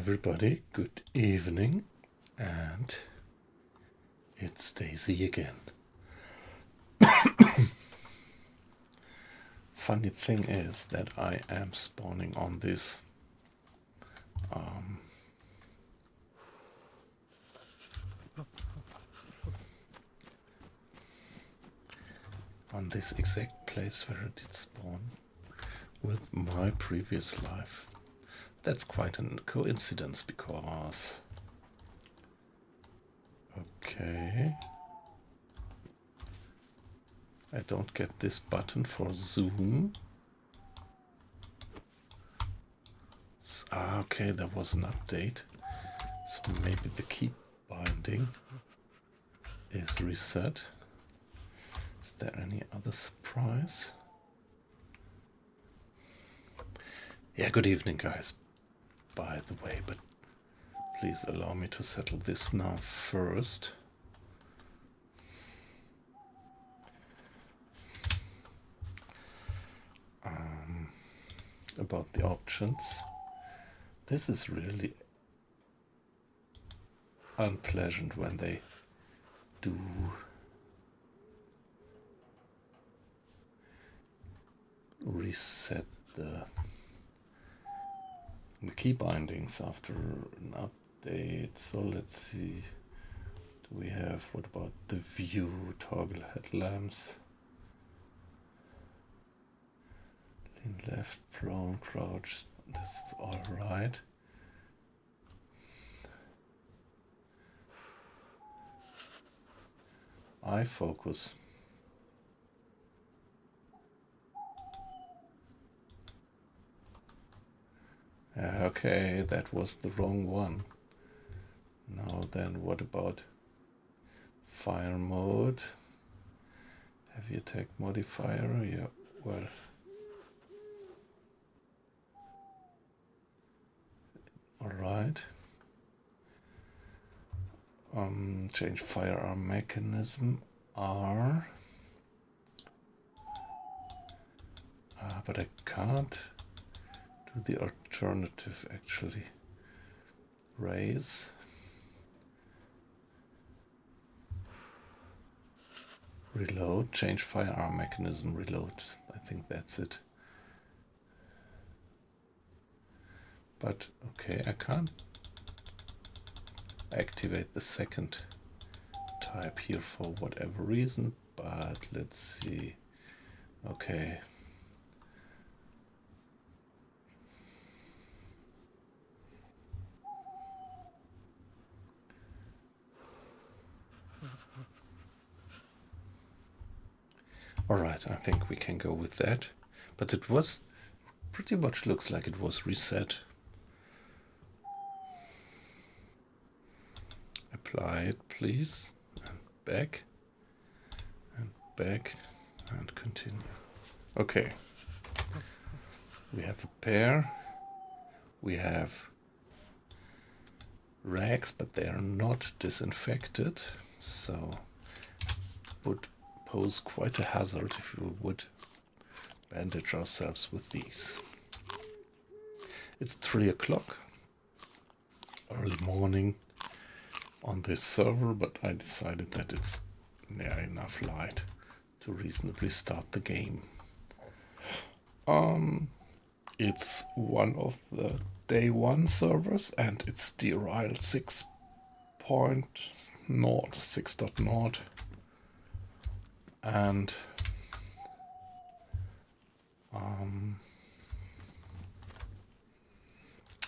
everybody, good evening, and it's DayZ again. Funny thing is that I am spawning on this exact place where it did spawn with my previous life. That's quite a coincidence because okay, I don't get this button for zoom. Okay, there was an update, so maybe the key binding is reset. Is there any other surprise? Yeah, good evening, guys. By the way, but please allow me to settle this now first. About the options. This is really unpleasant when they do reset the key bindings after an update. So let's see. Do we have, what about the view, toggle headlamps, lean left, prone, crouch, this is all right. Eye focus. Okay, that was the wrong one. Now then, what about fire mode? Heavy attack modifier? Yeah, well. Alright. Change firearm mechanism. R. But I can't do the alternative actually. Raise. Reload. Change firearm mechanism. Reload. I think that's it. But okay, I can't activate the second type here for whatever reason, but let's see. Okay. Alright, I think we can go with that. But it was pretty much looks like it was reset. Apply it, please. And back. And back. And continue. Okay. We have a pair. We have rags, but they are not disinfected. So would pose quite a hazard if we would bandage ourselves with these. It's 3 o'clock, early morning on this server, but I decided that it's near enough light to reasonably start the game. It's one of the DayOne servers and it's DRL 6.0, 6.0. And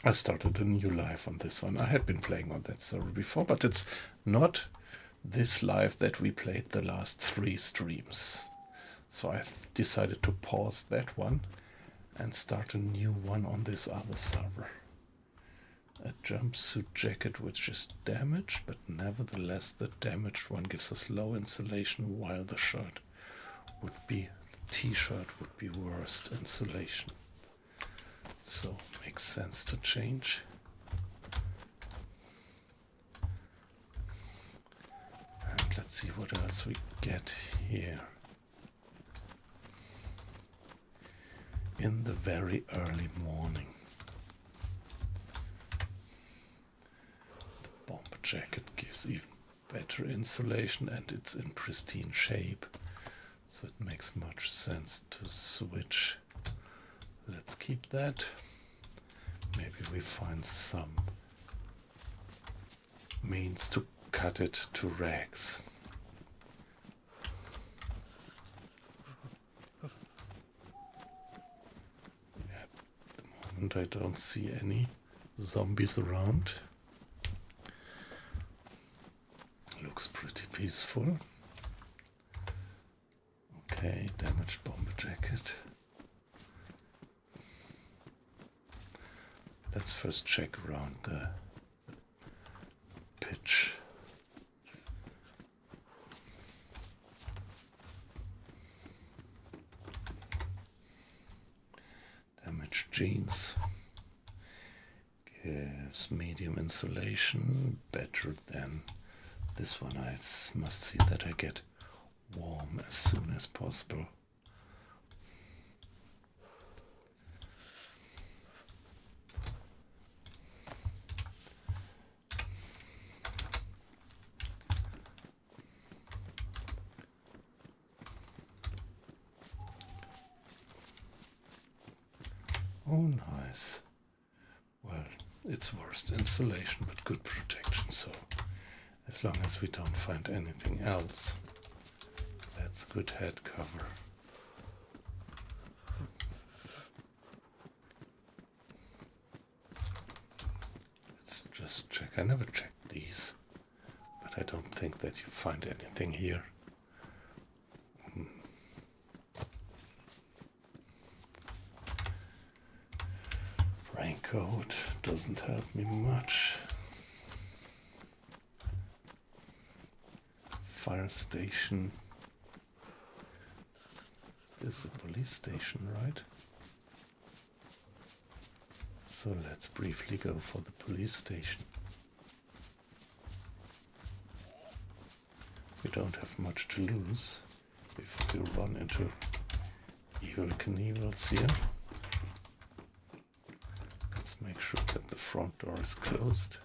I started a new life on this one. I had been playing on that server before, but it's not this live that we played the last 3 streams. So I decided to pause that one and start a new one on this other server. A jumpsuit jacket which is damaged, but nevertheless the damaged one gives us low insulation, while the shirt would be, the t-shirt would be worst insulation. So makes sense to change. And let's see what else we get here. In the very early morning. jacket gives even better insulation and it's in pristine shape. So it makes much sense to switch. Let's keep that. Maybe we find some means to cut it to rags. At the moment I don't see any zombies around. Looks pretty peaceful. Okay, damaged bomber jacket. Let's first check around the pitch. Damaged jeans. Gives medium insulation, better than this one. I must see that I get warm as soon as possible. Oh, nice. Well, it's worst insulation but good protection, so as long as we don't find anything else, that's good head cover. Let's just check. I never checked these, but I don't think that you find anything here. Raincoat doesn't help me much. Fire station. This is a police station, right? So let's briefly go for the police station. We don't have much to lose if we run into evil Knievels here. Let's make sure that the front door is closed.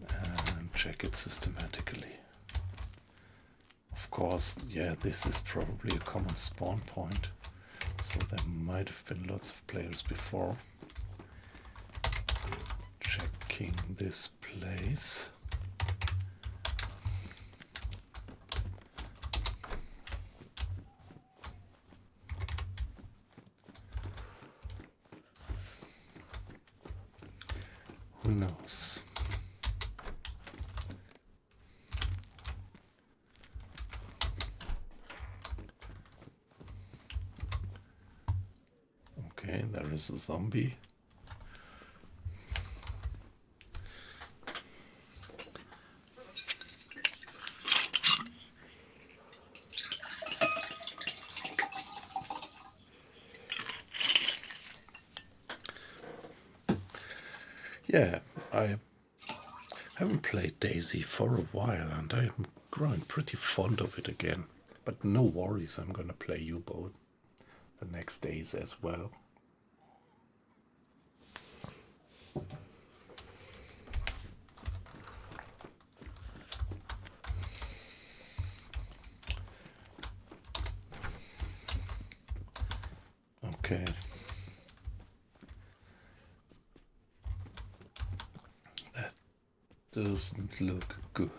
And check it systematically. Of course, yeah, this is probably a common spawn point, so there might have been lots of players before. Checking this place. Who knows? Okay, there is a zombie. Yeah, I haven't played DayZ for a while and I'm growing pretty fond of it again. But no worries, I'm gonna play U-Boat the next days as well. Okay. That doesn't look good.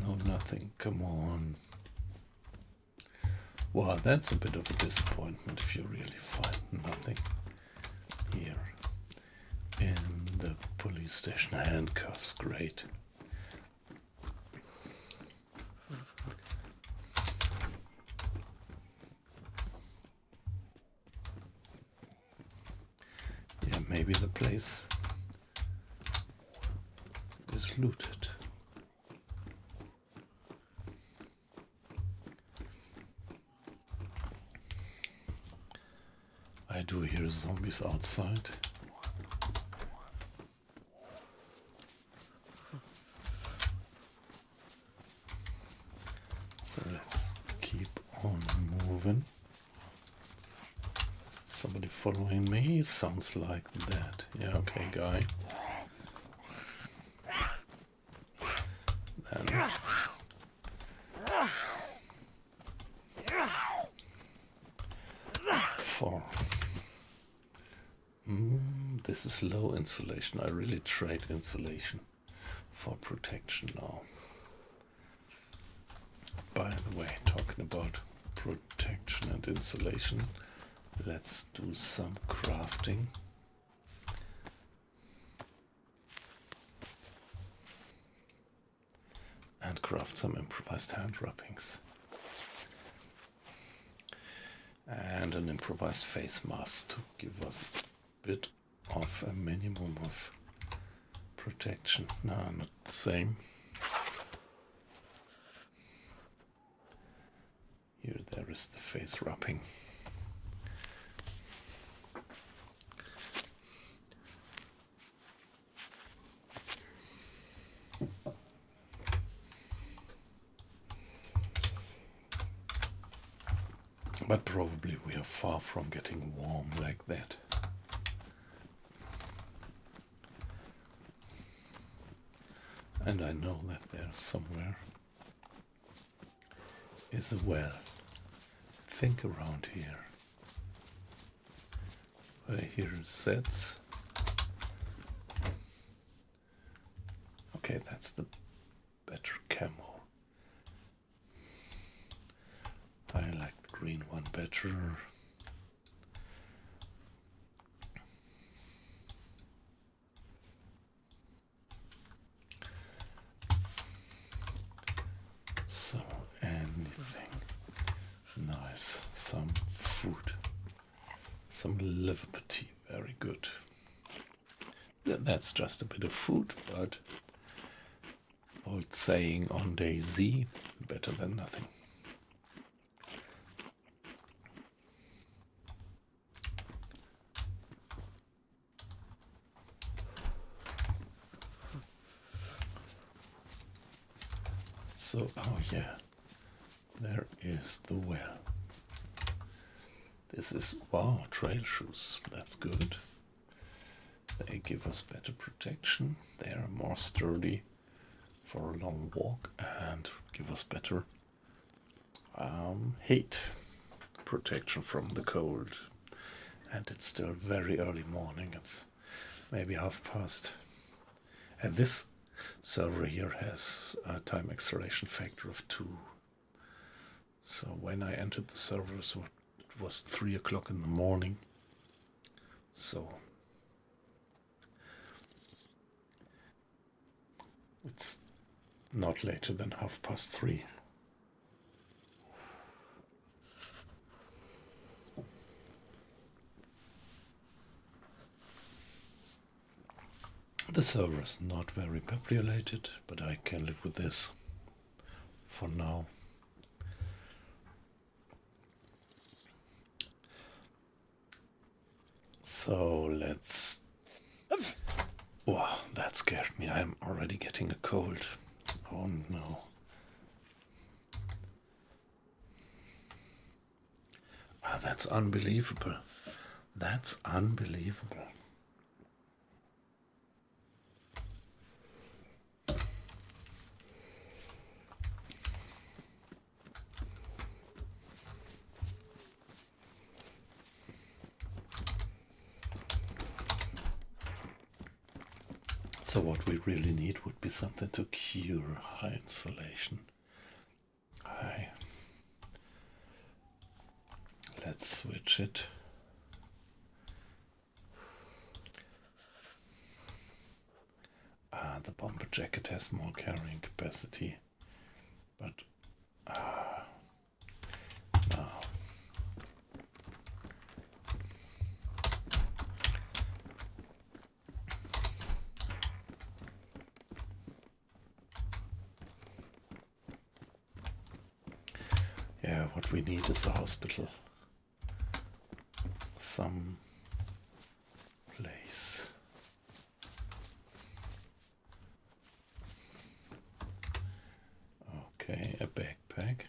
No, nothing. Come on. Wow, that's a bit of a disappointment if you really find nothing here. In the police station, handcuffs, great. Yeah, maybe the place is looted. I do hear zombies outside. So let's keep on moving. somebody following me? Sounds like that. Yeah, okay, guy. Then 4. This is low insulation. I really trade insulation for protection now. By the way, talking about protection and insulation, let's do some crafting. And craft some improvised hand wrappings. And an improvised face mask to give us a bit of a minimum of protection. No, not the same. Here there is the face wrapping. But probably we are far from getting warm like that. And I know that there somewhere is a well. Think around here. Where here sets. Okay, that's the better camo. I like the green one better. So anything nice, some food, some liver patty, very good. That's just a bit of food, but old saying on DayZ, better than nothing. So, oh yeah, there is the well. This is, wow, trail shoes, that's good. They give us better protection, they are more sturdy for a long walk and give us better heat protection from the cold. And it's still very early morning, it's maybe 1:30. And this server here has a time acceleration factor of 2. So when I entered the server, it was 3 o'clock in the morning. So it's not later than 3:30. The server is not very populated, but I can live with this for now. So let's... Wow, that scared me. I'm already getting a cold. Oh no. Ah, that's unbelievable. That's unbelievable. So what we really need would be something to cure high insulation. Let's switch it. The bomber jacket has more carrying capacity, but no. Yeah, what we need is a hospital. Some place. Okay, a backpack.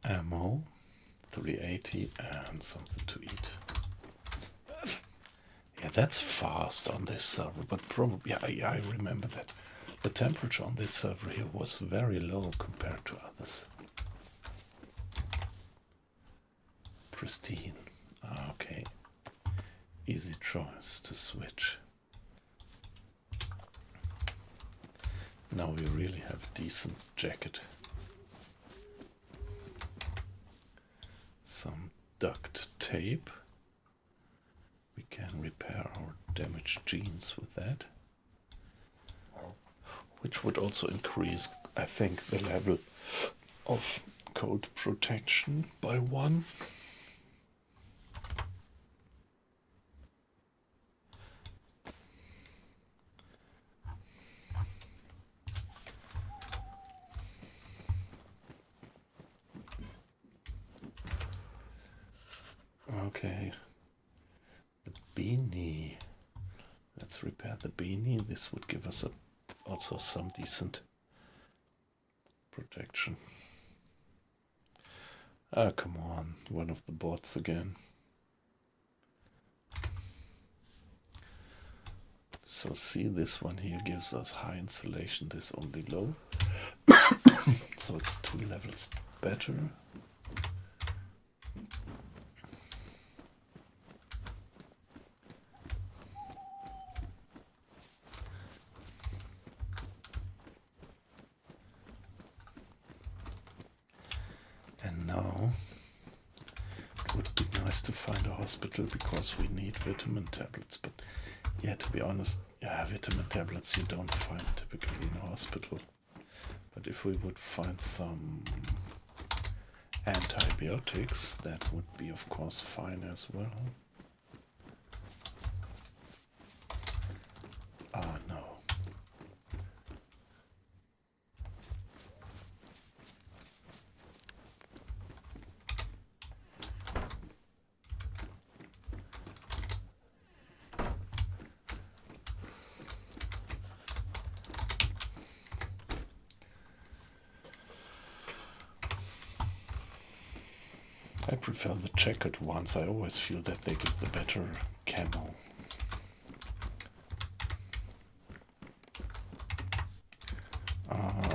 ammo, 380, and something to eat. Yeah, that's fast on this server, but probably, I remember that the temperature on this server here was very low compared to others. Pristine. Okay. Easy choice to switch. Now we really have a decent jacket. Some duct tape. We can repair our damaged jeans with that. Which would also increase, I think, the level of cold protection by 1. Okay, the beanie. Let's repair the beanie. This would give us also some decent protection. Ah, come on, one of the bots again. So see, this one here gives us high insulation, this only low. So it's 2 levels better. And now it would be nice to find a hospital because we need vitamin tablets, but yeah, to be honest, yeah, vitamin tablets you don't find typically in a hospital. But if we would find some antibiotics, that would be of course fine as well. Ah, no. I prefer the checkered ones. I always feel that they give the better camo.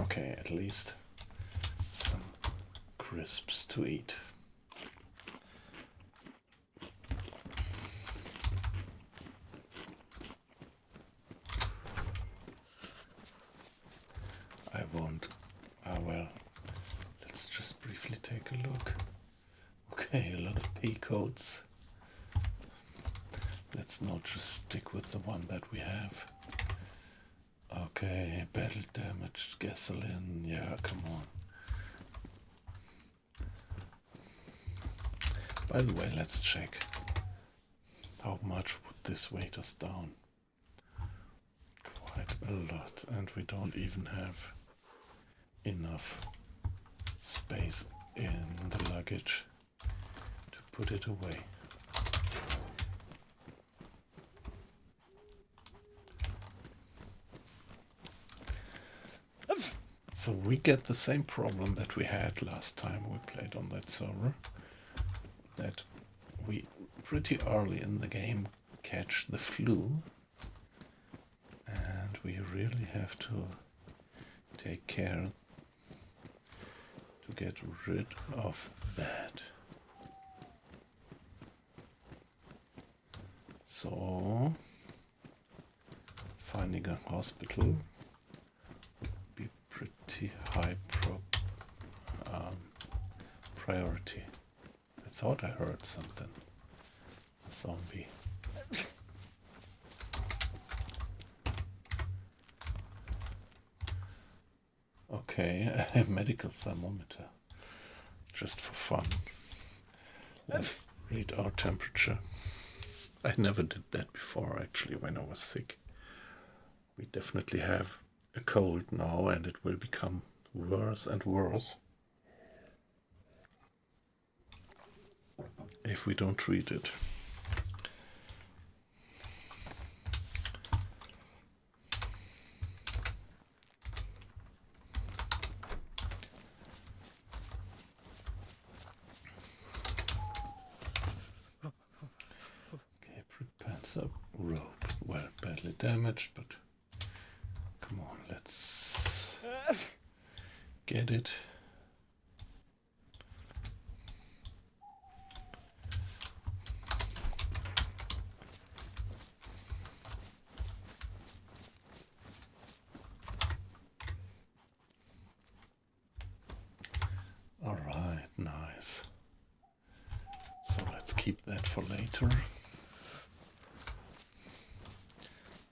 Okay, at least some crisps to eat. I won't. Well, let's just briefly take a look. Okay, a lot of pea coats. Let's not just stick with the one that we have. Okay, battle damaged gasoline. Yeah, come on. By the way, let's check. How much would this weight us down? Quite a lot, and we don't even have enough space in the luggage to put it away. So we get the same problem that we had last time we played on that server, that we pretty early in the game catch the flu, and we really have to take care to get rid of that. So finding a hospital would be pretty high priority. I thought I heard something. A zombie. Okay, a medical thermometer. Just for fun. Let's read our temperature. I never did that before, actually, when I was sick. We definitely have a cold now, and it will become worse and worse if we don't treat it. It's a rope. Well, badly damaged, but come on, let's get it. All right, nice. So let's keep that for later.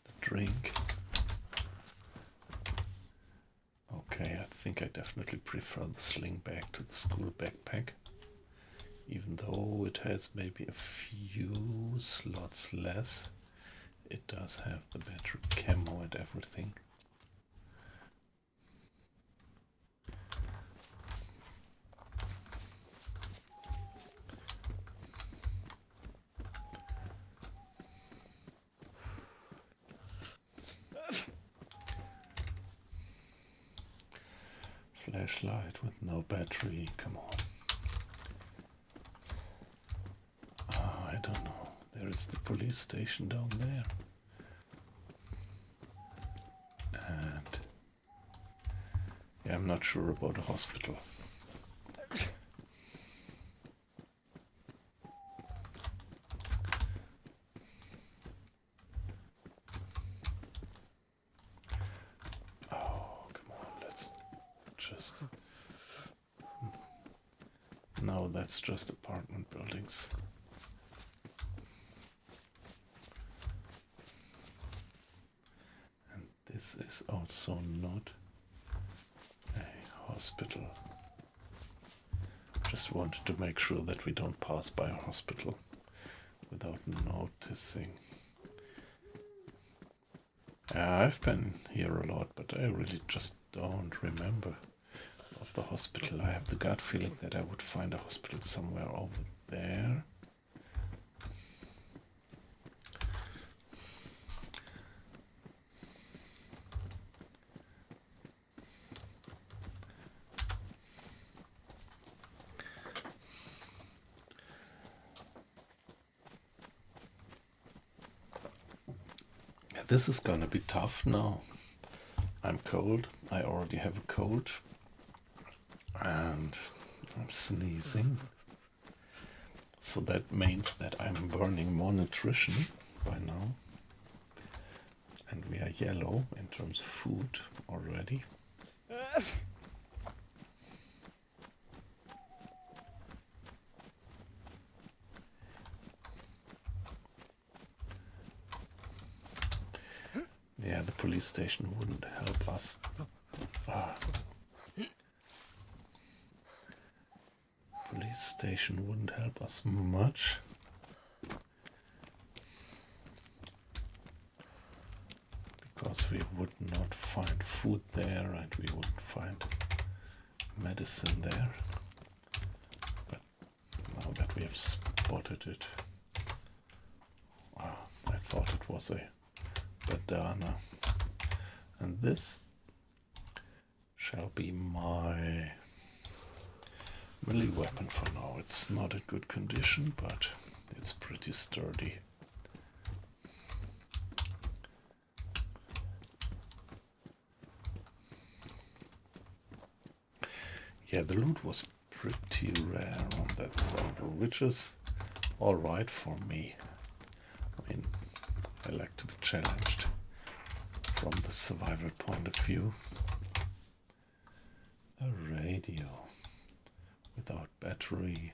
The drink. Okay, I think I definitely prefer the sling bag to the school backpack. Even though it has maybe a few slots less, it does have the better camo and everything. Flashlight with no battery, come on. I don't know. There is the police station down there. And yeah, I'm not sure about a hospital. Oh, come on, let's just... No, that's just apartment buildings. And this is also not a hospital. Just wanted to make sure that we don't pass by a hospital without noticing. I've been here a lot, but I really just don't remember of the hospital. I have the gut feeling that I would find a hospital somewhere over there. This is gonna be tough now. I'm cold. I already have a cold. And I'm sneezing. So that means that I'm burning more nutrition by now. And we are yellow in terms of food already. Yeah, the police station wouldn't help us. Police station wouldn't help us much. Because we would not find food there and we wouldn't find medicine there. But now that we have spotted it, I thought it was a bandana. And this shall be my melee weapon for now. It's not in good condition, but it's pretty sturdy. Yeah, the loot was pretty rare on that server, which is alright for me. I mean, I like to be challenged from the survival point of view. A radio without battery.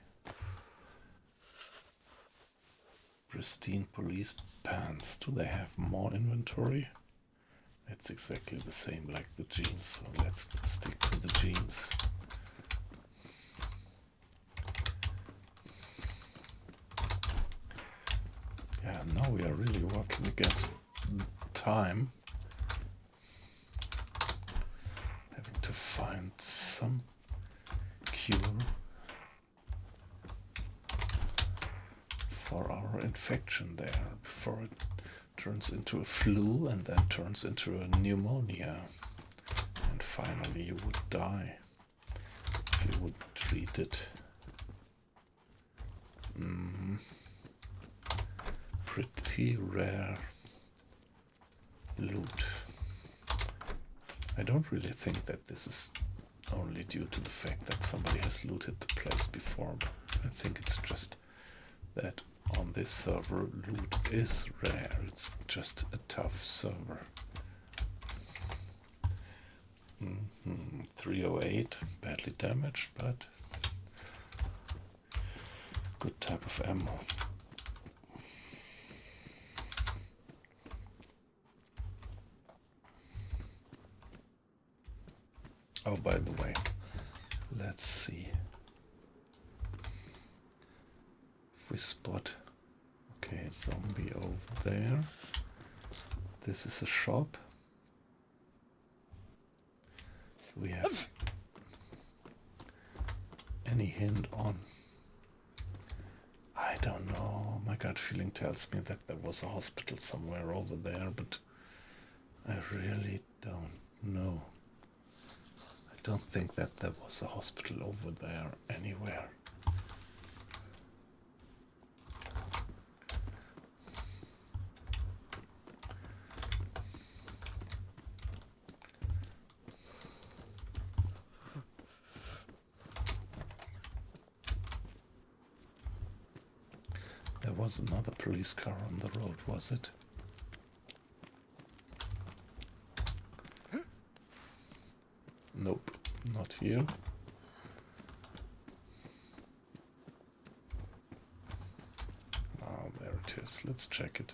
Pristine police pants. Do they have more inventory? It's exactly the same like the jeans, so let's stick to the jeans. Yeah, now we are really working against time. Having to find some cure for our infection there before it turns into a flu and then turns into a pneumonia. And finally you would die if you would treat it pretty rare loot. I don't really think that this is only due to the fact that somebody has looted the place before. I think it's just that on this server loot is rare. It's just a tough server. 308, badly damaged, but good type of ammo. Oh, by the way, let's see if we spot, okay, a zombie over there. This is a shop. Do we have any hint on? I don't know. My gut feeling tells me that there was a hospital somewhere over there, but I really don't know. I don't think that there was a hospital over there anywhere. There was another police car on the road, was it? Nope, not here. Oh, there it is. Let's check it.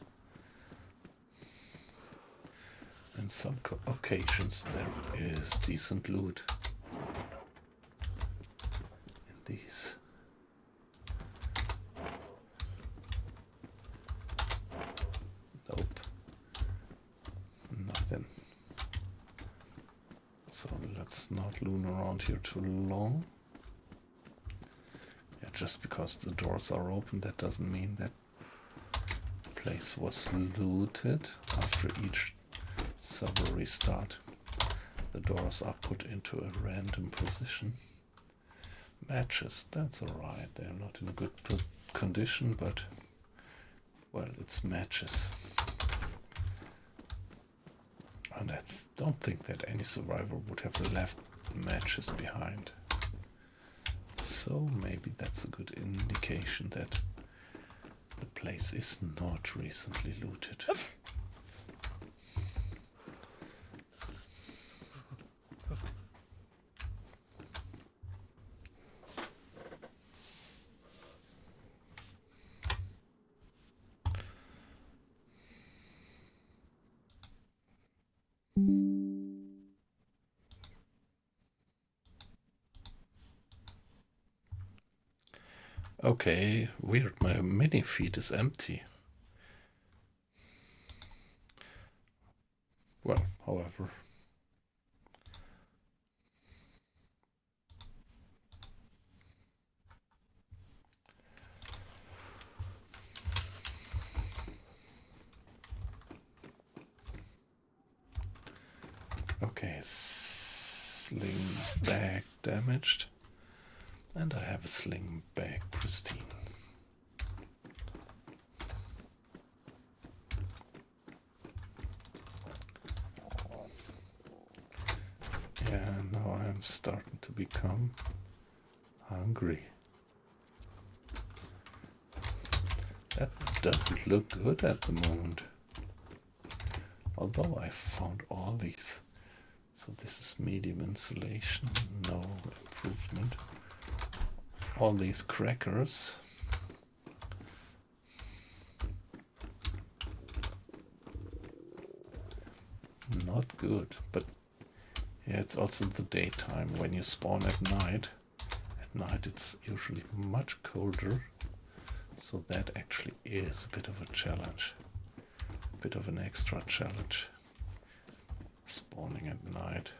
In some occasions there is decent loot in these. Nope. Nothing. So let's not loon around here too long. Yeah, just because the doors are open, that doesn't mean that the place was looted. After each server restart, the doors are put into a random position. Matches, that's alright. They're not in a good condition, but well, it's matches. And I don't think that any survivor would have left matches behind. So maybe that's a good indication that the place is not recently looted. Okay, weird, my mini feed is empty. Well, however. Okay, sling bag damaged. And I have a sling bag pristine. Yeah, now I'm starting to become hungry. That doesn't look good at the moment. Although I found all these. So this is medium insulation, no improvement. All these crackers. Not good, but yeah, it's also the daytime. When you spawn at night it's usually much colder, so that actually is a bit of a challenge, a bit of an extra challenge, spawning at night.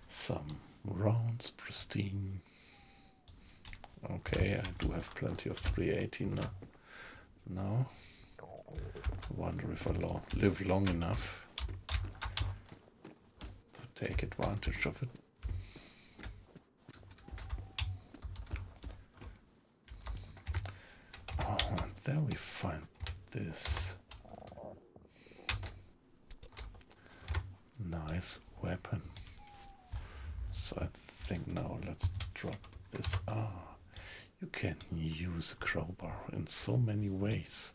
Some rounds, pristine. Okay, I do have plenty of 318 now. I wonder if I live long enough to take advantage of it. there we find this nice weapon. So I think now let's drop this. You can use a crowbar in so many ways.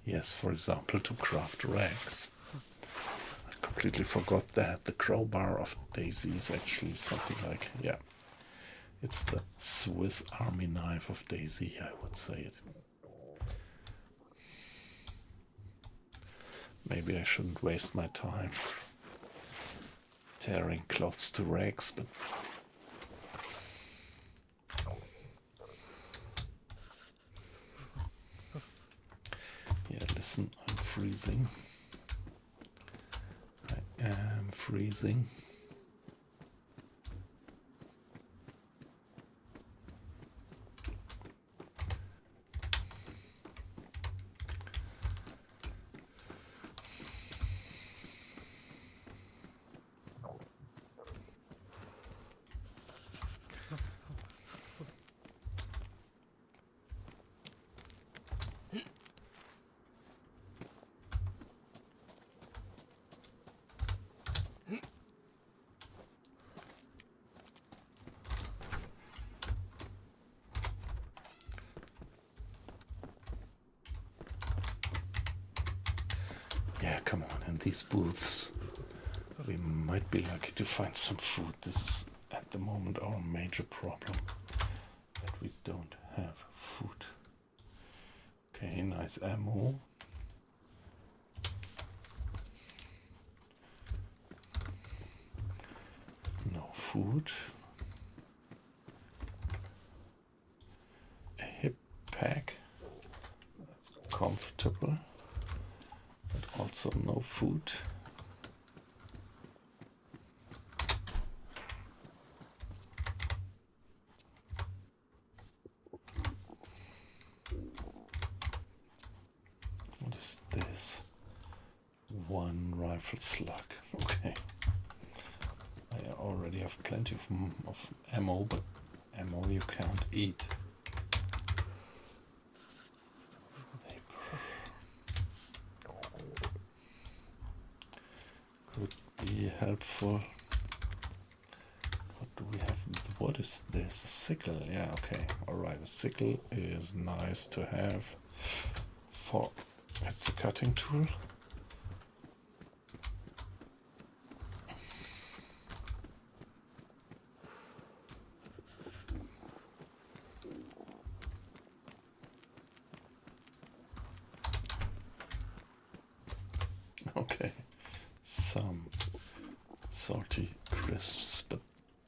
Yes, for example, to craft rags. I completely forgot that. The crowbar of DayZ is actually something like, yeah, it's the Swiss Army knife of DayZ, I would say it. Maybe I shouldn't waste my time tearing cloths to rags, but yeah, listen, I'm freezing. I am freezing. Yeah, come on, in these booths we might be lucky to find some food. This is at the moment our major problem, that we don't have food. Okay, nice ammo. No food. A hip pack. That's comfortable. But also no food. What is this? One rifle slug. Okay. I already have plenty of ammo, but ammo you can't eat. Could be helpful. What do we have? What is this? A sickle. Yeah, okay. Alright, a sickle is nice to have for, it's a cutting tool. Okay, some salty crisps, but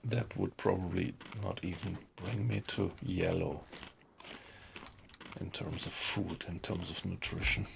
that would probably not even bring me to yellow in terms of food, in terms of nutrition.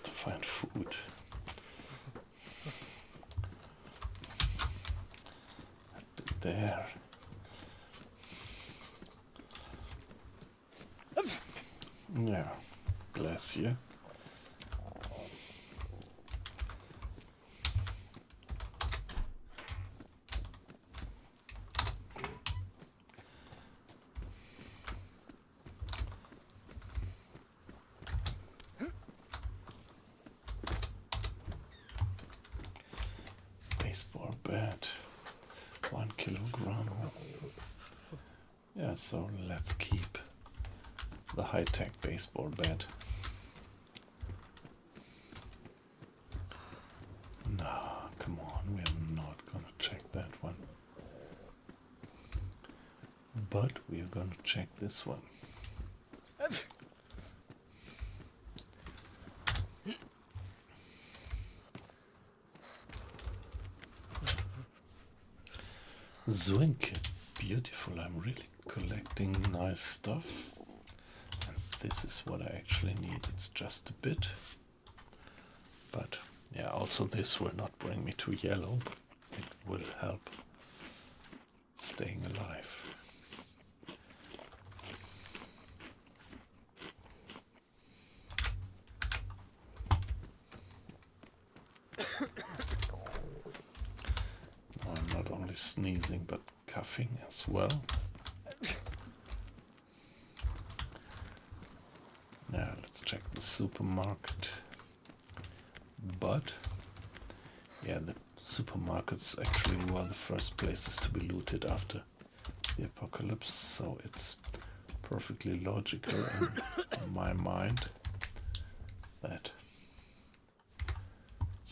To find food. There. Yeah, bless you. baseball bat. 1 kilogram. Yeah, so let's keep the high-tech baseball bat. No, come on, we're not gonna check that one. But we're gonna check this one. Zwinke, beautiful. I'm really collecting nice stuff. And this is what I actually need. It's just a bit. But yeah, also this will not bring me to yellow. It will help staying alive. I'm not only sneezing but coughing as well. Now let's check the supermarket. But yeah, the supermarkets actually were the first places to be looted after the apocalypse, so it's perfectly logical in my mind that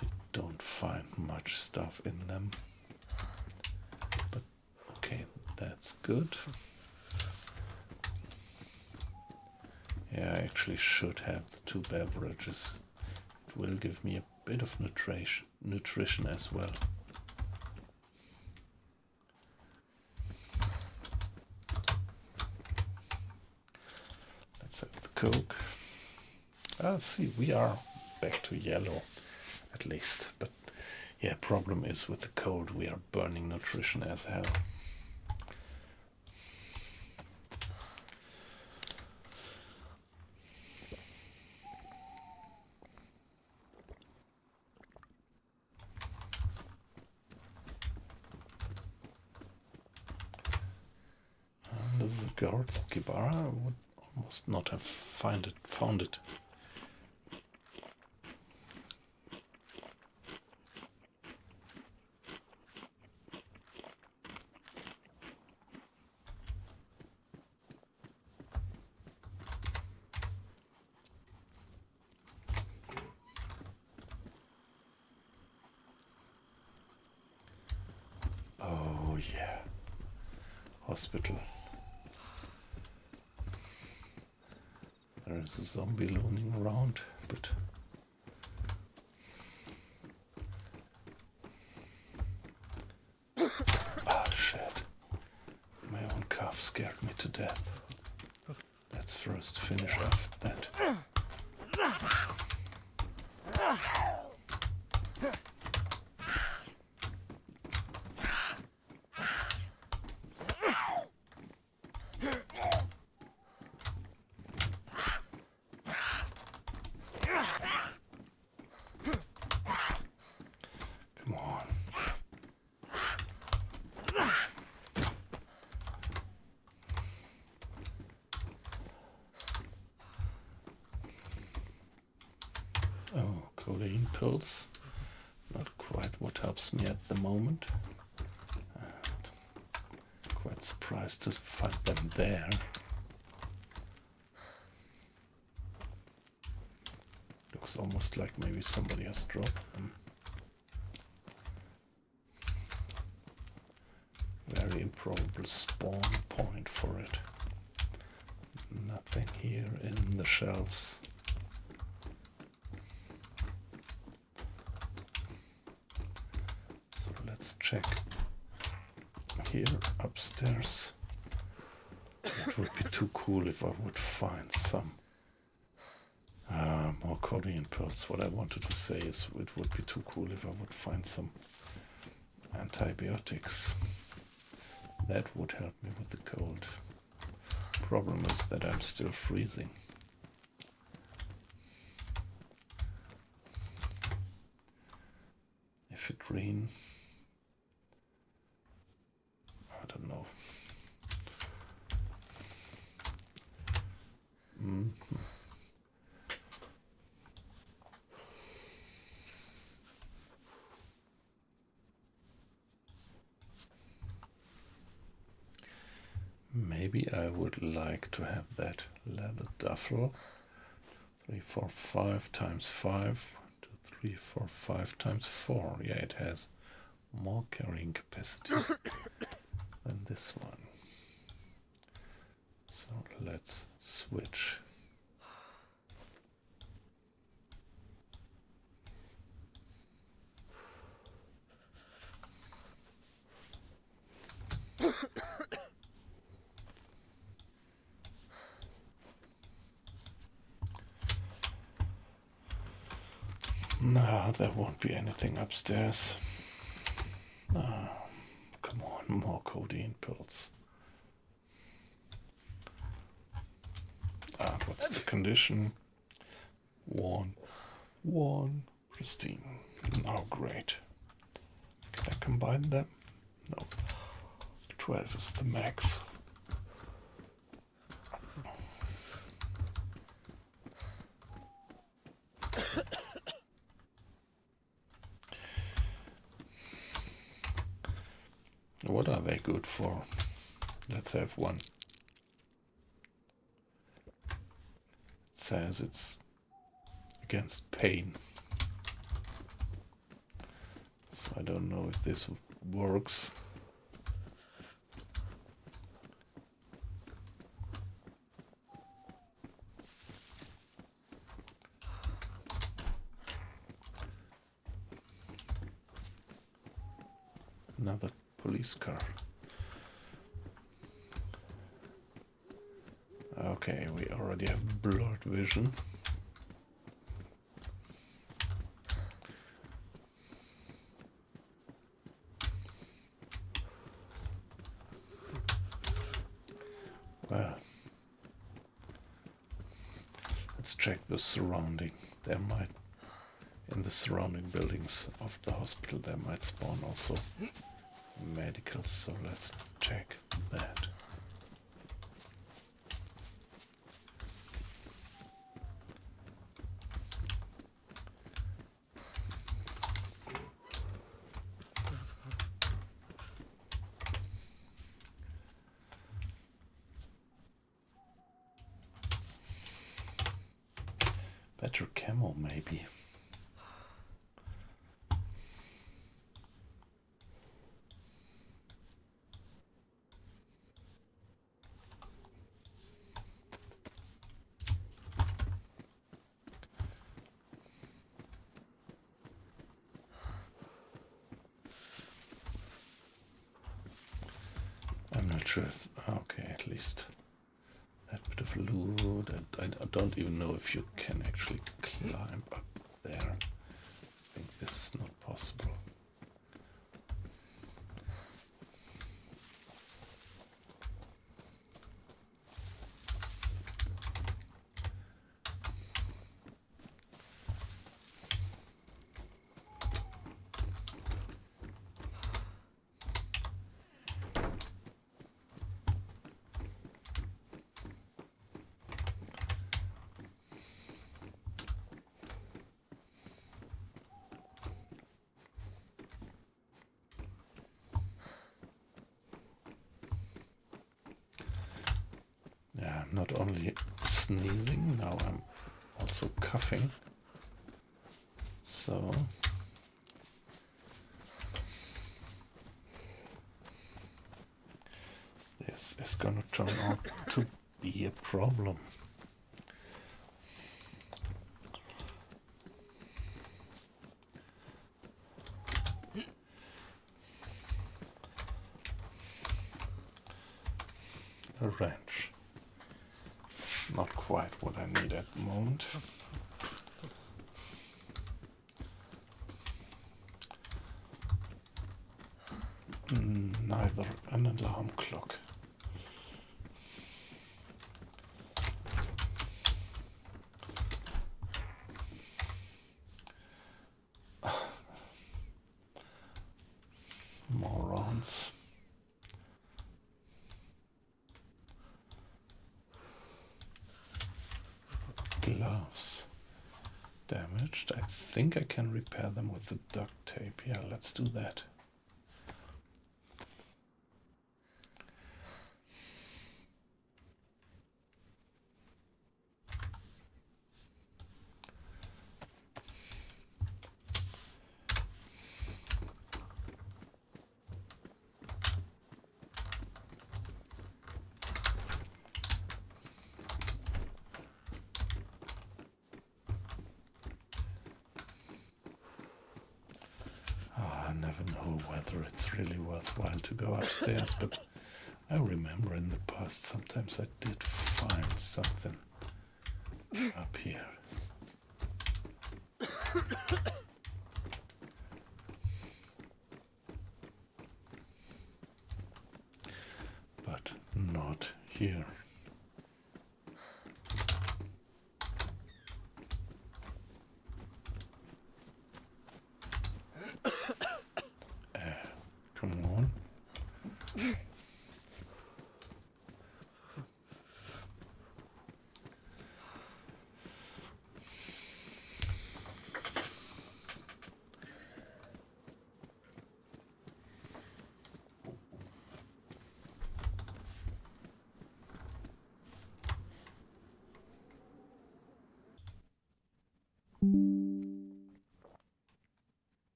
you don't find much stuff in them. But okay, that's good. Yeah, I actually should have the 2 beverages. It will give me a bit of nutrition as well. Let's have the Coke. See, we are back to yellow, at least. But yeah, problem is with the cold, we are burning nutrition as hell. This is a guard's Kibara. I would almost not have found it. Oh yeah. Hospital. There is a zombie looming around, but ah, shit. My own cough scared me to death. Let's first finish off that. Come on. Oh, codeine pills. Not quite what helps me at the moment. Quite surprised to find them there. Looks almost like maybe somebody has dropped them. Very improbable spawn point for it. Nothing here in the shelves. So let's check here upstairs. It would be too cool if I would find some more codeine pills. What I wanted to say is it would be too cool if I would find some antibiotics. That would help me with the cold. Problem is that I'm still freezing. If it rain, I don't know. maybe I would like to have that leather duffel. 3, 4, 5 times 5. 1, 2, 3, 4, 5 times 4. Yeah, it has more carrying capacity than this one. So let's switch. No, there won't be anything upstairs. Oh, come on, more codeine pills. What's the condition? 1, 1, pristine. Oh, great. Can I combine them? No. 12 is the max. What are they good for? Let's have one. It says it's against pain. So I don't know if this works. Another police car. Okay, we already have blurred vision. Well, let's check the surrounding. There might, in the surrounding buildings of the hospital, there might spawn also medicals, so let's check that. Better camo, maybe. I'm not sure if, okay, at least that bit of loot. I don't even know if you can actually climb up there. I think this is not possible. Yeah, I'm not only sneezing, now I'm also coughing. So this is gonna turn out to be a problem. A wrench. Not quite what I need at the moment. Neither an alarm clock. Morons. Gloves. Damaged. I think I can repair them with the duct tape. Yeah, let's do that. I never know whether it's really worthwhile to go upstairs, but I remember in the past sometimes I did find something up here. But not here. Come on.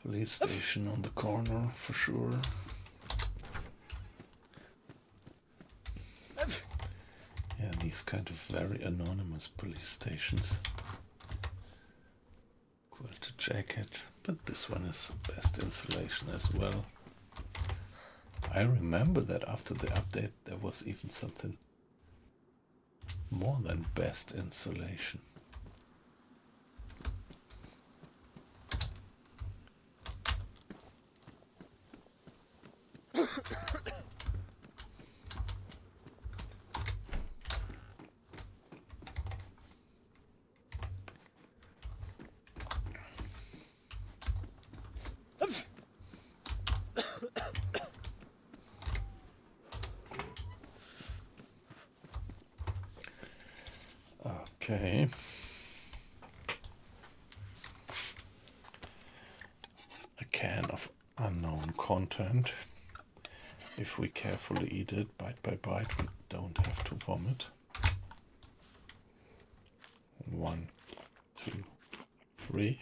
Police station on the corner for sure. Yeah, these kind of very anonymous police stations. Quilted jacket, but this one is best insulation as well. I remember that after the update there was even something more than best insulation. Okay. A can of unknown content. If we carefully eat it bite by bite, we don't have to vomit. 1, 2, 3.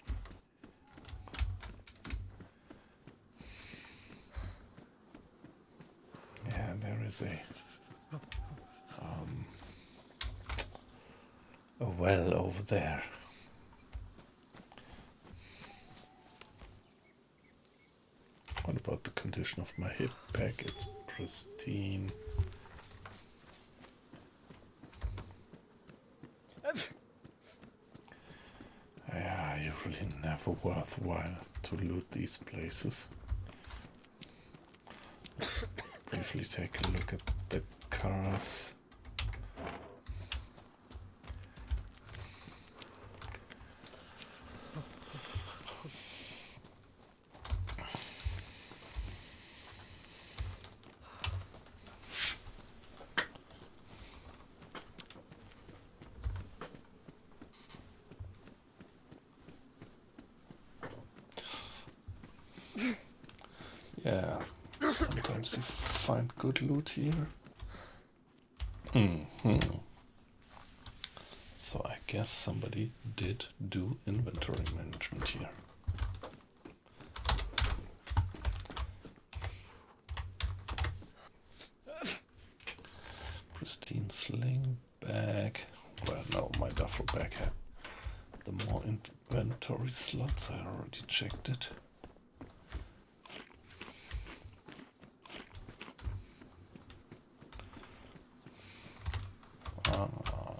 Yeah, there is a well over there. What about the condition of my hip pack? It's pristine. Yeah, usually never worthwhile to loot these places. Let's briefly take a look at the cars. Yeah, sometimes you find good loot here. So I guess somebody did do inventory management here. Pristine sling bag. Well, no, my duffel bag had the more inventory slots. I already checked it.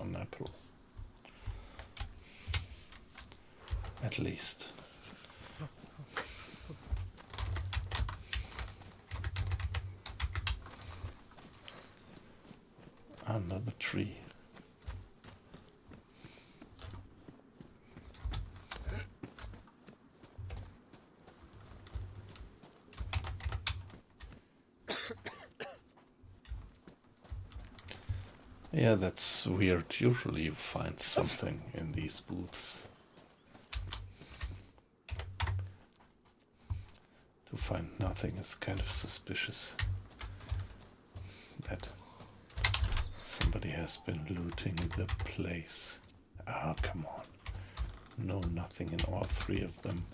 An apple. At least. Under the tree. Yeah, that's weird. Usually you find something in these booths. To find nothing is kind of suspicious. That Somebody has been looting the place. Ah, come on. No, nothing in all three of them.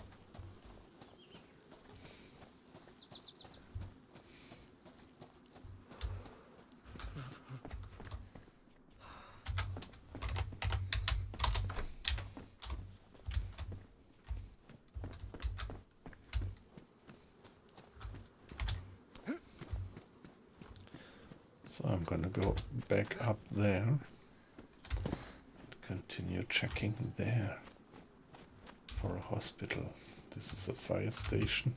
So I'm gonna go back up there and continue checking there for a hospital. This is a fire station.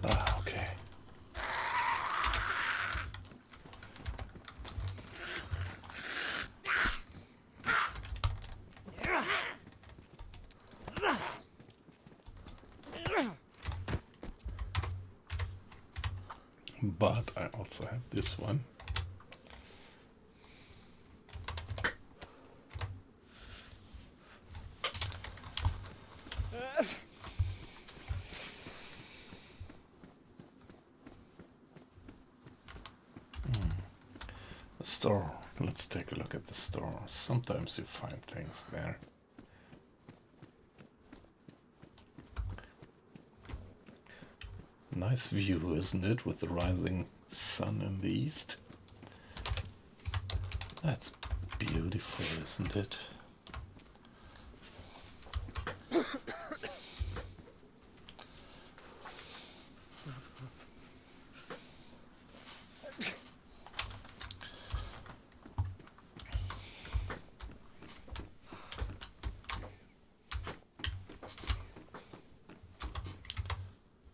Ah, okay. But I also have this one. The store. Let's take a look at the store. Sometimes you find things there. Nice view, isn't it, with the rising sun in the east? That's beautiful, isn't it?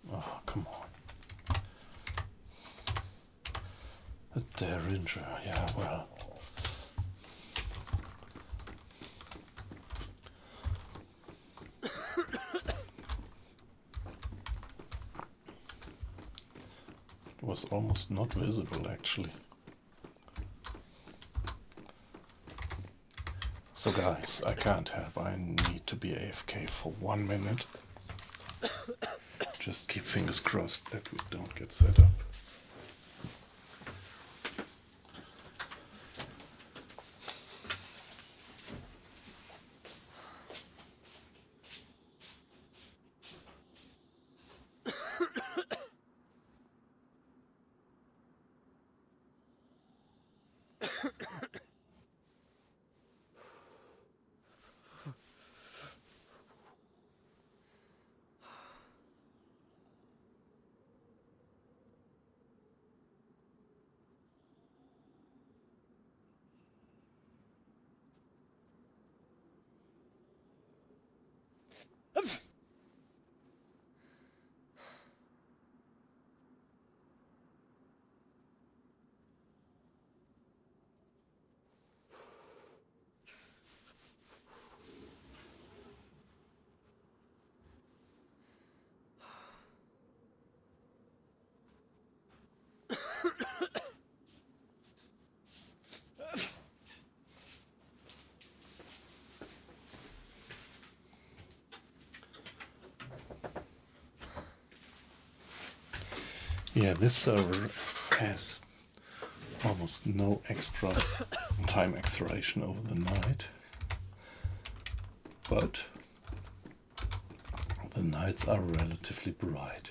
Oh, come on. A Derringer, yeah, well. It was almost not visible, actually. So guys, I can't help. I need to be AFK for 1 minute. Just keep fingers crossed that we don't get set up. Yeah, this server has almost no extra time acceleration over the night, but the nights are relatively bright.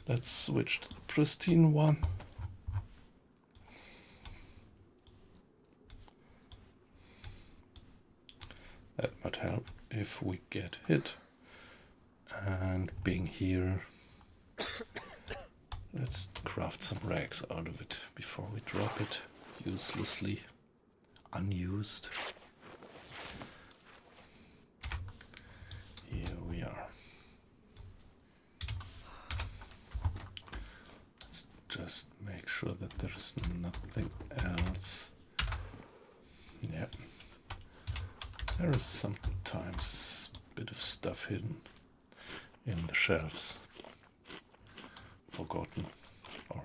Let's switch to the pristine one. That might help if we get hit. And being here, let's craft some rags out of it before we drop it uselessly, unused. Here we are. Let's just make sure that there is nothing else. Yep. There is sometimes a bit of stuff hidden in the shelves, forgotten or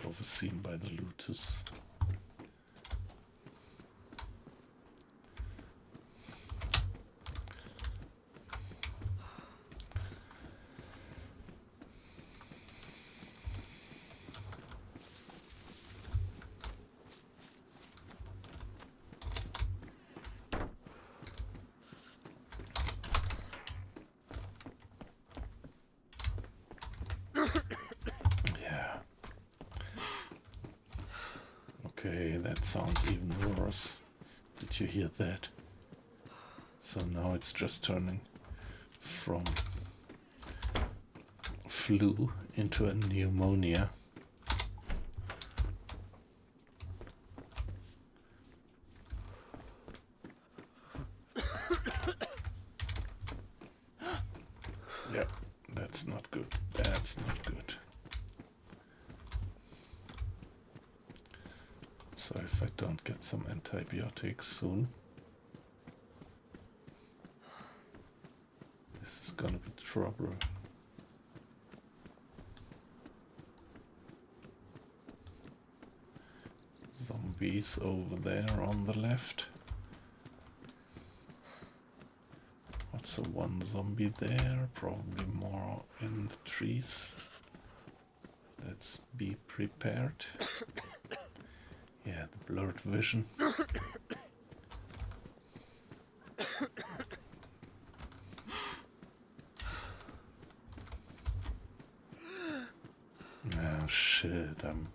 overseen by the looters. Okay, that sounds even worse. Did you hear that? So now it's just turning from flu into a pneumonia. Yeah, that's not good. That's not good. So if I don't get some antibiotics soon, this is gonna be trouble. Zombies over there on the left. Also one zombie there, probably more in the trees. Let's be prepared. Yeah, the blurred vision. Oh shit, I'm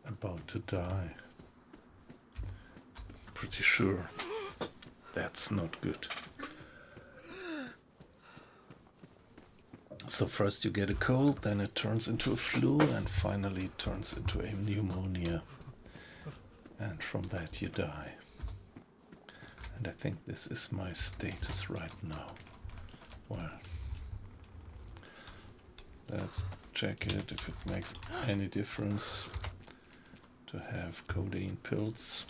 about to die. Pretty sure that's not good. So first you get a cold, then it turns into a flu, and finally it turns into a pneumonia. And from that you die. And I think this is my status right now. Well, let's check it if it makes any difference to have codeine pills.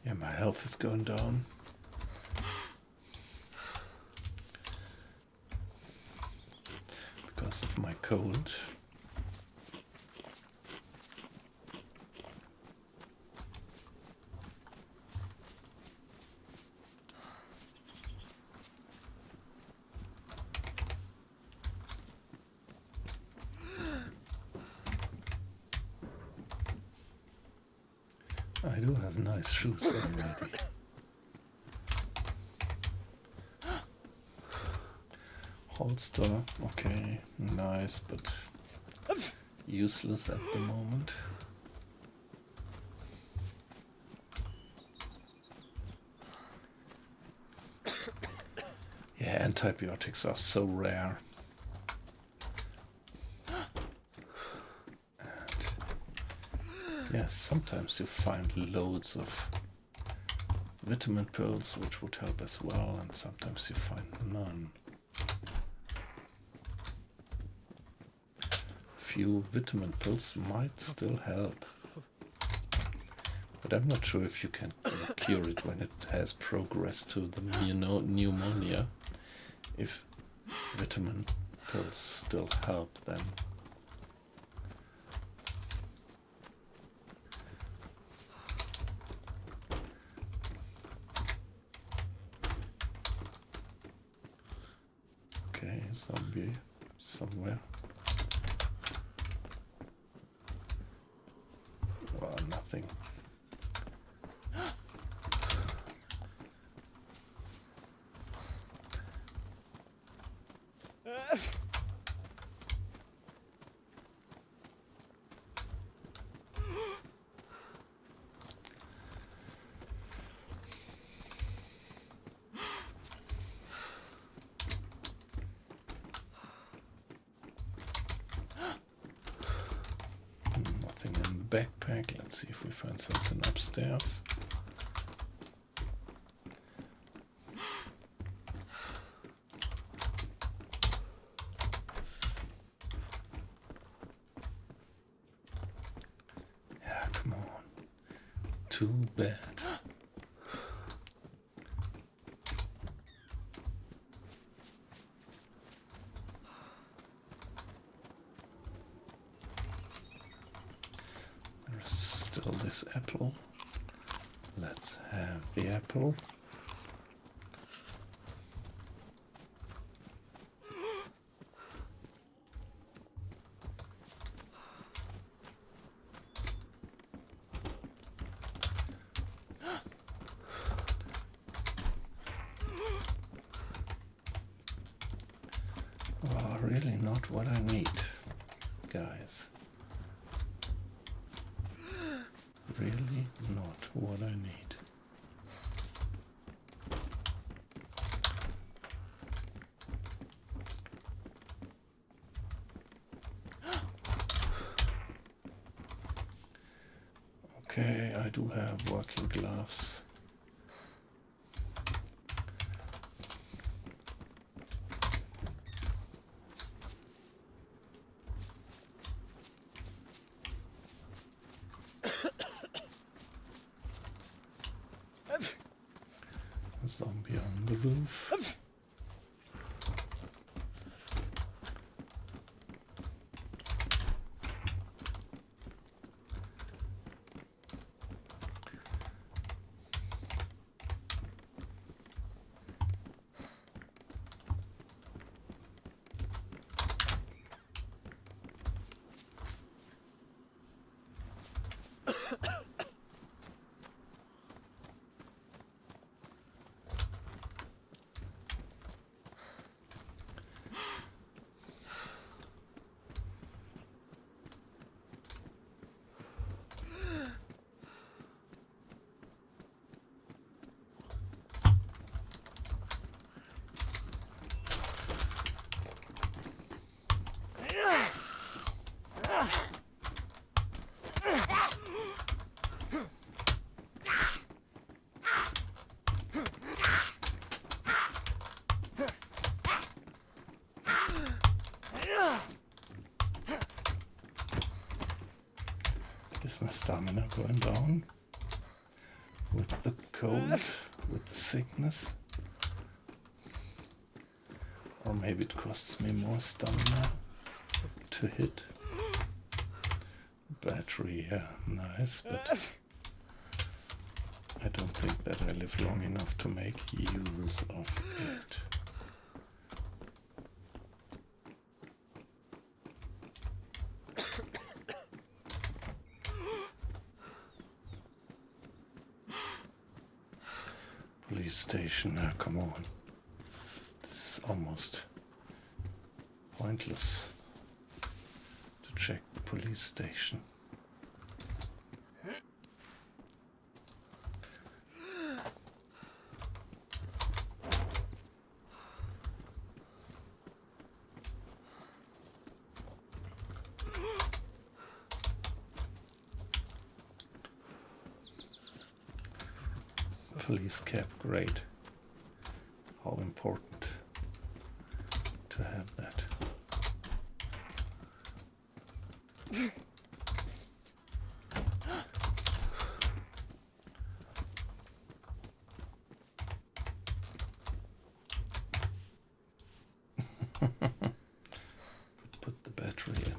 Yeah, my health is going down. Because of my cold. I do have nice shoes already. Holster, okay, nice, but useless at the moment. Yeah, antibiotics are so rare. Yes, sometimes you find loads of vitamin pills, which would help as well, and sometimes you find none. Few vitamin pills might still help, but I'm not sure if you can cure it when it has progressed to the pneumonia. If vitamin pills still help, then Okay, zombie somewhere. Well, nothing. Nothing in the backpack. Let's see if we find something upstairs. Yeah, come on. Too bad. There's still this apple. Let's have the apple. Oh, really not what I need, guys. Really not what I need. Okay, I do have working gloves. Zombie on the roof. Is my stamina going down with the cold, with the sickness? Or maybe it costs me more stamina to hit. Battery, yeah, nice, but I don't think that I live long enough to make use of it. Police station, come on. This is almost pointless to check the police station. Police cap, great. How important to have that. Could put the battery in.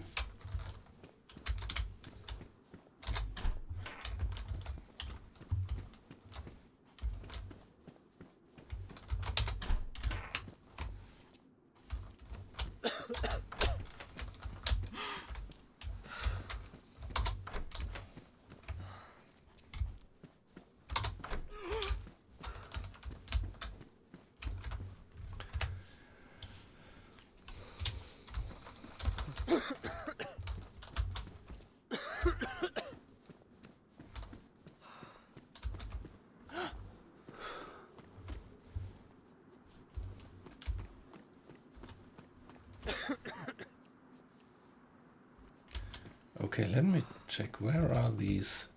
Okay, let me check. Where are these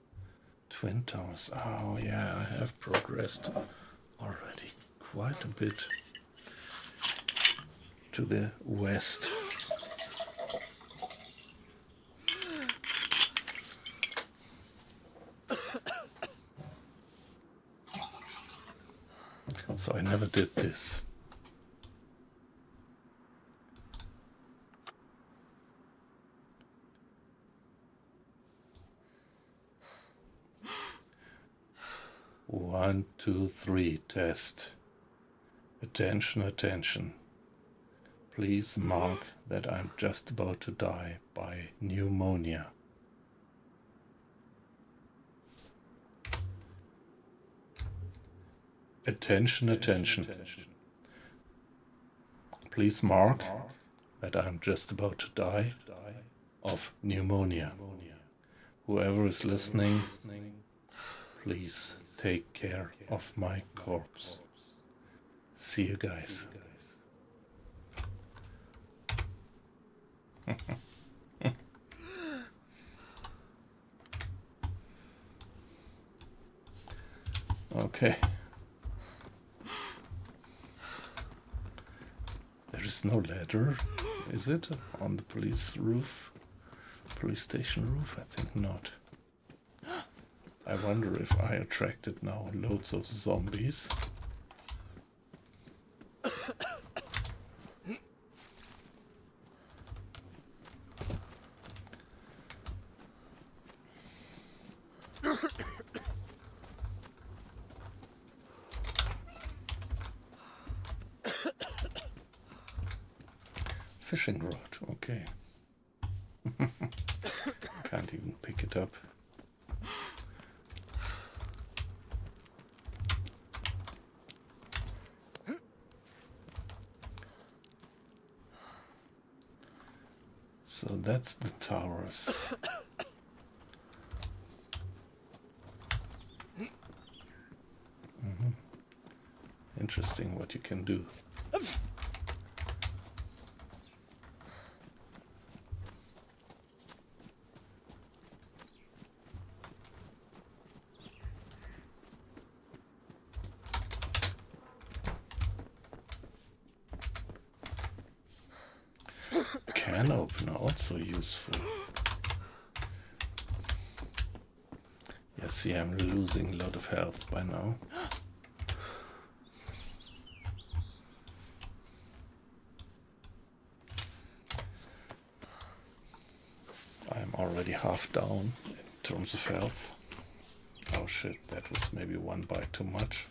twin towers? Oh yeah, I have progressed already quite a bit to the west. So I never did this. One, two, three, test. Attention, attention. Please mark that I'm just about to die by pneumonia. Attention, attention. Please mark that I'm just about to die of pneumonia. Whoever is listening, please take care of my corpse. See you guys. Okay. There is no ladder, is it? On the police roof? Police station roof? I think not. I wonder if I attracted now loads of zombies. Fishing rod, okay. Can't even pick it up. So that's the towers. Interesting what you can do. Can opener also useful. Yeah, see, I'm losing a lot of health by now. I'm already half down in terms of health. Oh shit, that was maybe one bite too much.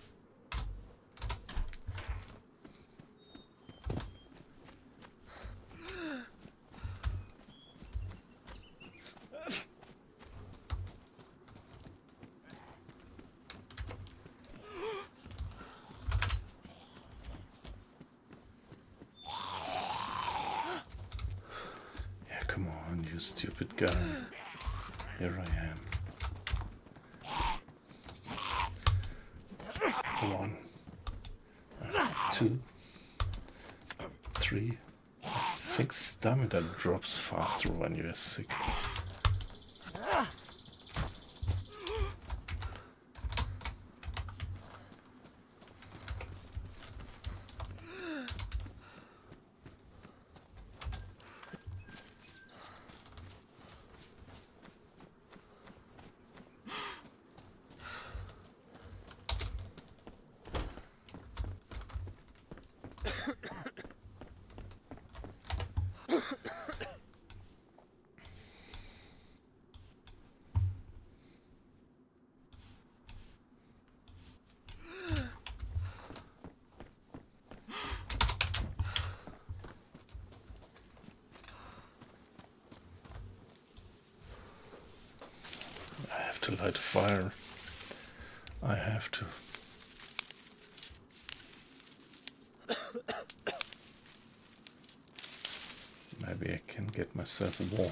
Come on, you stupid gun. Here I am. 1, 2, 3. I think stamina drops faster when you're sick. I have to light a fire. I have to. Maybe I can get myself warm.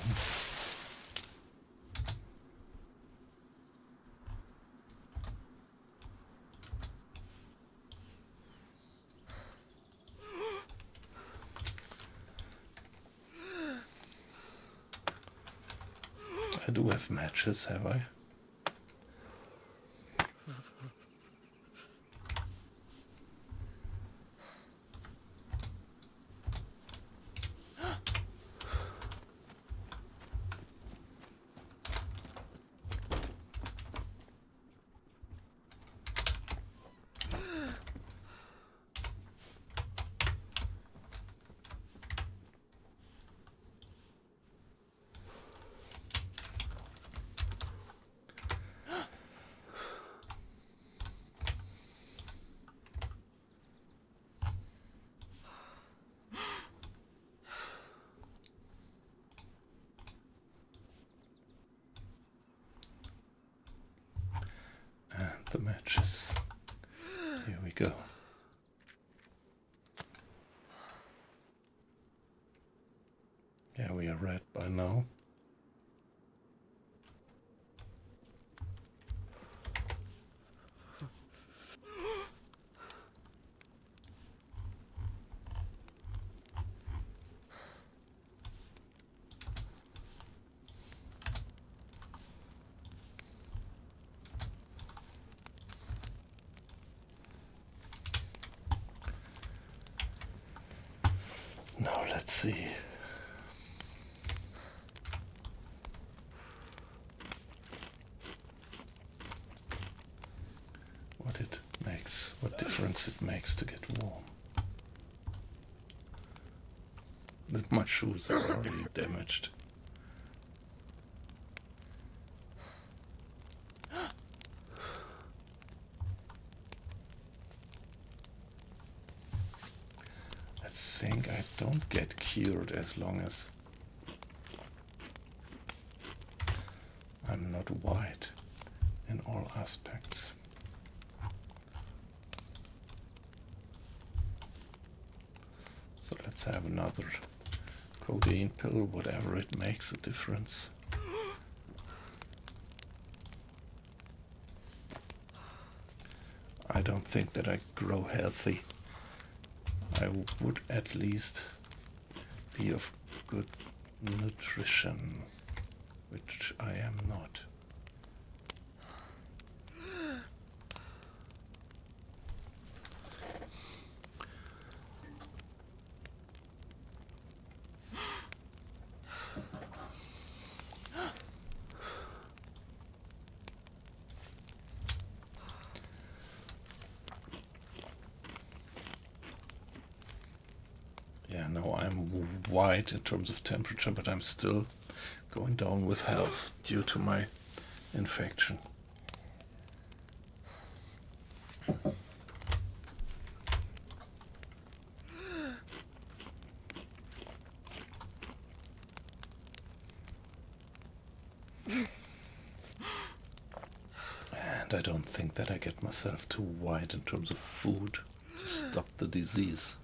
I do have matches, have I? The matches. Here we go. Yeah, we are red by now. Now let's see. What difference it makes to get warm. My shoes are already damaged. I think I don't get cured as long as I'm not white in all aspects. So let's have another codeine pill, whatever it makes a difference. I don't think that I grow healthy. I would at least be of good nutrition, which I am not. Yeah, no, I'm white in terms of temperature, but I'm still going down with health due to my infection. And I don't think that I get myself too white in terms of food to stop the disease.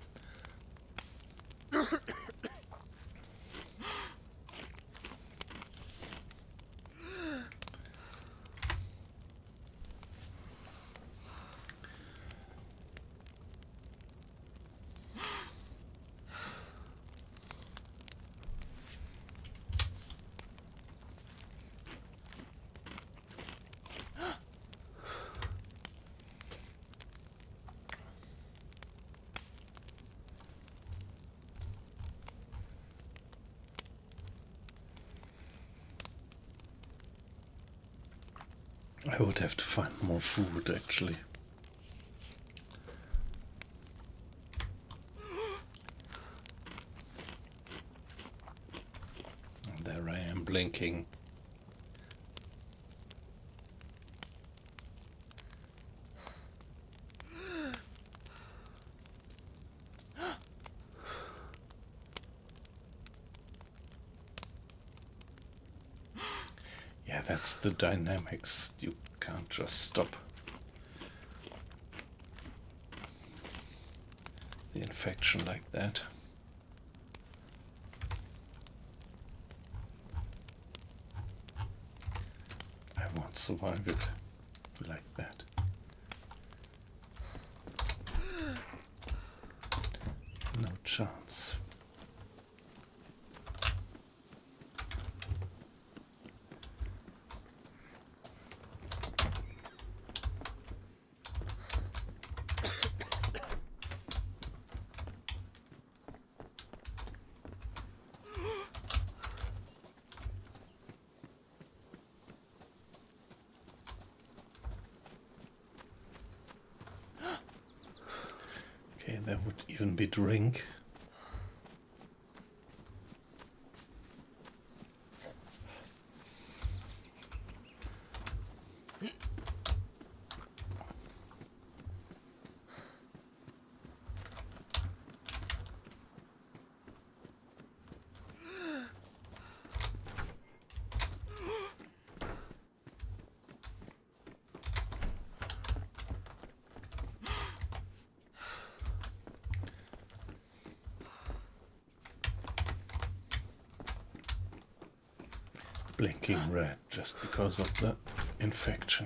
I would have to find more food, actually. And there I am blinking. Yeah, that's the dynamics. You can't just stop the infection like that. can't survive it like that. No chance. Okay, there would even be drink. Blinking red just because of the infection.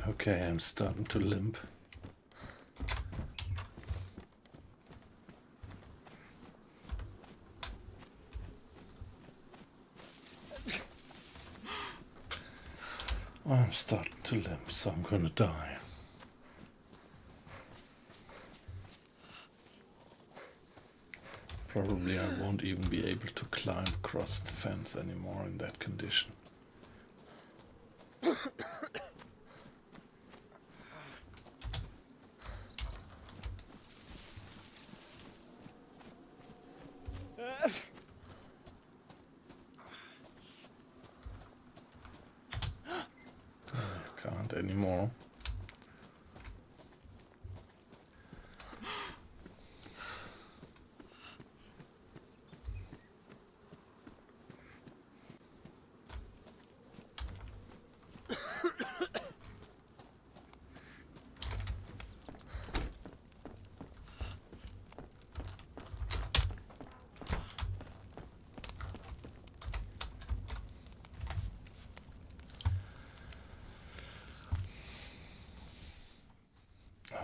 Okay, I'm starting to limp. I'm starting to limp, so I'm gonna die. Probably I won't even be able to climb across the fence anymore in that condition. I can't anymore.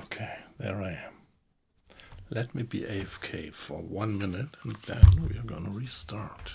Okay, there I am. Let me be AFK for 1 minute and then we are gonna restart.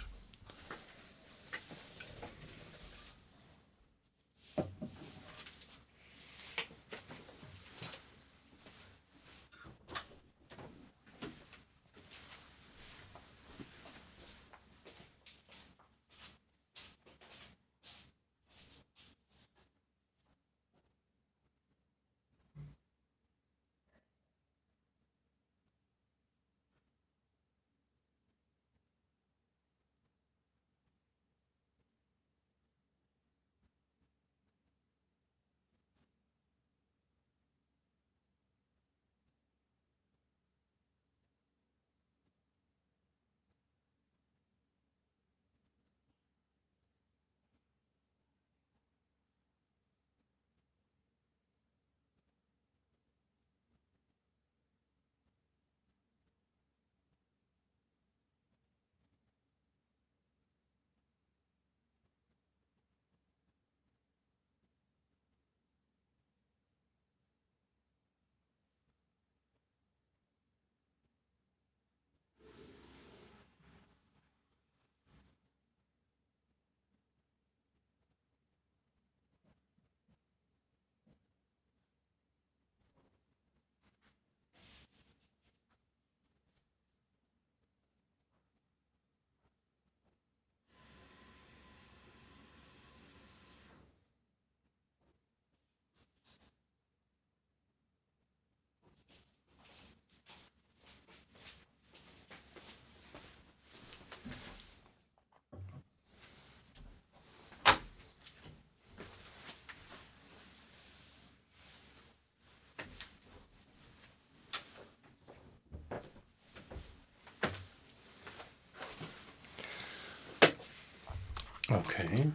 Okay.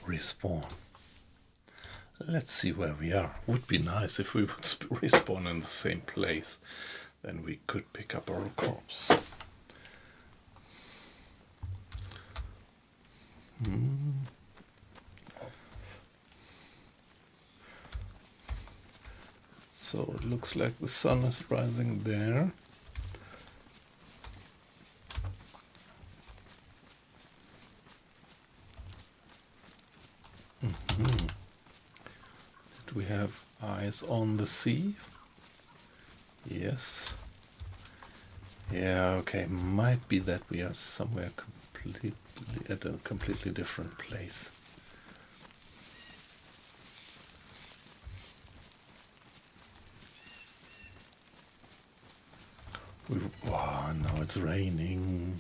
Respawn. Let's see where we are. Would be nice if we would respawn in the same place. Then we could pick up our corpse. So it looks like the sun is rising there. Did we have eyes on the sea? Yes. Yeah, okay, might be that we are somewhere completely at a completely different place. Wow, now it's raining.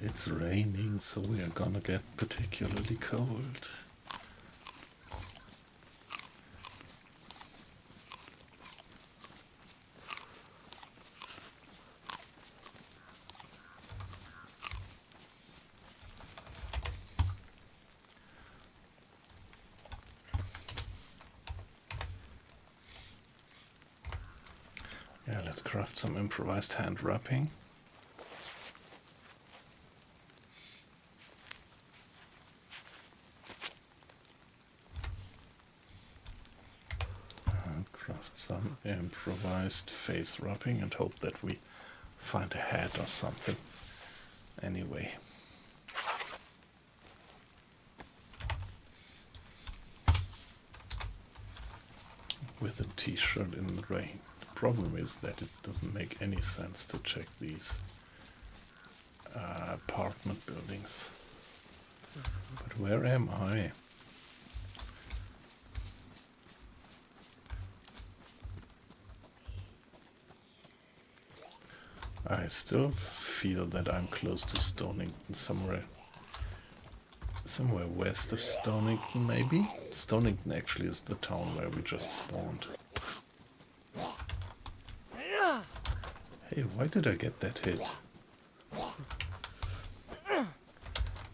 It's raining, so we are gonna get particularly cold. Yeah, let's craft some improvised hand wrapping. And craft some improvised face wrapping and hope that we find a hat or something. Anyway. With a t-shirt in the rain. The problem is that it doesn't make any sense to check these apartment buildings. But where am I? I still feel that I'm close to Stonington, somewhere west of Stonington, maybe? Stonington actually is the town where we just spawned. Hey, why did I get that hit?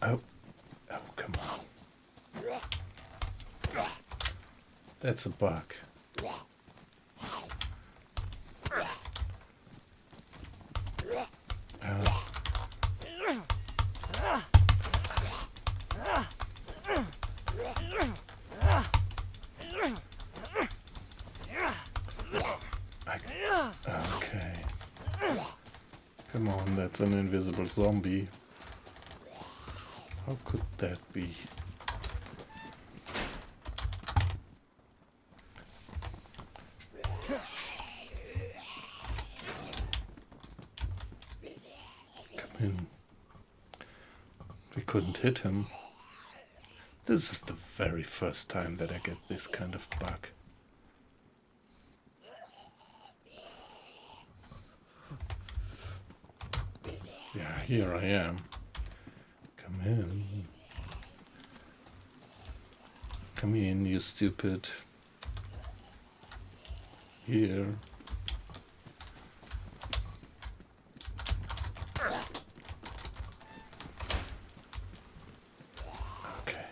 Oh, come on. That's a bug. Okay. Come on, that's an invisible zombie. How could that be? Come in. We couldn't hit him. This is the very first time that I get this kind of bug. Yeah, here I am. Come in. Come in, you stupid. Here. Okay.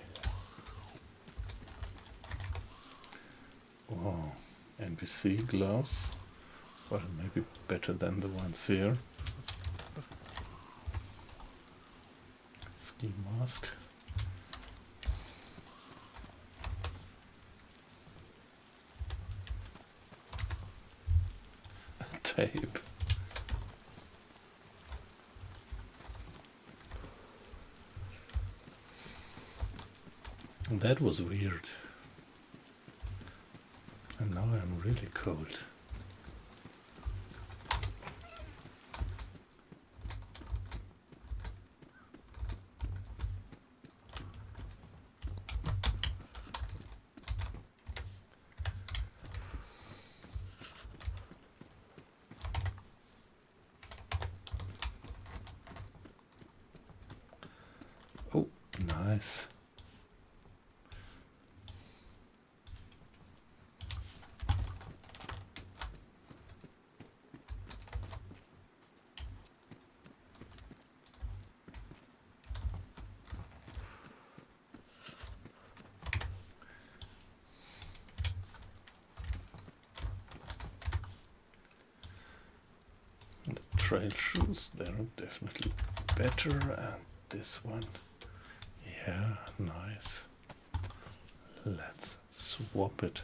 Wow. NPC gloves. Well, maybe better than the ones here. Ski mask. Tape. That was weird. And now I'm really cold. Oh, nice. trail shoes, they're definitely better. And this one, yeah, nice. Let's swap it.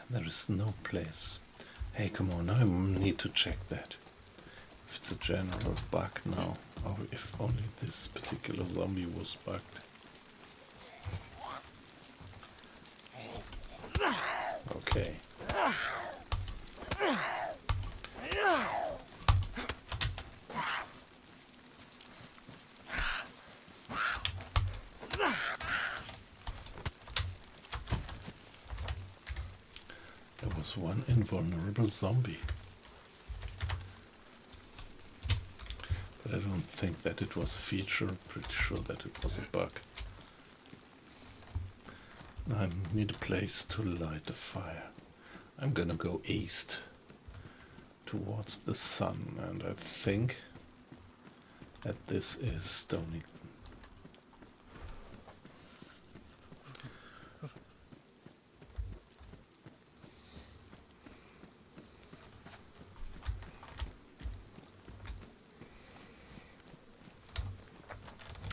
There is no place. Hey, come on, I need to check that. If it's a general bug now, or if only this particular zombie was bugged. Okay. There was one invulnerable zombie. But I don't think that it was a feature. I'm pretty sure that it was a bug. I need a place to light a fire. I'm gonna go east towards the sun, and I think that this is Stony.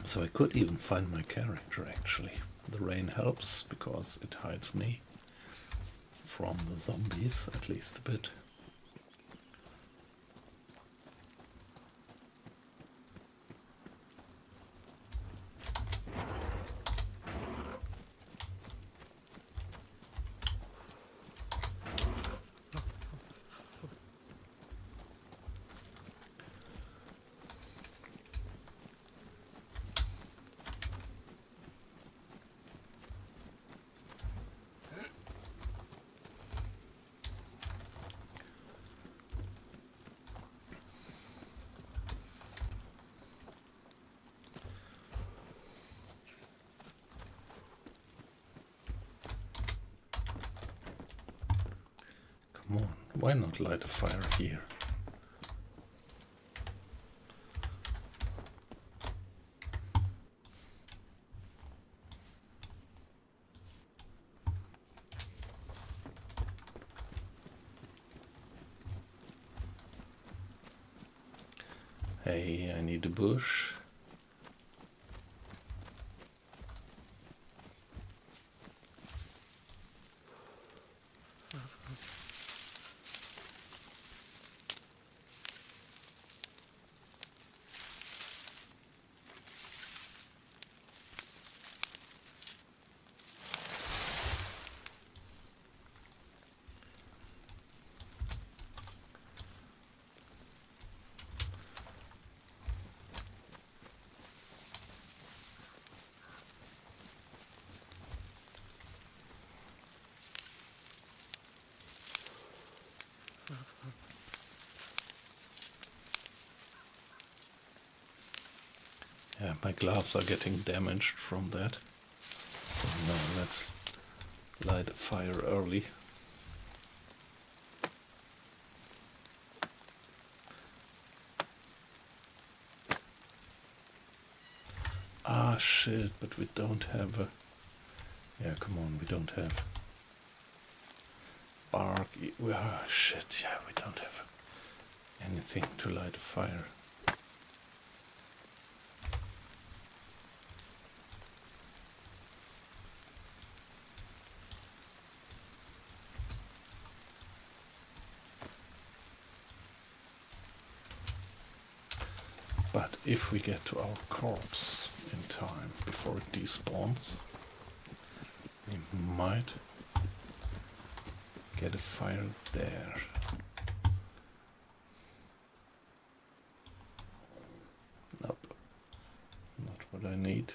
So I could even find my character actually. The rain helps because it hides me from the zombies, at least a bit. Come on, why not light a fire here? Hey, I need a bush. Yeah, my gloves are getting damaged from that. So now let's light a fire early. Ah shit, but we don't have a... Yeah, come on, we don't have bark. Ah shit, yeah, we don't have anything to light a fire. But if we get to our corpse in time before it despawns, we might get a fire there. Nope. I need.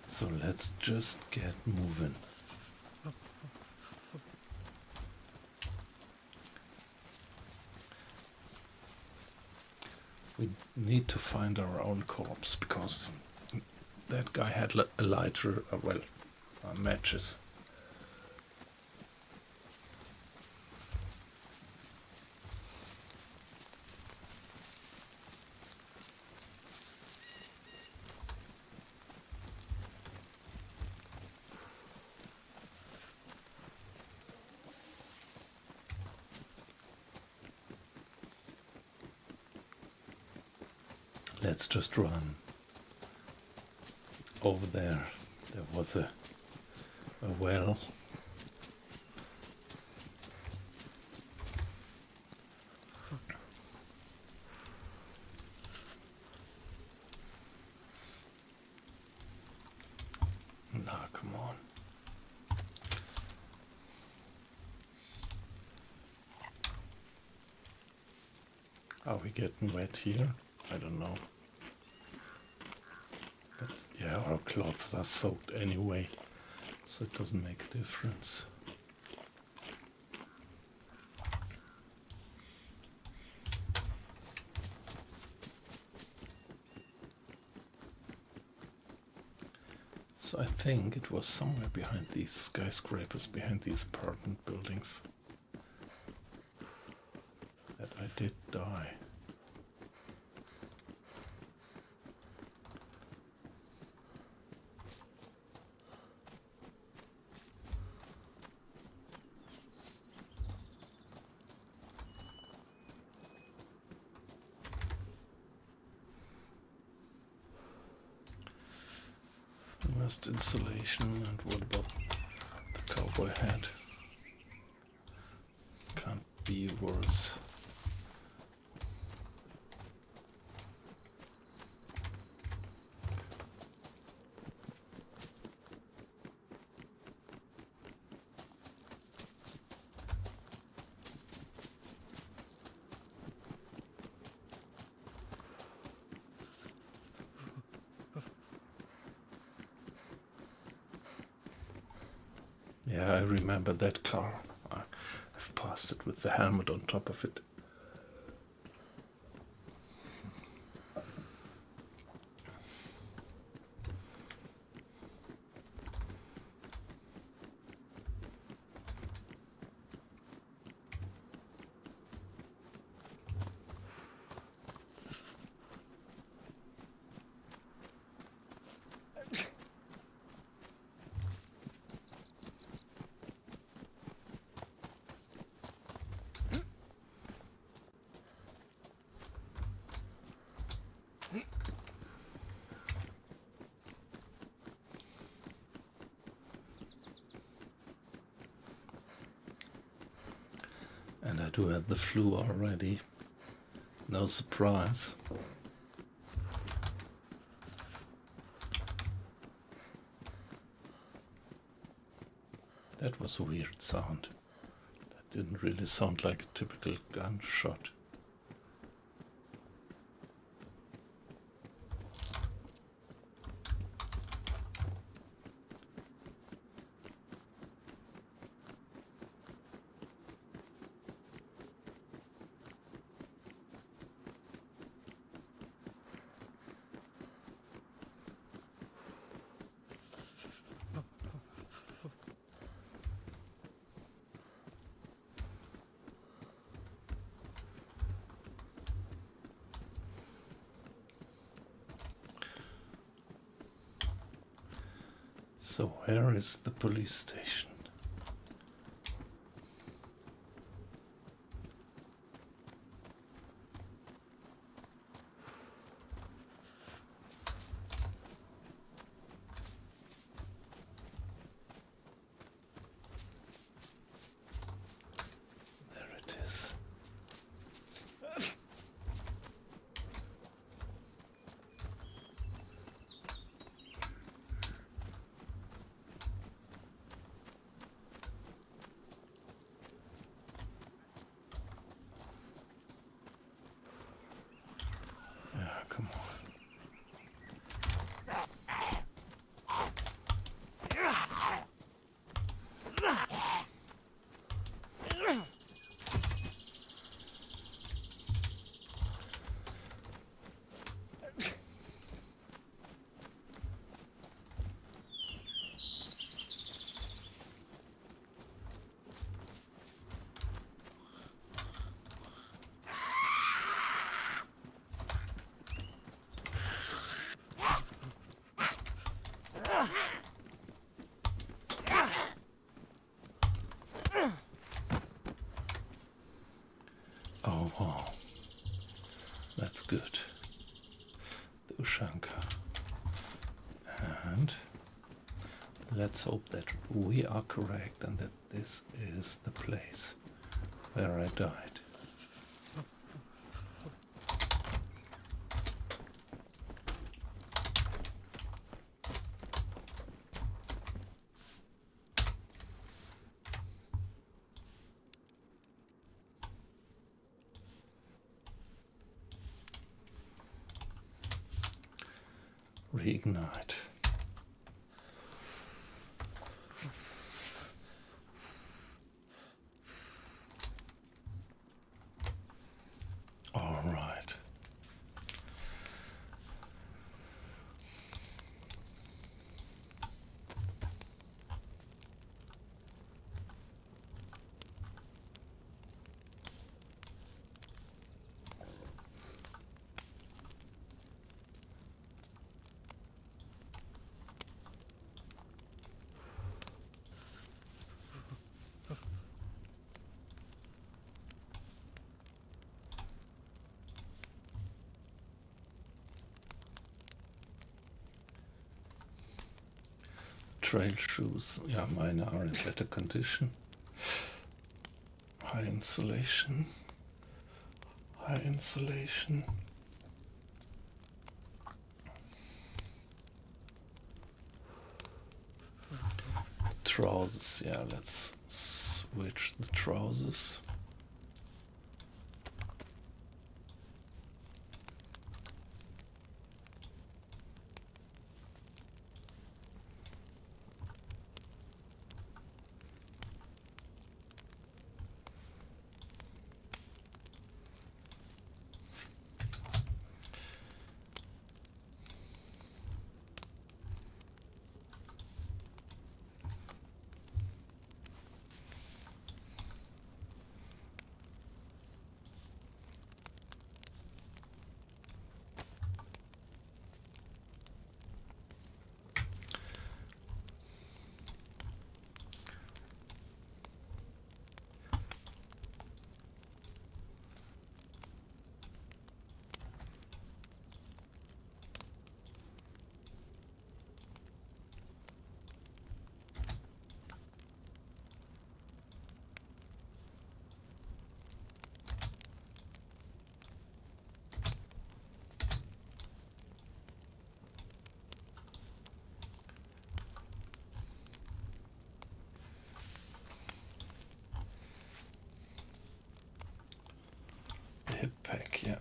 So let's just get moving. We need to find our own corpse because that guy had a lighter, matches. Let's just run. Over there was a well. Nah, come on. Are we getting wet here? I don't know. But yeah, our clothes are soaked anyway, so it doesn't make a difference. So I think it was somewhere behind these skyscrapers, behind these apartment buildings, that I did die. Rust insulation, and what about the cowboy hat? Can't be worse. Yeah, I remember that car. I've passed it with the helmet on top of it. And I do have the flu already. No surprise. That was a weird sound. That didn't really sound like a typical gunshot. So where is the police station? this. Yeah, come on. Oh wow, that's good. The Ushanka. And let's hope that we are correct and that this is the place where I died. Reignite. All right. Trail shoes, yeah, mine are in better condition. High insulation. High insulation. Trousers, yeah, let's switch the trousers. Hip pack, yeah.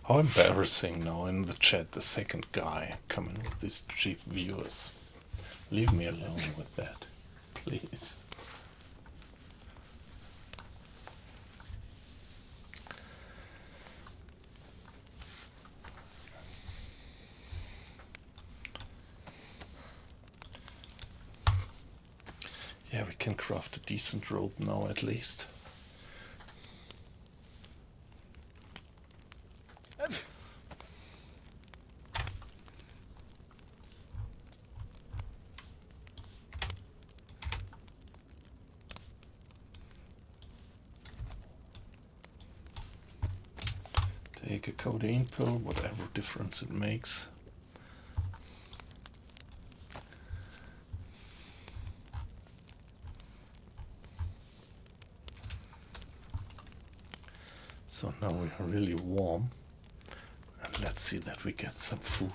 How embarrassing now in the chat, the second guy coming with these cheap viewers. Leave me alone with that, please. we can craft a decent rope now at least. Take a codeine pill, whatever difference it makes. So now we are really warm, and let's see that we get some food.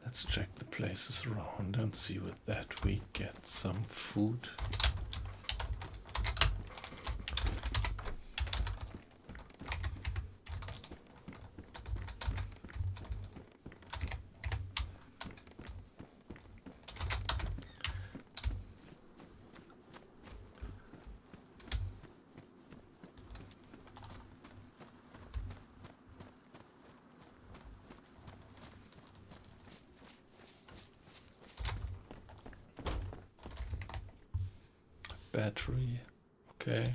Let's check the places around and see with that we get some food. Battery, okay.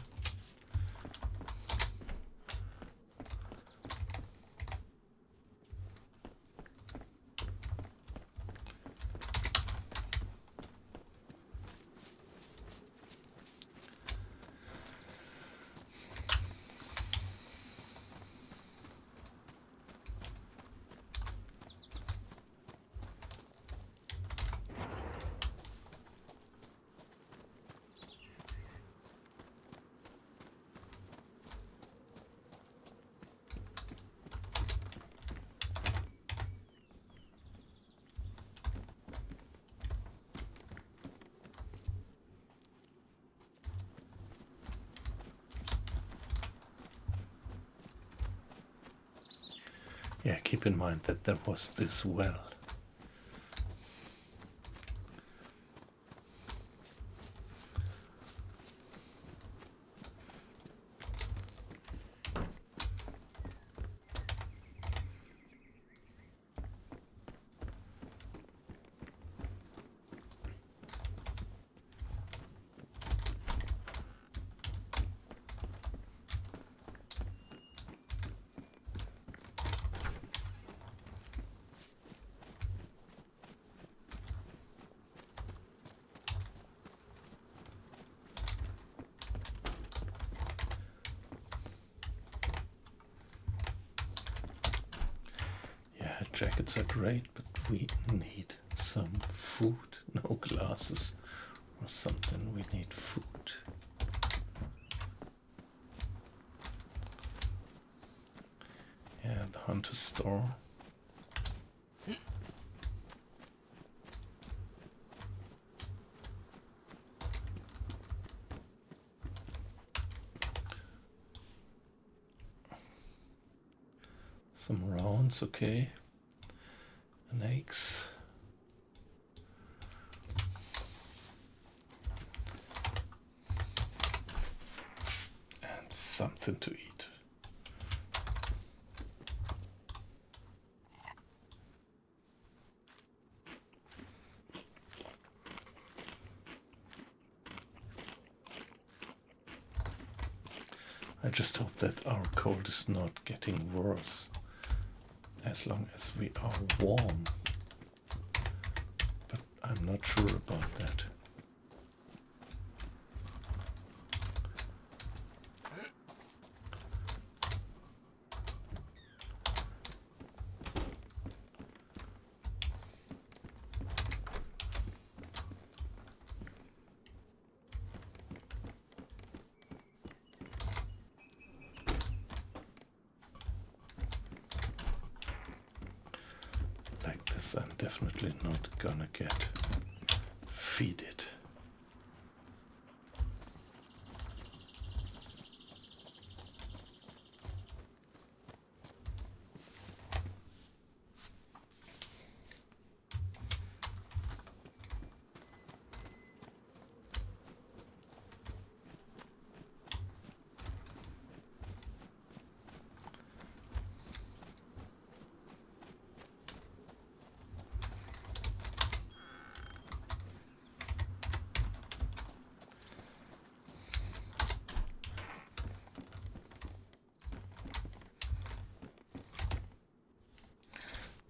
Yeah, keep in mind that there was this well. Jackets are great, but we need some food. No glasses or something, we need food. Yeah, the hunter's store. Some rounds, okay. And eggs. And something to eat. I just hope that our cold is not getting worse. As long as we are warm. But I'm not sure about that. I'm definitely not gonna get feeded.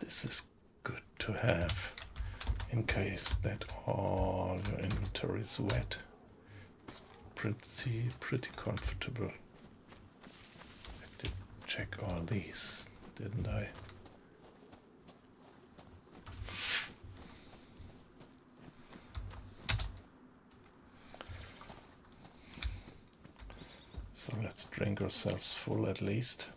This is good to have in case that all your inventory is wet. It's pretty comfortable. I did check all these, didn't I? So let's drink ourselves full at least.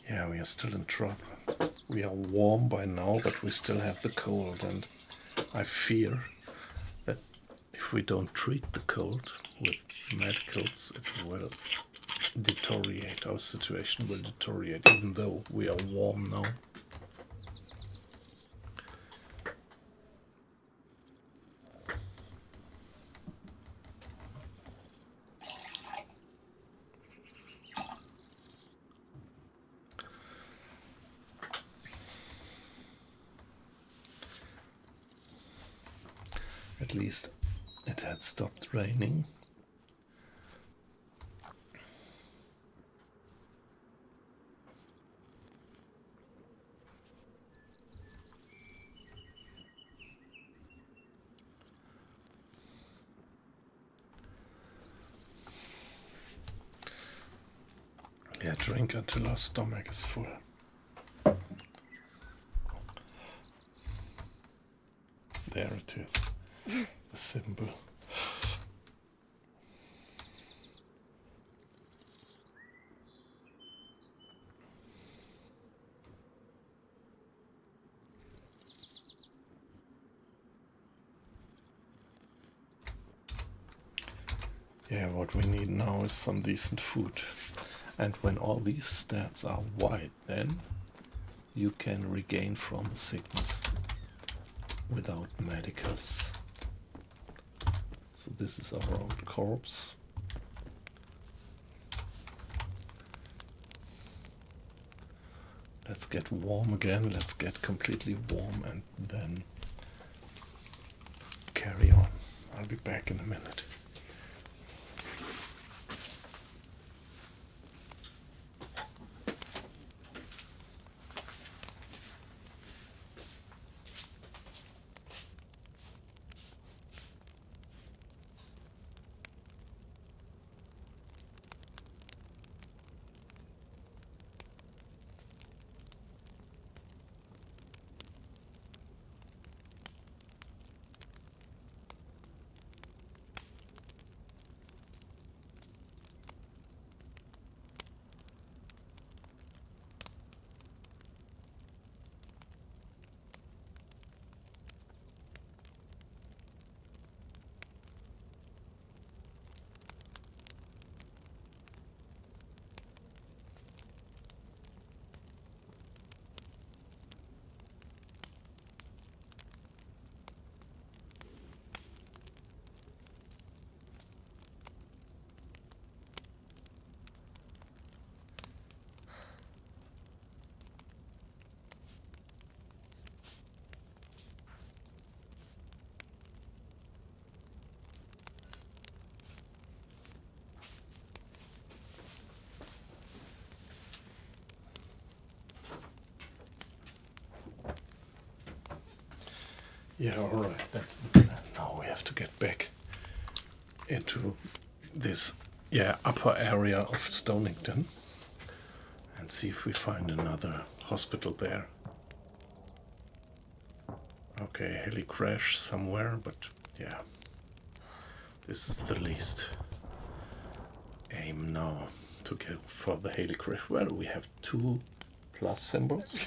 Yeah, we are still in trouble. We are warm by now, but we still have the cold, and I fear that if we don't treat the cold with medicals, it will deteriorate. Our situation will deteriorate, even though we are warm now. At least it had stopped raining. Yeah, drink until our stomach is full. There it is, the symbol. Yeah, what we need now is some decent food. And when all these stats are white, then you can regain from the sickness without medicals. So this is our old corpse. Let's get warm again. Let's get completely warm and then carry on. I'll be back in a minute. Yeah, alright, that's the plan. Now we have to get back into this upper area of Stonington and see if we find another hospital there. Okay, heli crash somewhere, but yeah, this is the least aim now to get for the heli crash. Well, we have 2 plus symbols.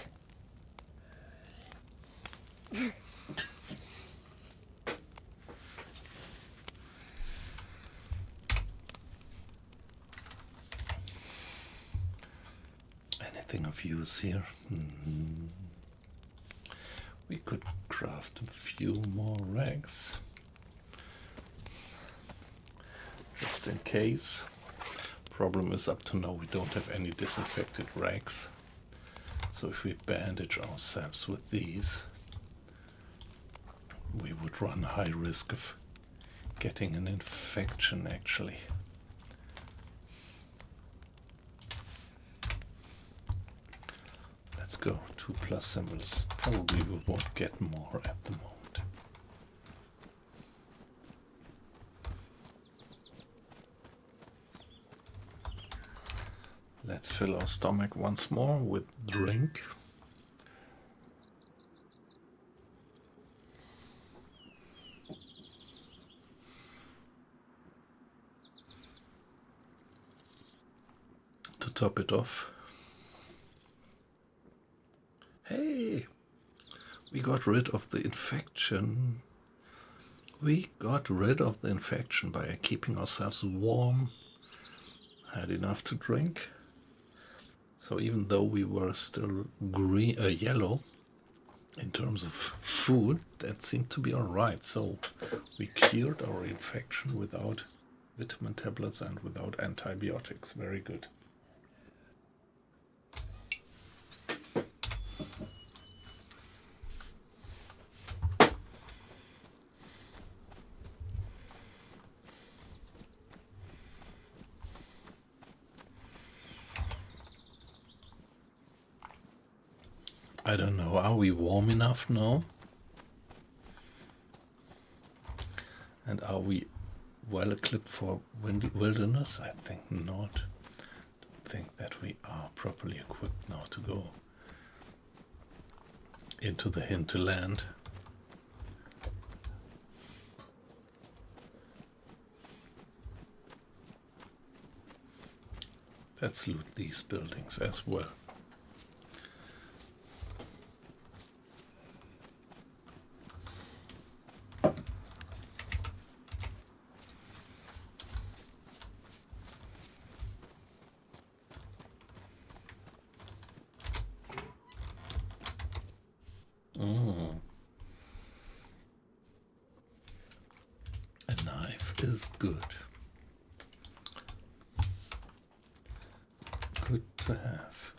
Anything of use here? We could craft a few more rags. Just in case. problem is up to now we don't have any disinfected rags. So if we bandage ourselves with these, we would run high risk of getting an infection actually. Let's go 2+ symbols. Probably we won't get more at the moment. Let's fill our stomach once more with drink. To top it off. Hey! We got rid of the infection. We got rid of the infection by keeping ourselves warm. Had enough to drink. So even though we were still yellow in terms of food, that seemed to be alright. So we cured our infection without vitamin tablets and without antibiotics. Very good. I don't know, are we warm enough now? And are we well equipped for wilderness? I think not. I don't think that we are properly equipped now to go into the hinterland. Let's loot these buildings as well. A knife is good. Good to have.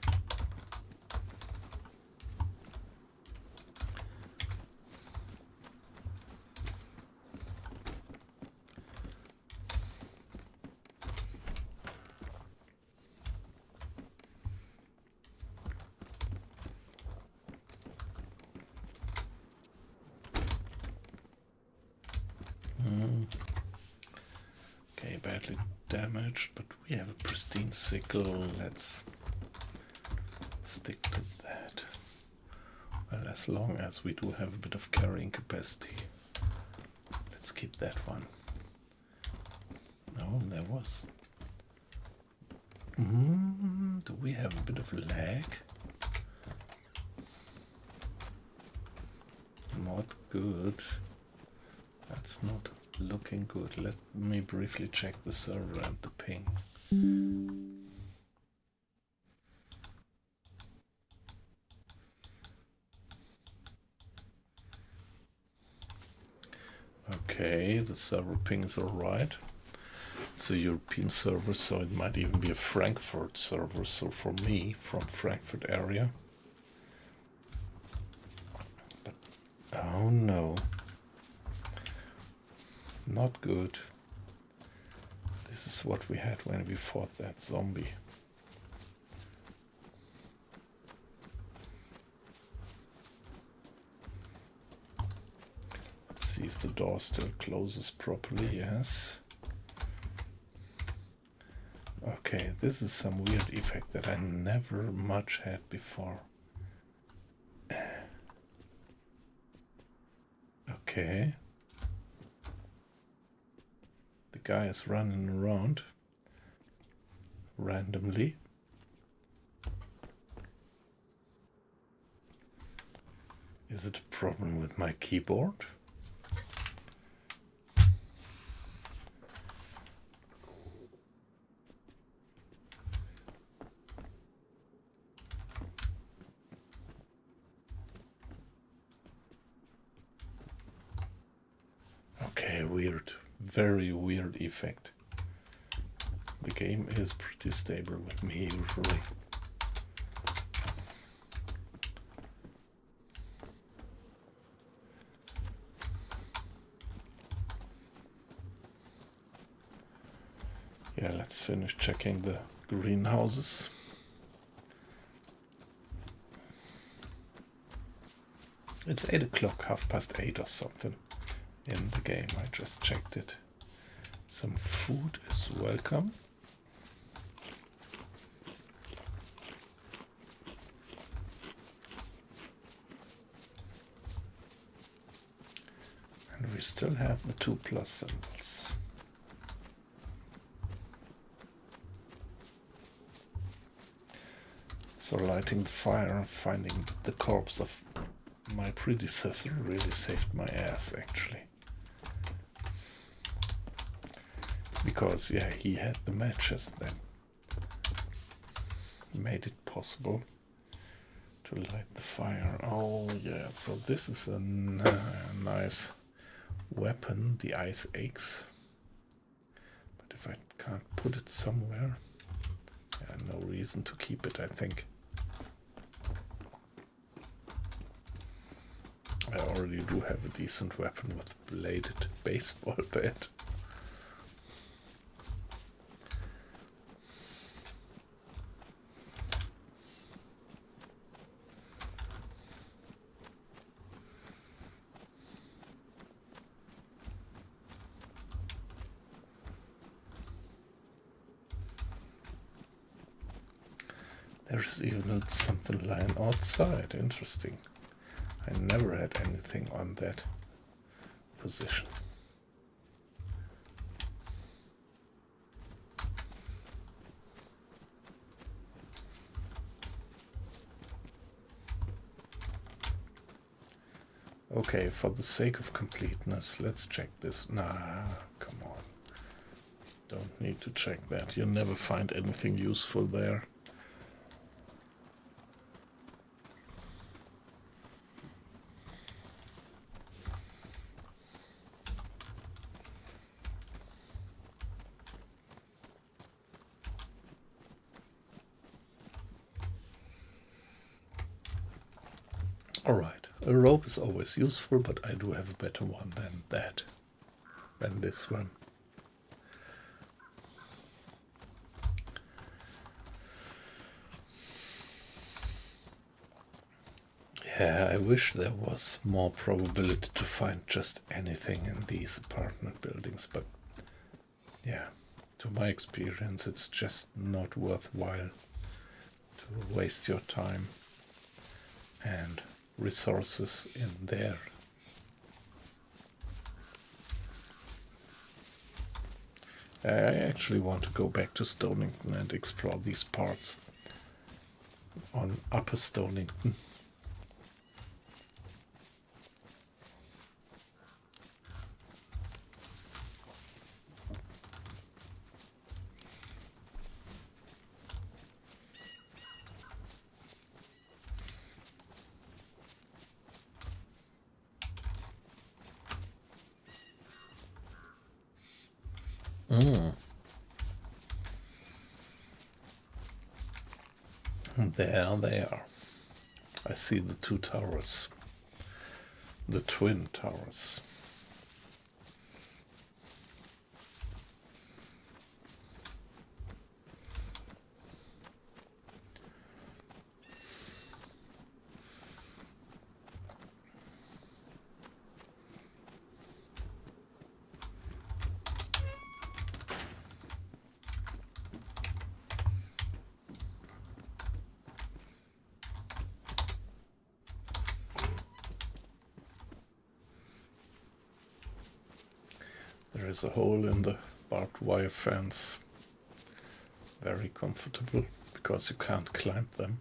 Okay, badly damaged, but we have a pristine sickle. Let's stick to that. Well, as long as we do have a bit of carrying capacity, let's keep that one. No, there was. Do we have a bit of lag? Not good. That's not looking good. Let me briefly check the server and the ping. Okay, the server ping is alright. It's a European server, so it might even be a Frankfurt server. So for me, from Frankfurt area. But oh no. Not good. This is what we had when we fought that zombie. Let's see if the door still closes properly. Yes. Okay, this is some weird effect that I never much had before. Okay. The guy is running around randomly. Is it a problem with my keyboard? Okay, weird. Very weird effect. The game is pretty stable with me usually. Yeah, let's finish checking the greenhouses. It's 8 o'clock, 8:30 or something in the game. I just checked it. Some food is welcome. And we still have the 2+ symbols. So lighting the fire and finding the corpse of my predecessor really saved my ass, actually. Because, yeah, he had the matches that made it possible to light the fire. Oh, yeah, so this is a nice weapon, the ice axe. But if I can't put it somewhere, yeah, no reason to keep it, I think. I already do have a decent weapon with a bladed baseball bat. There's even something lying outside. Interesting. I never had anything on that position. Okay, for the sake of completeness, let's check this. Nah, come on. Don't need to check that. You'll never find anything useful there. Alright, a rope is always useful, but I do have a better one than that. Than this one. Yeah, I wish there was more probability to find just anything in these apartment buildings, but yeah, to my experience, it's just not worthwhile to waste your time and resources in there. I actually want to go back to Stonington and explore these parts on Upper Stonington. There they are. I see the two towers. The twin towers. There is a hole in the barbed wire fence. Very comfortable because you can't climb them.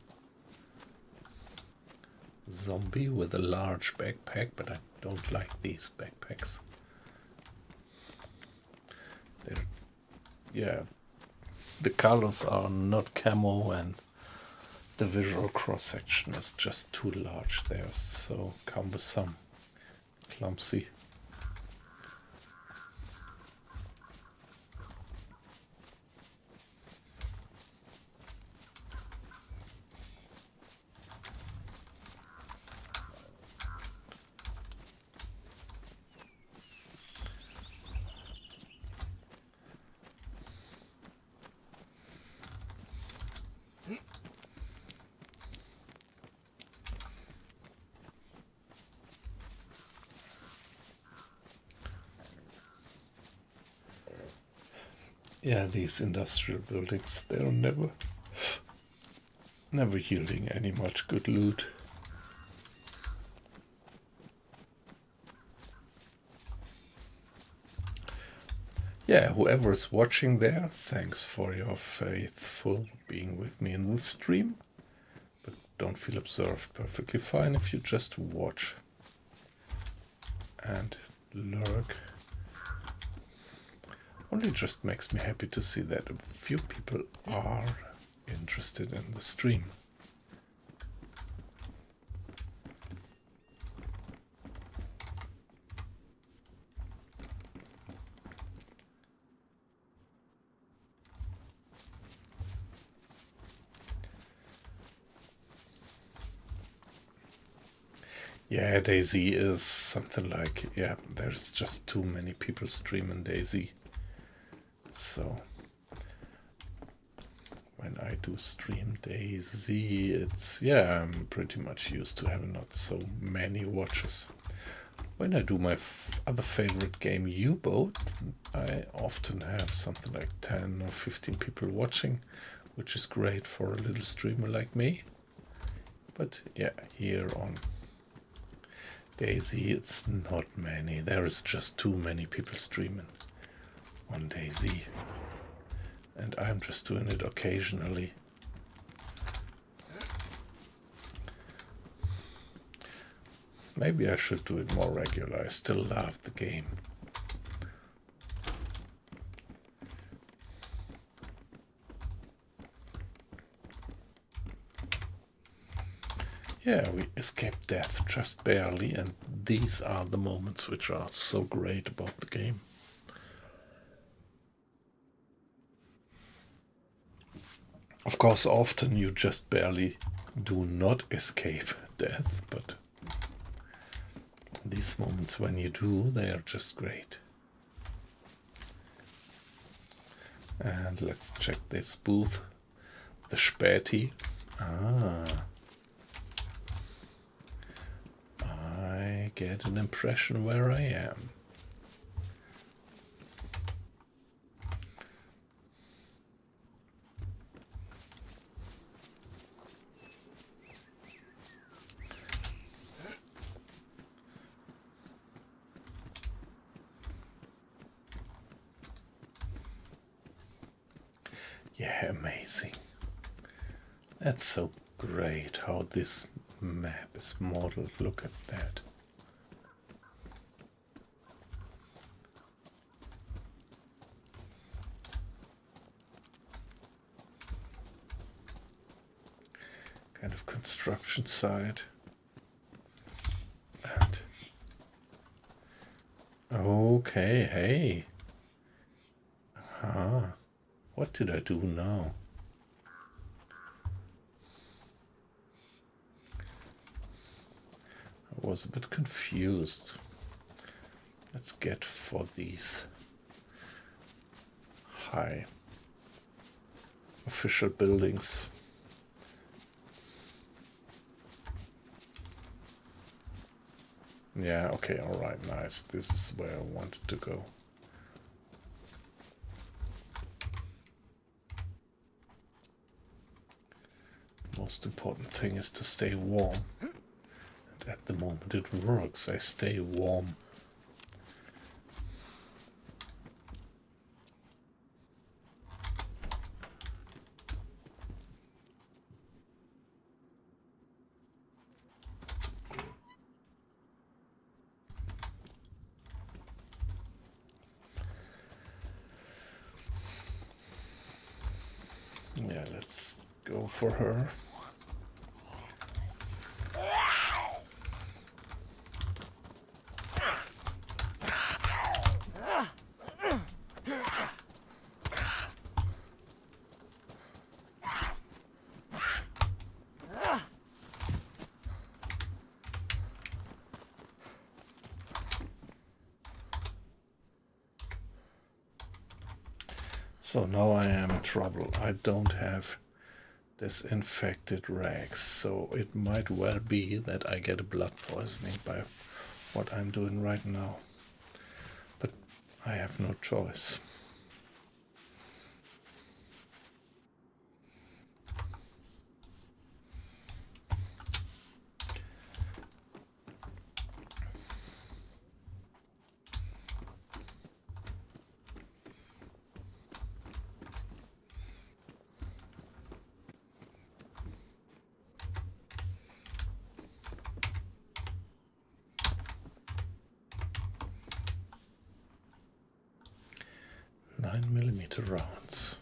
Zombie with a large backpack, but I don't like these backpacks. Yeah, the colors are not camo and the visual cross-section is just too large. They are so cumbersome, clumsy. Yeah, these industrial buildings, they're never yielding any much good loot. Yeah, whoever's watching there, thanks for your faithful being with me in this stream. But don't feel observed. Perfectly fine if you just watch and lurk. Only just makes me happy to see that a few people are interested in the stream. Yeah, DayZ is something like, yeah, there's just too many people streaming DayZ. So when I do stream DayZ, it's, yeah, I'm pretty much used to having not so many watchers. When I do my other favorite game, U-Boat, I often have something like 10 or 15 people watching, which is great for a little streamer like me. But yeah, here on DayZ, it's not many. There is just too many people streaming on DayZ. And I'm just doing it occasionally. Maybe I should do it more regular. I still love the game. Yeah, we escaped death just barely, and these are the moments which are so great about the game. Of course, often you just barely do not escape death, but these moments when you do, they are just great. And let's check this booth. The Späti. I get an impression where I am. Yeah, amazing. That's so great how this map is modeled. Look at that. Kind of construction site. And okay, hey. What did I do now? I was a bit confused. Let's get for these high official buildings. Yeah, okay, alright, nice. This is where I wanted to go. Most important thing is to stay warm. And at the moment it works. I stay warm. Yeah, let's go for her. So now I am in trouble. I don't have disinfected rags, so it might well be that I get a blood poisoning by what I'm doing right now. But I have no choice. 9mm rounds.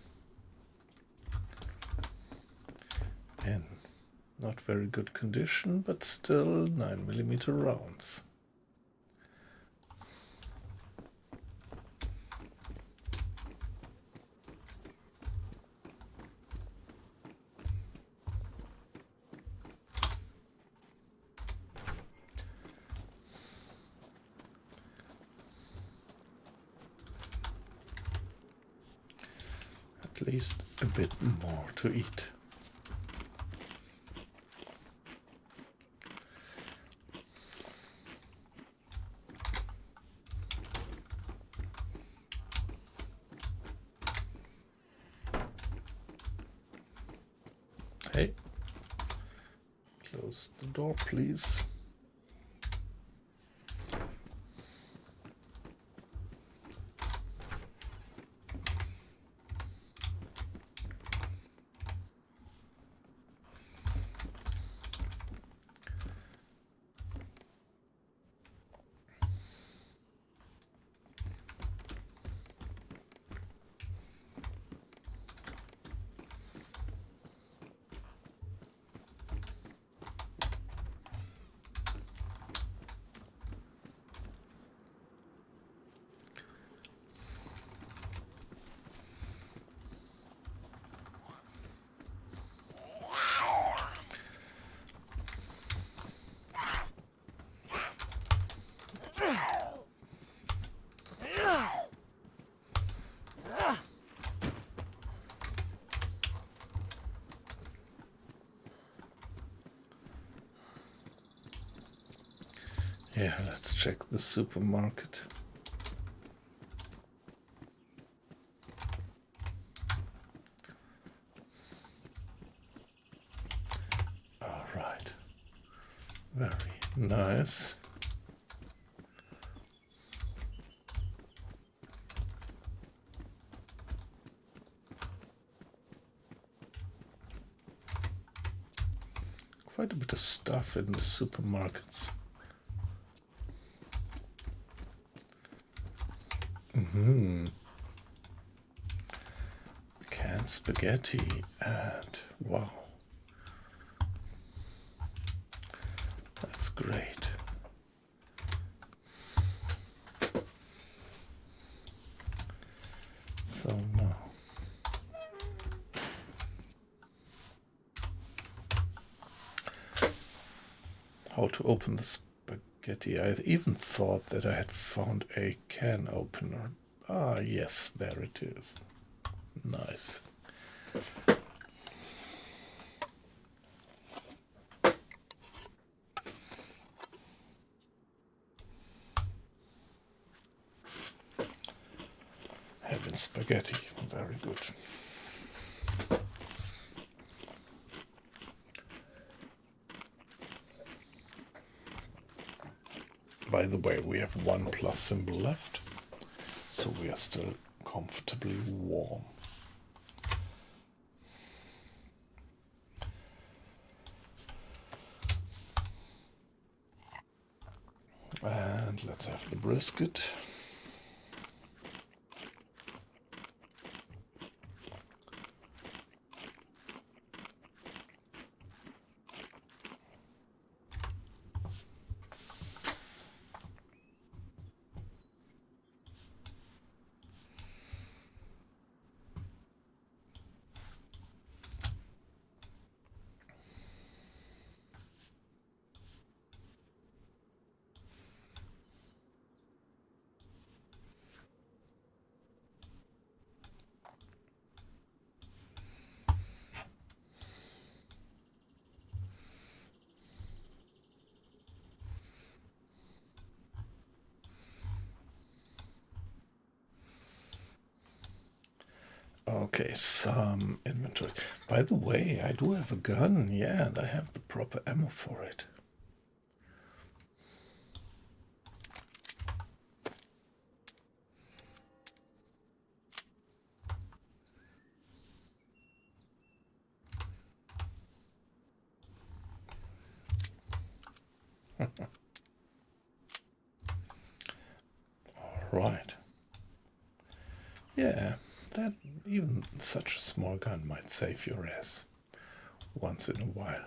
In not very good condition, but still 9mm rounds. At least a bit more to eat. Hey, close the door, please. Yeah, let's check the supermarket. All right, very nice. Quite a bit of stuff in the supermarkets. Canned spaghetti, and wow, that's great. So now how to open the spaghetti. I even thought that I had found a can opener. Ah, yes, there it is. Nice. Having spaghetti, very good. By the way, we have one plus symbol left, so we are still comfortably warm. And let's have the brisket. Okay, some inventory. By the way, I do have a gun, yeah, and I have the proper ammo for it. All right. Yeah, that even such a small gun might save your ass once in a while.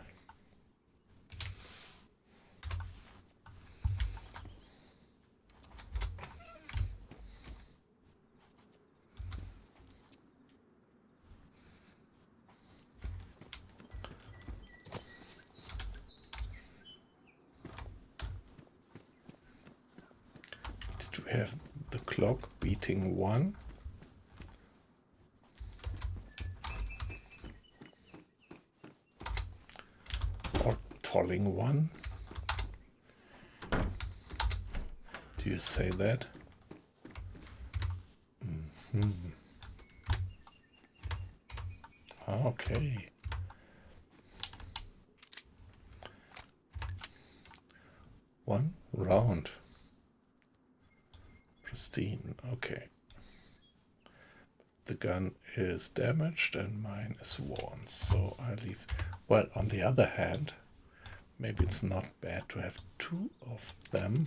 Did we have the clock beating 1? Or tolling 1? Do you say that? Okay. One round. Pristine. Okay. The gun is damaged and mine is worn, so I leave. Well, on the other hand, maybe it's not bad to have 2 of them.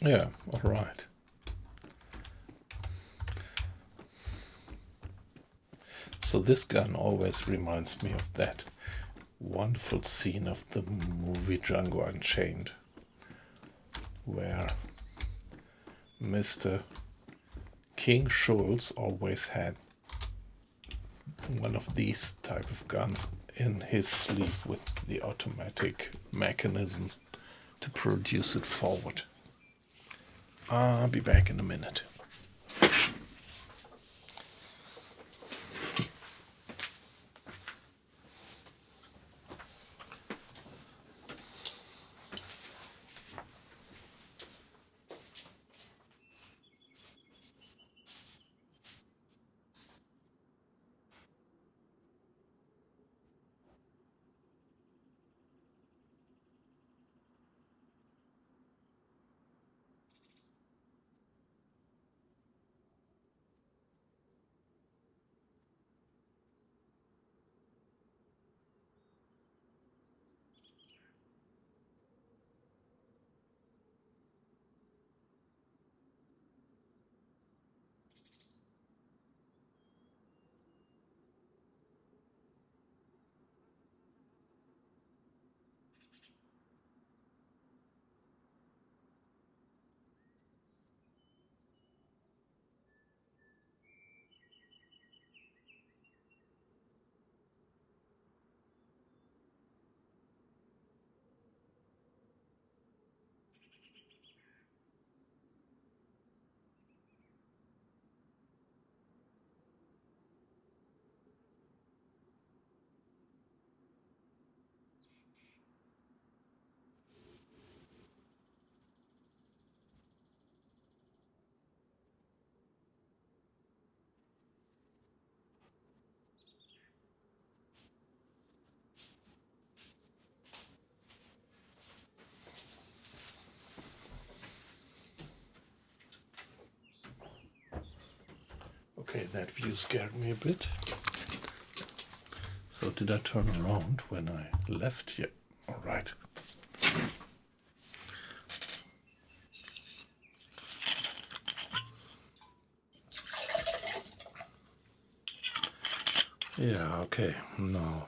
Yeah, all right. So this gun always reminds me of that wonderful scene of the movie Django Unchained, where Mr. King Schultz always had one of these type of guns in his sleeve with the automatic mechanism to produce it forward. I'll be back in a minute. Okay, that view scared me a bit. So did I turn around when I left? Yeah, all right. Yeah, okay. Now,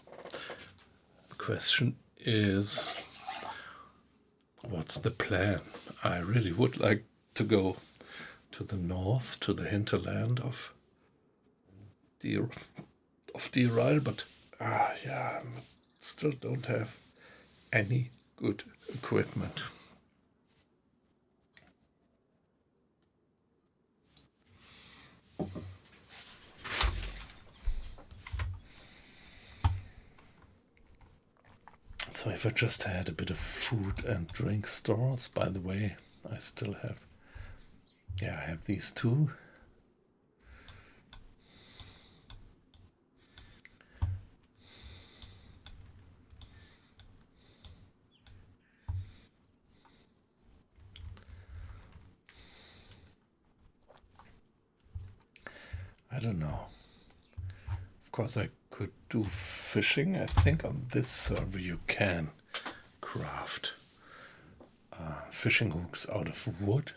the question is, what's the plan? I really would like to go to the north, to the hinterland of the Ural, but yeah, I still don't have any good equipment. So if I just had a bit of food and drink stores, by the way, I still have, yeah, I have these 2. I don't know. Of course, I could do fishing. I think on this server you can craft fishing hooks out of wood.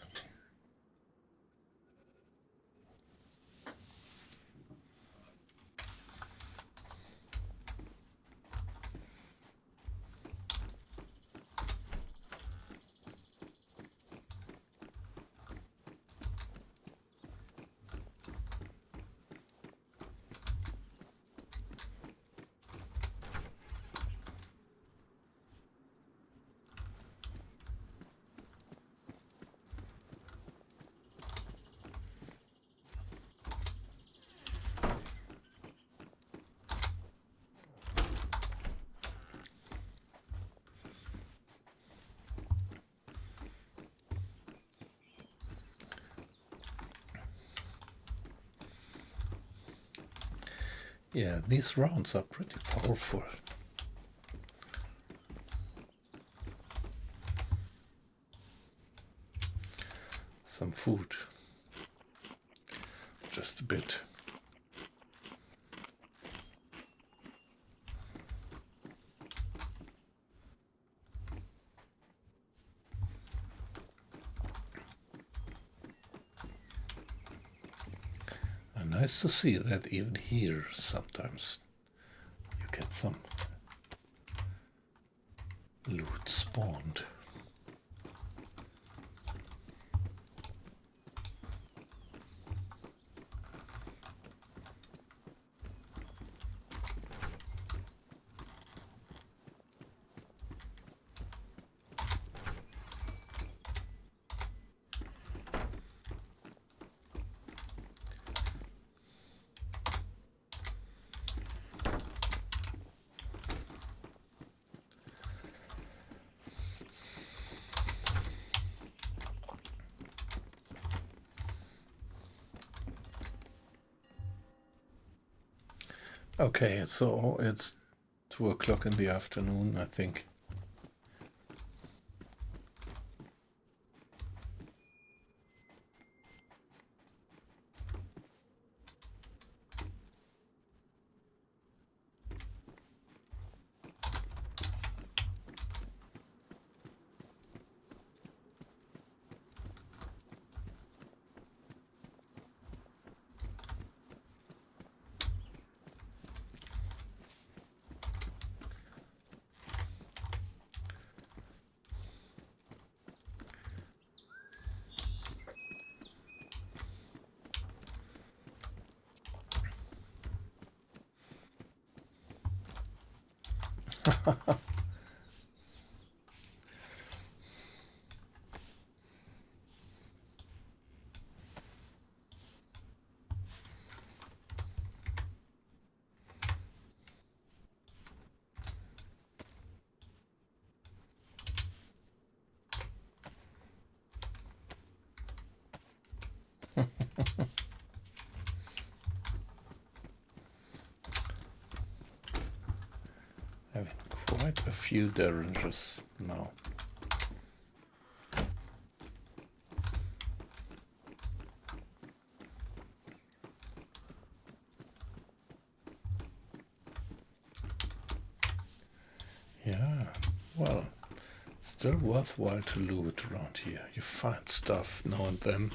Yeah, these rounds are pretty powerful. Some food. Just a bit. And nice to see that even here sometimes you get some loot spawned. Okay, so it's 2 o'clock in the afternoon, I think. Having quite a few derringers now. Yeah, well, still worthwhile to loot around here. You find stuff now and then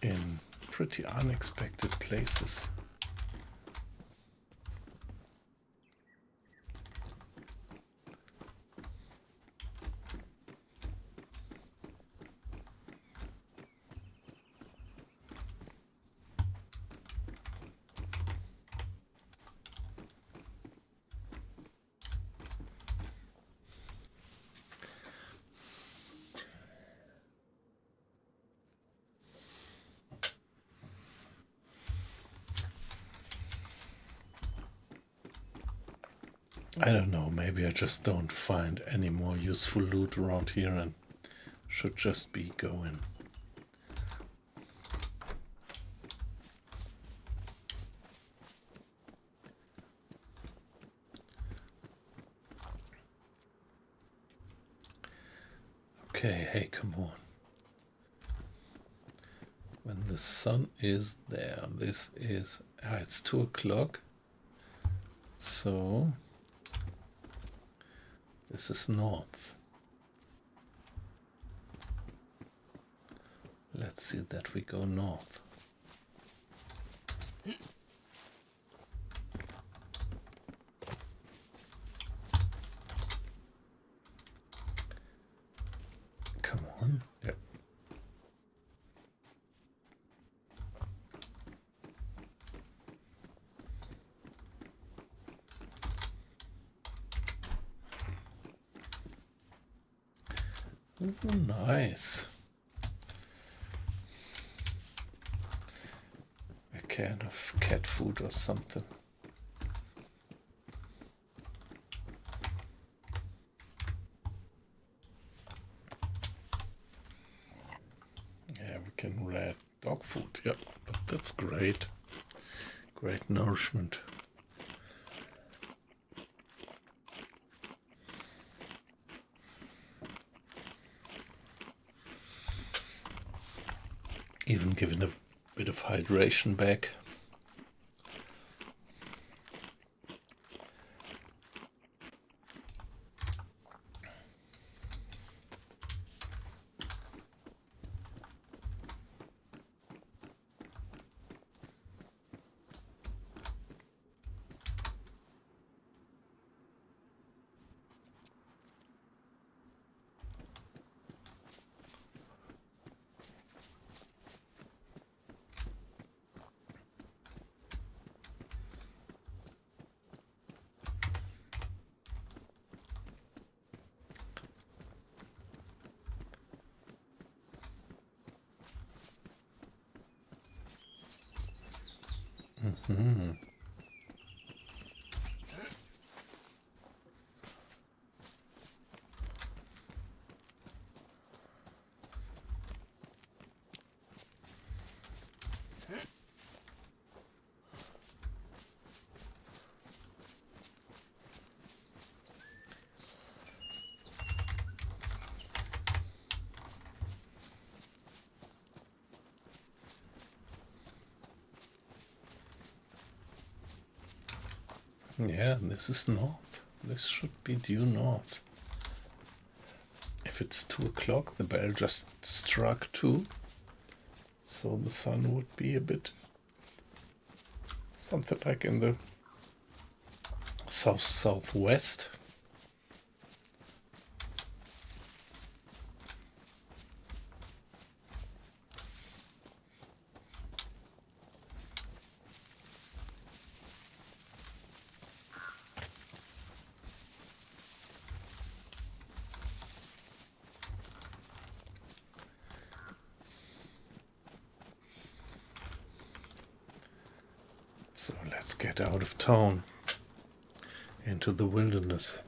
in pretty unexpected places. I don't know, maybe I just don't find any more useful loot around here and should just be going. Okay, hey, come on. when the sun is there. This is, it's 2 o'clock. So this is north. Let's see that we go north. Come on. Yep. Oh, nice. A can of cat food or something. Yeah, we can read dog food. Yep, but that's great. Great nourishment. Even giving a bit of hydration back. Mm-hmm. Yeah, this is north. This should be due north. If it's 2 o'clock, the bell just struck 2. So the sun would be a bit something like in the south-southwest. So let's get out of town into the wilderness.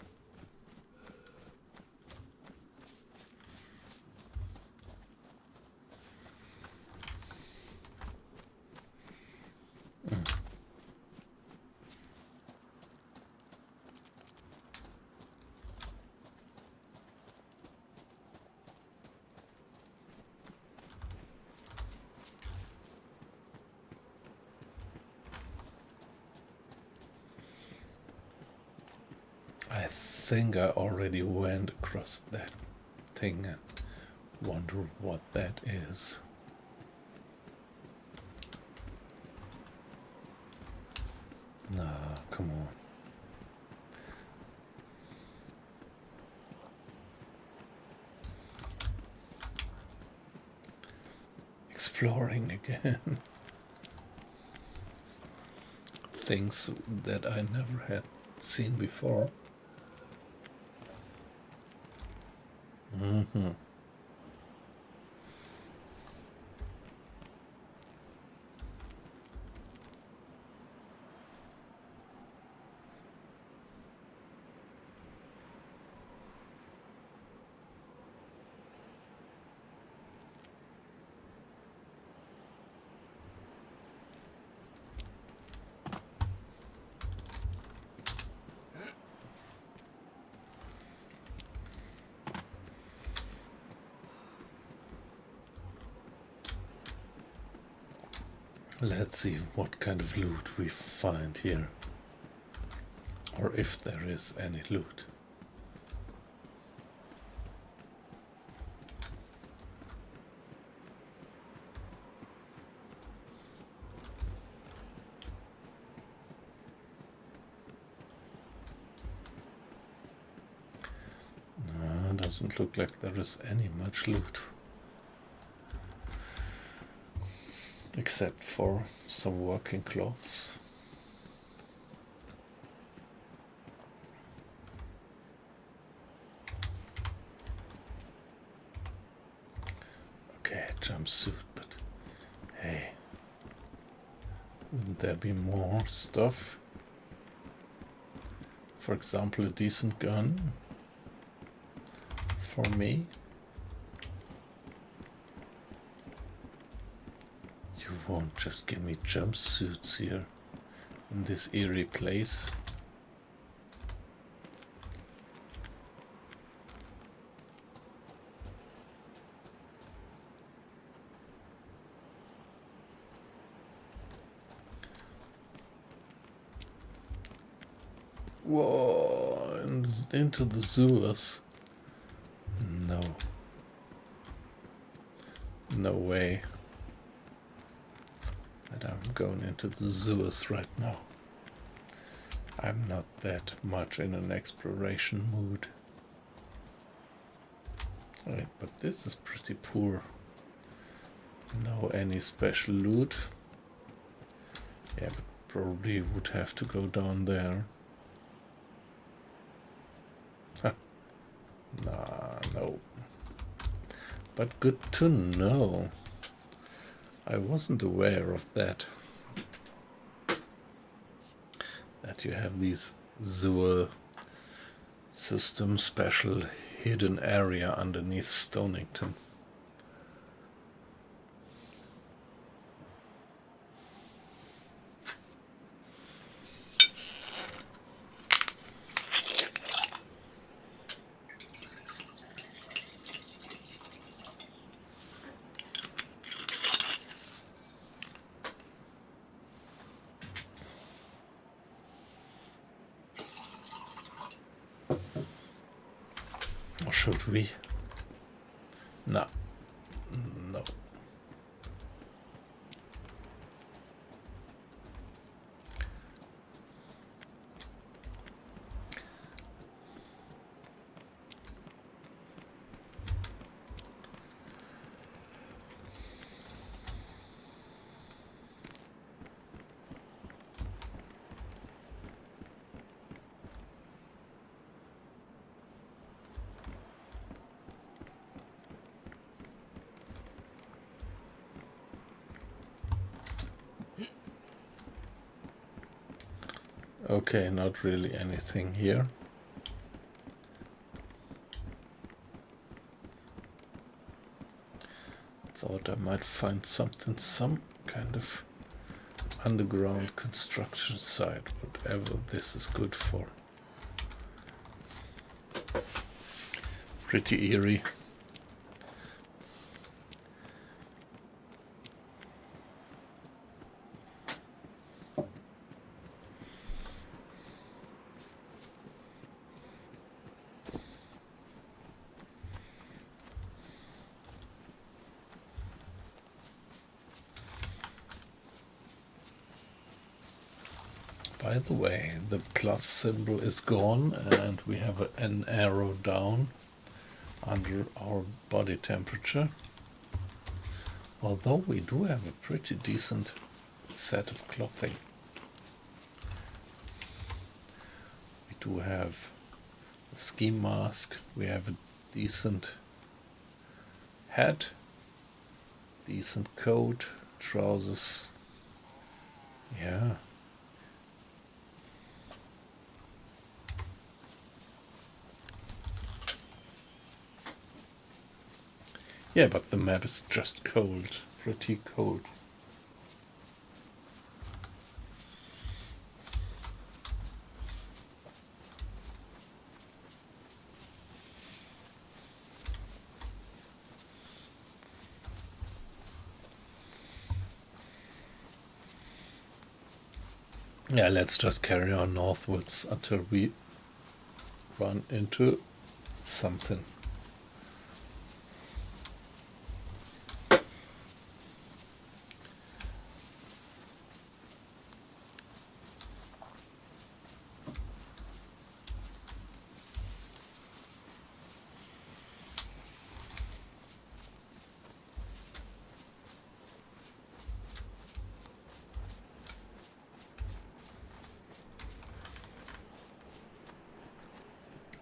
I think I already went across that thing and wonder what that is. Nah, come on. Exploring again. Things that I never had seen before. Mm-hmm. Let's see what kind of loot we find here, or if there is any loot. No, doesn't look like there is any much loot. Except for some working clothes. Okay, jumpsuit, but hey, wouldn't there be more stuff? For example, a decent gun for me. You won't just give me jumpsuits here in this eerie place. Whoa, and into the sewers. No. No way that I'm going into the sewers right now. I'm not that much in an exploration mood. Right, but this is pretty poor. No any special loot. Yeah, but probably would have to go down there. Huh. Nah, no. But good to know. I wasn't aware of that. That you have these sewer system special hidden area underneath Stonington. Or should we? No. No. Okay, not really anything here. Thought I might find something, some kind of underground construction site, whatever this is good for. Pretty eerie. By the way, the plus symbol is gone and we have an arrow down under our body temperature. Although we do have a pretty decent set of clothing. We do have a ski mask, we have a decent hat, decent coat, trousers. Yeah. Yeah, but the map is just cold, pretty cold. Yeah, let's just carry on northwards until we run into something.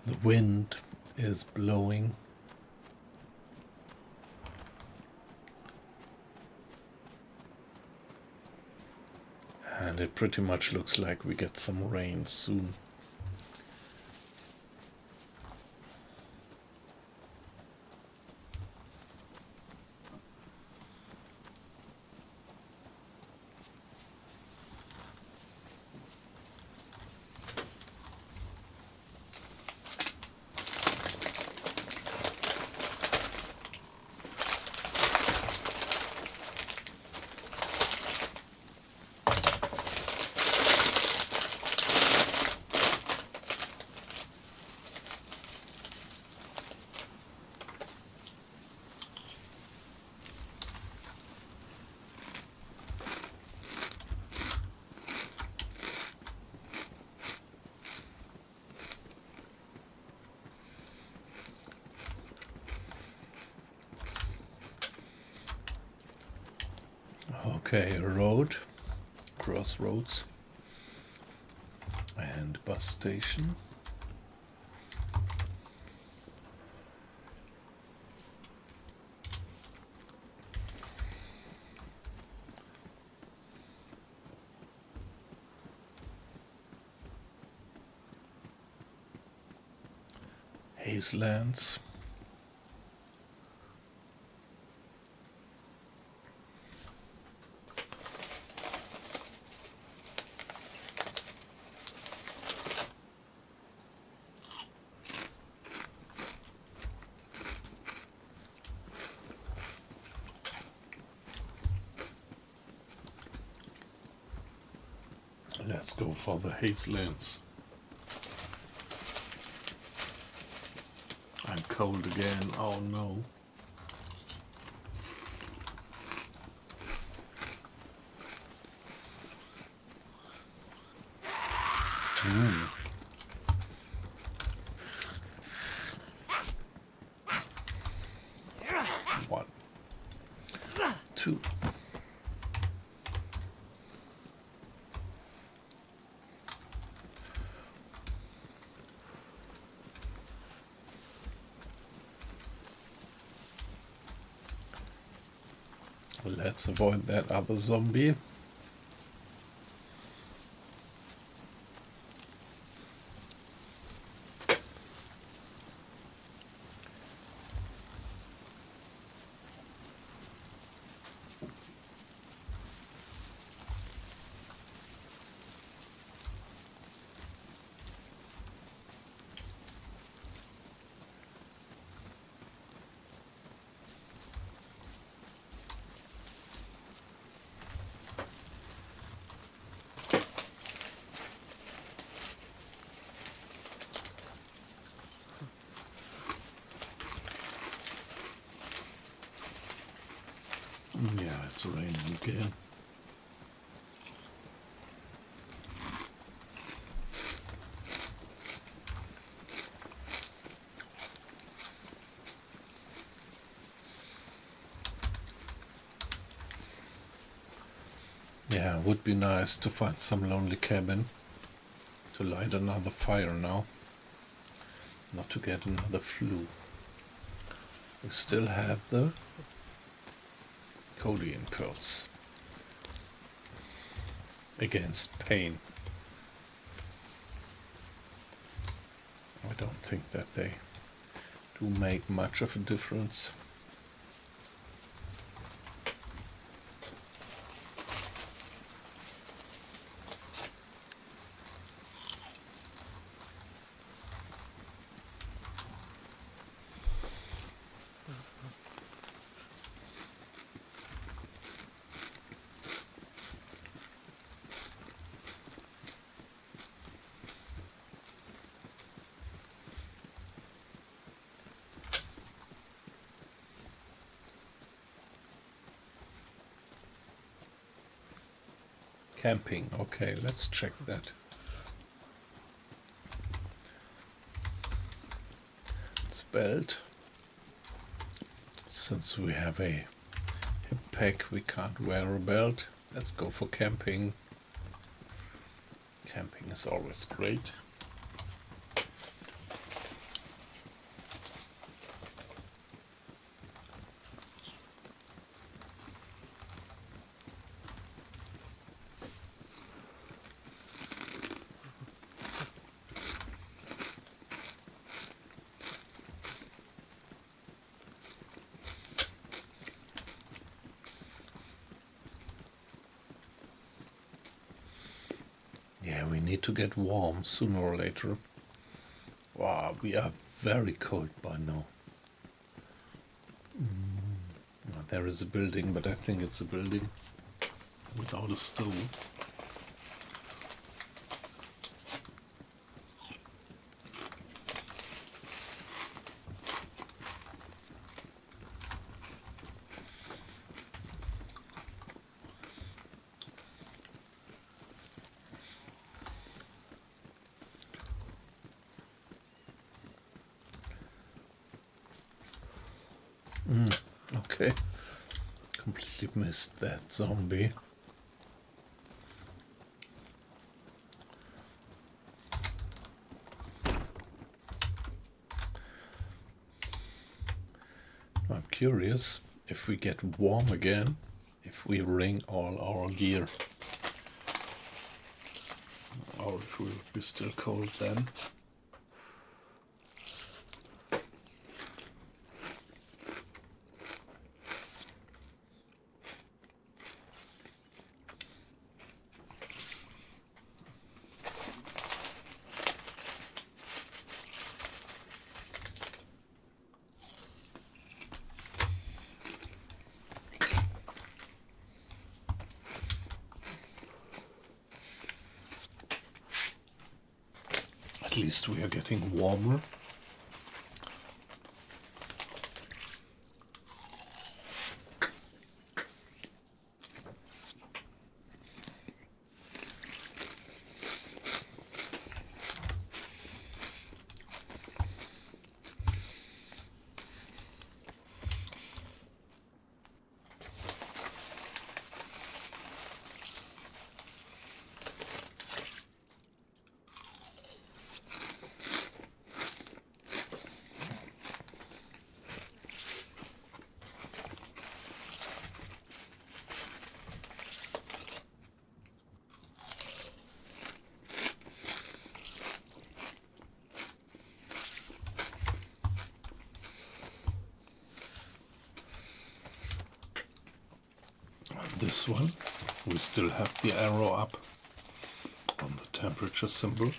The wind is blowing. And it pretty much looks like we get some rain soon. Okay, road, crossroads, and bus station. Hazelands. Let's go for the Hazelands. I'm cold again, oh no. One, two. Let's avoid that other zombie. Yeah, it's raining again. Yeah, it would be nice to find some lonely cabin to light another fire now, not to get another flu. We still have the codeine pills against pain. I don't think that they do make much of a difference. Camping. Okay, let's check that. It's belt. Since we have a hip pack, we can't wear a belt. Let's go for camping. Camping is always great. Yeah, we need to get warm sooner or later. Wow, we are very cold by now. There is a building, but I think it's a building without a stove. Okay, completely missed that zombie. I'm curious if we get warm again, if we wring all our gear, or if we'll be still cold then. At least we are getting warmer. This one, we still have the arrow up on the temperature symbol.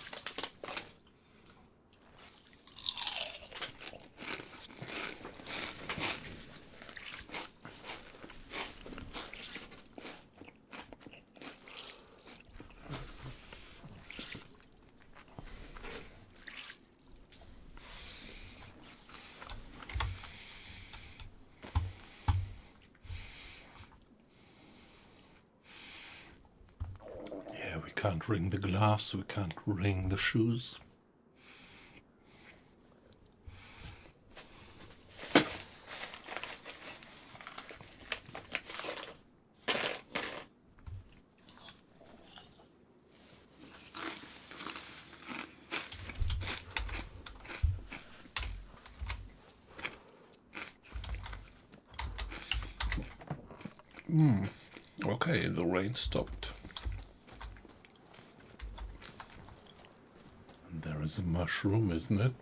We can't wring the gloves, we can't wring the shoes. Okay, the rain stopped. And there is a mushroom, isn't it?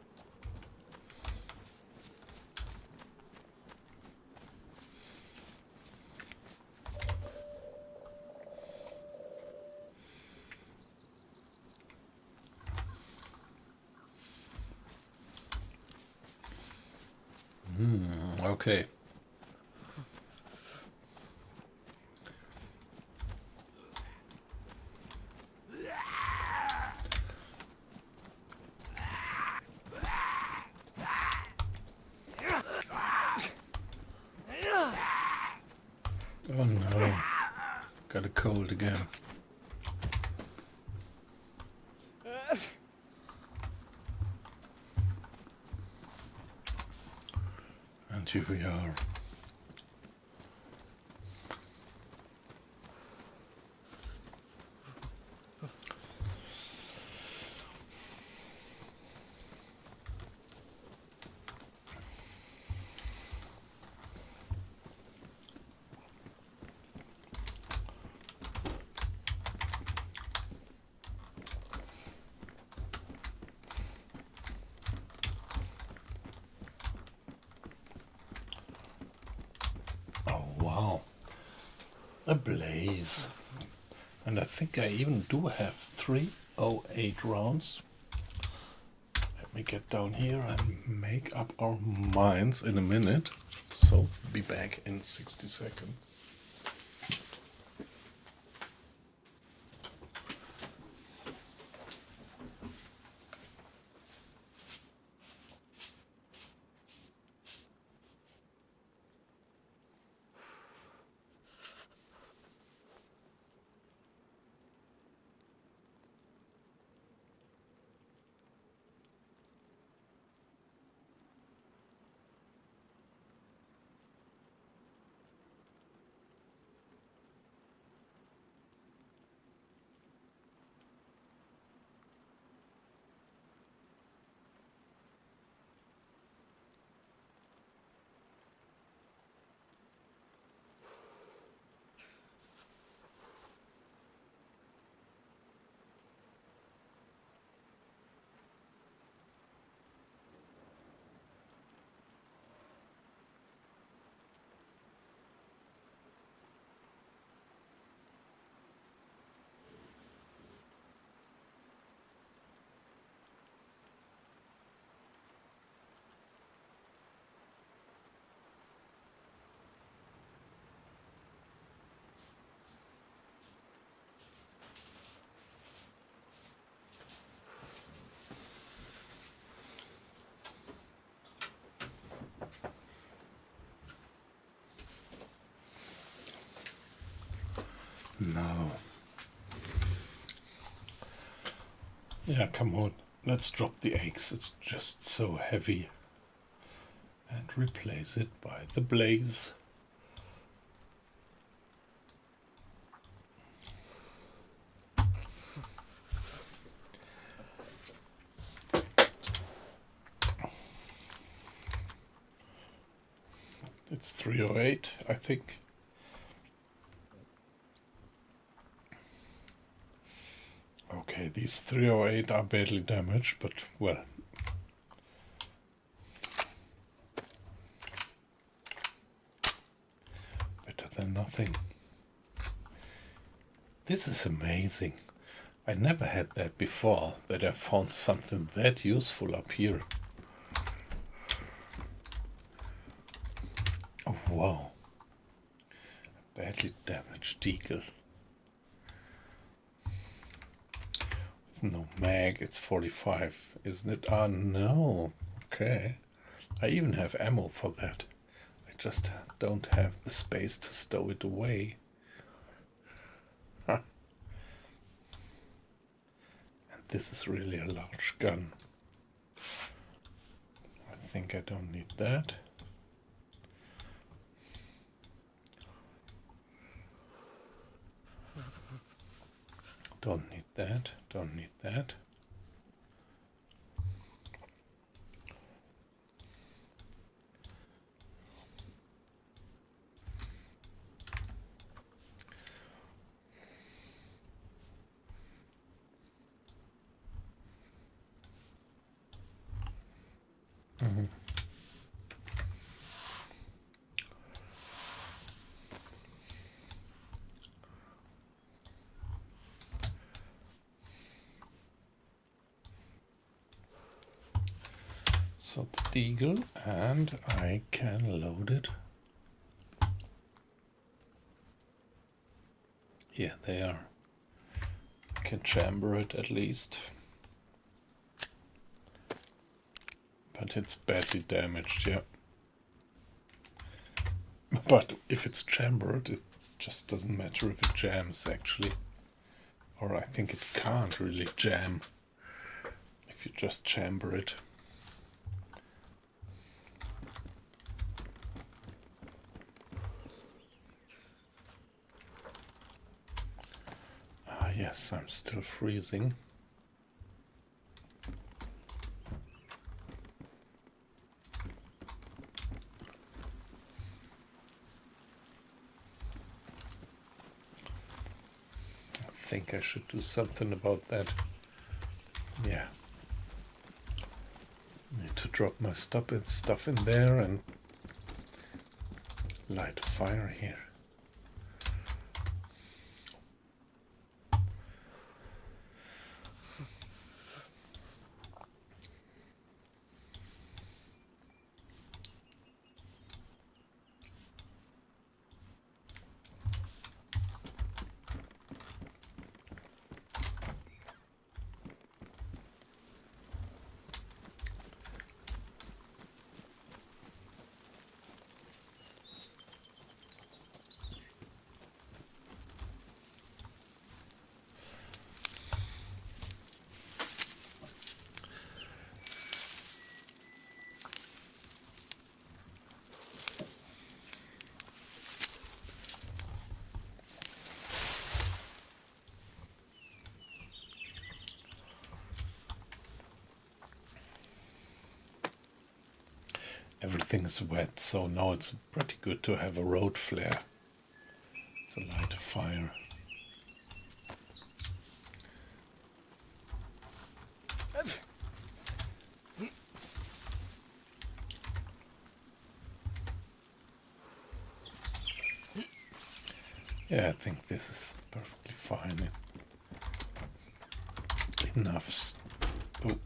Okay. Oh no, got a cold again. And here we are. Wow, a blaze. And I think I even do have 308 rounds. Let me get down here and make up our minds in a minute. So be back in 60 seconds. Now, yeah, come on, let's drop the eggs. It's just so heavy. And replace it by the blaze. It's 308, I think. Okay, these 308 are badly damaged, but well. Better than nothing. This is amazing. I never had that before, that I found something that useful up here. Oh wow. Badly damaged eagle. No mag, it's 45, isn't it? Ah, no. Okay. I even have ammo for that. I just don't have the space to stow it away. Huh. And this is really a large gun. I think I don't need that. Don't need that, don't need that. Mm-hmm. So the deagle, and I can load it. Yeah, they are. I can chamber it at least. But it's badly damaged, yeah. But if it's chambered, it just doesn't matter if it jams, actually. Or I think it can't really jam. if you just chamber it. Ah, yes, I'm still freezing. I think I should do something about that. Yeah. Need to drop my stuff in there and light a fire here. Everything is wet, so now it's pretty good to have a road flare to light a fire. Yeah, I think this is perfectly fine. Enough. Oh.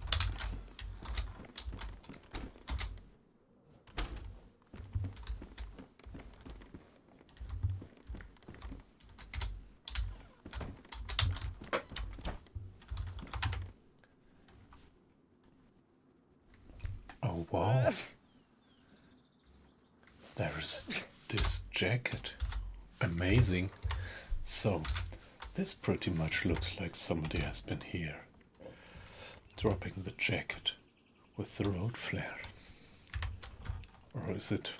Oh wow. There is this jacket. Amazing. So, this pretty much looks like somebody has been here, dropping the jacket with the road flare. Or is it?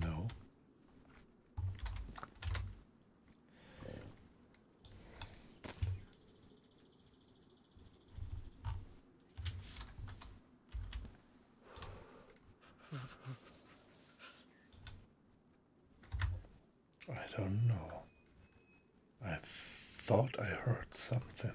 No. I don't know. I thought I heard something.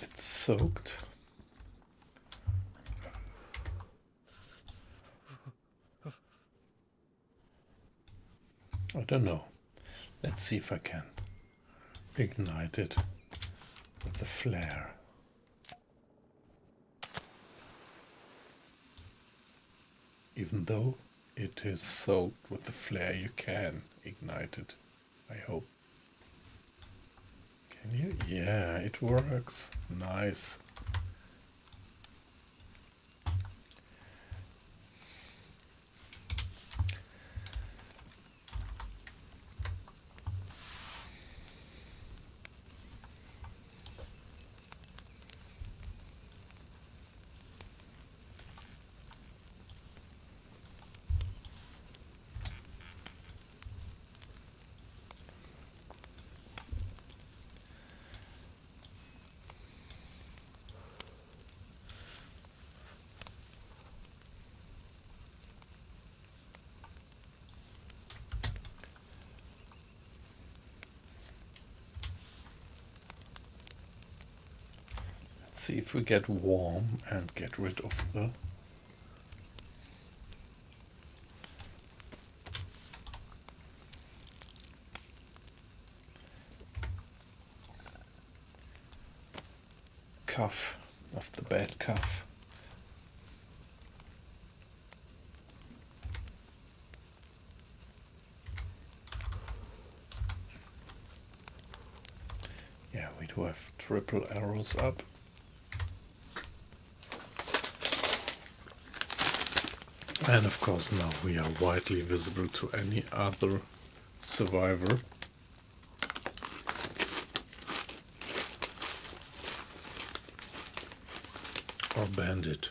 It's soaked. I don't know. Let's see if I can ignite it with the flare. Even though it is soaked with the flare, you can ignite it, I hope. Can you? Yeah, it works. Nice. See if we get warm and get rid of the cuff, of the bad cuff. Yeah, we to have triple arrows up. And of course now we are widely visible to any other survivor. Or bandit.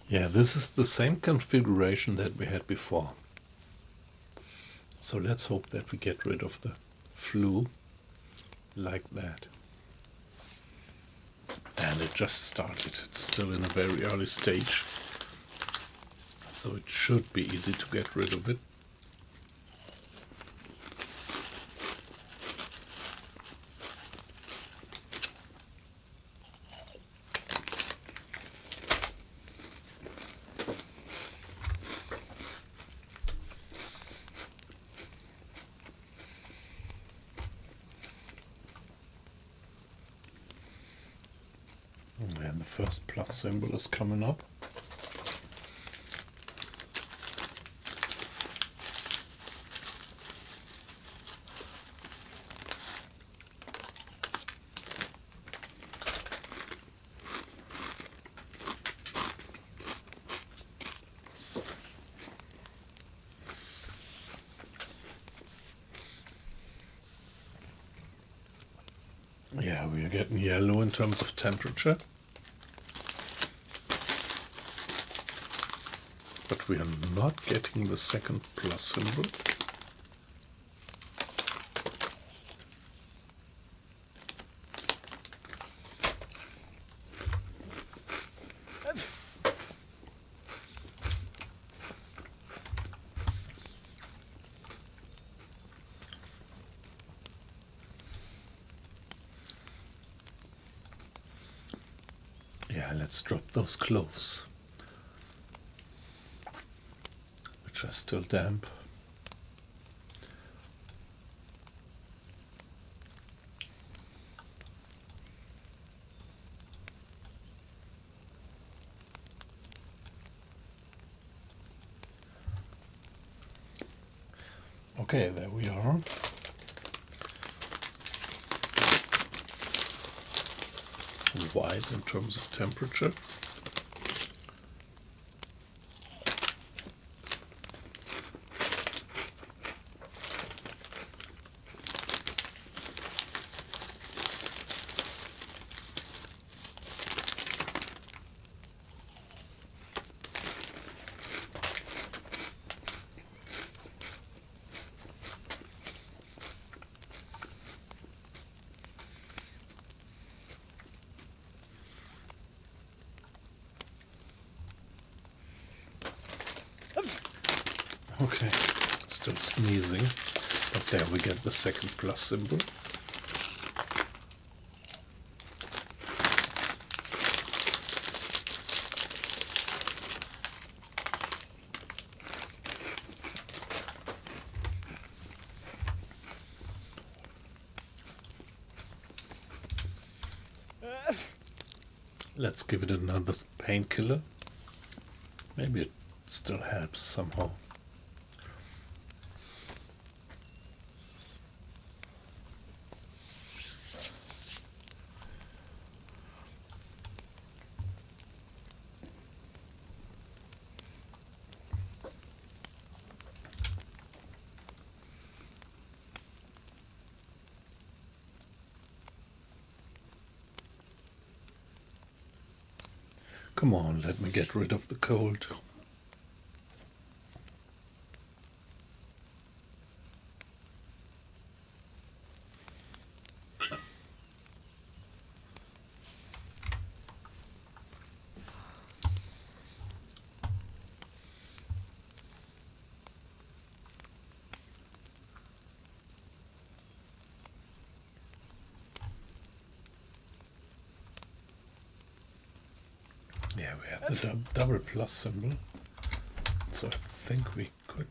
Yeah, this is the same configuration that we had before. So let's hope that we get rid of the flu like that. And it just started. It's still in a very early stage. So it should be easy to get rid of it. And the first plus symbol is coming up. Yeah, we are getting yellow in terms of temperature. But we are not getting the second plus symbol. Yeah, let's drop those clothes, which are still damp. Okay, there we are. White in terms of temperature. Okay, still sneezing, but there we get the second plus symbol. Let's give it another painkiller. Maybe it still helps somehow. Come on, let me get rid of the cold. Yeah, we have the double plus symbol, so I think we could.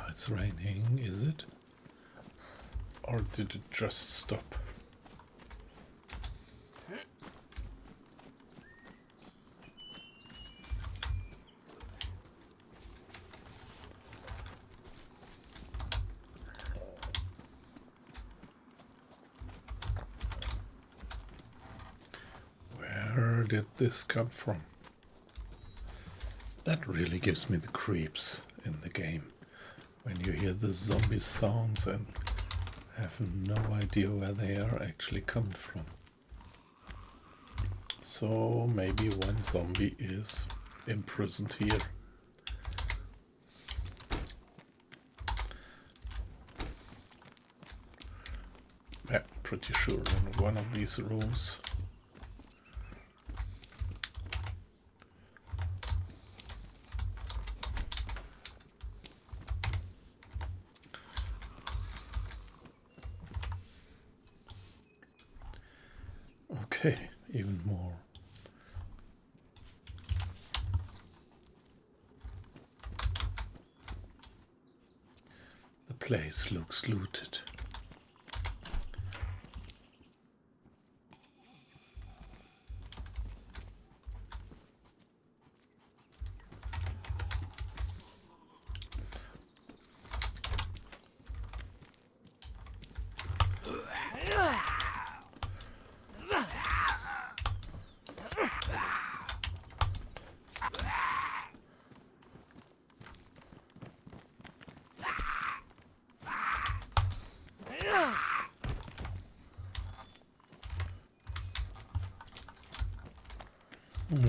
It's raining, is it? Or did it just stop? Where did this come from? That really gives me the creeps in the game. When you hear the zombie sounds and have no idea where they are actually coming from. So maybe one zombie is imprisoned here. Yeah, pretty sure in one of these rooms. Okay, even more. The place looks looted.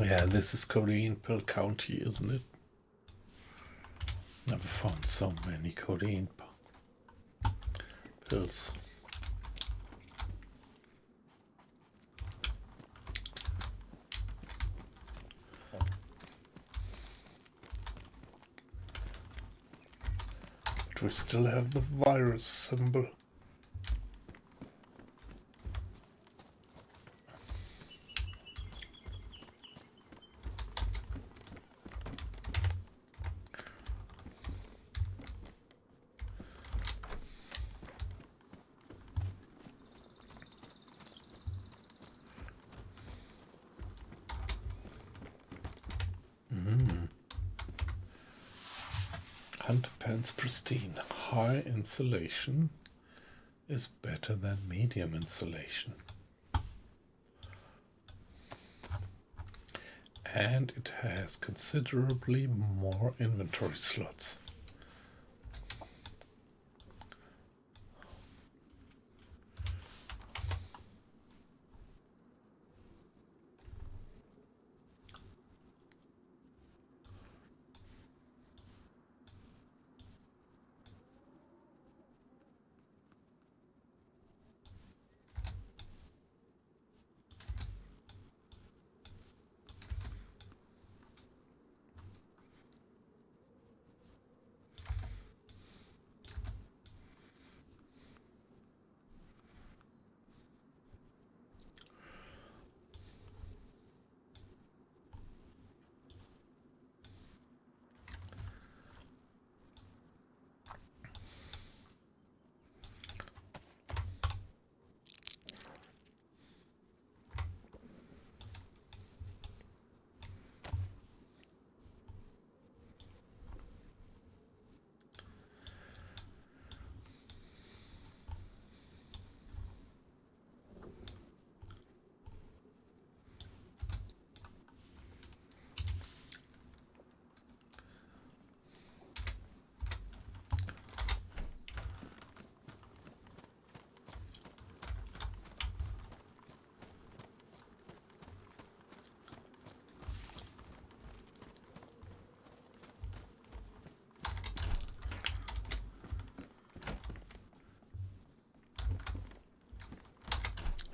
Yeah, this is Codeine Pill County, isn't it? Never found so many codeine pills. But we still have the virus symbol. Underpants pristine. High insulation is better than medium insulation. And it has considerably more inventory slots.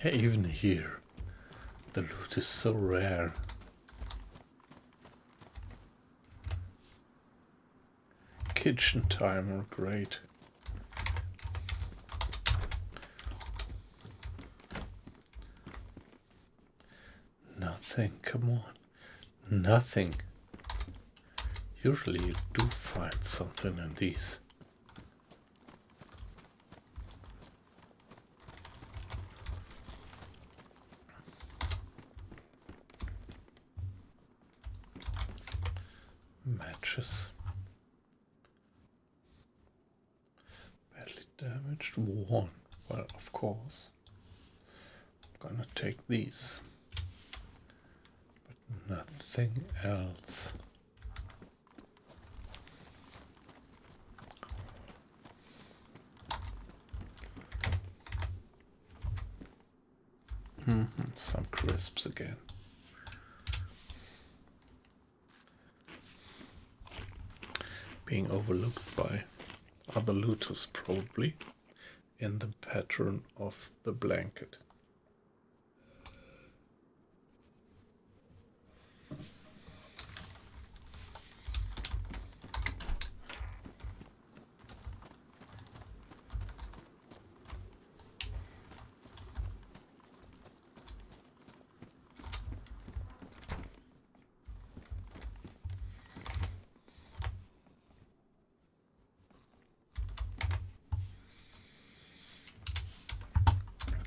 Yeah, even here, the loot is so rare. Kitchen timer, great. Nothing, come on. Nothing. Usually you do find something in these. Matches. Badly damaged. One. Well, of course. I'm gonna take these. But nothing else. Some crisps again. Being overlooked by other looters, probably, in the pattern of the blanket.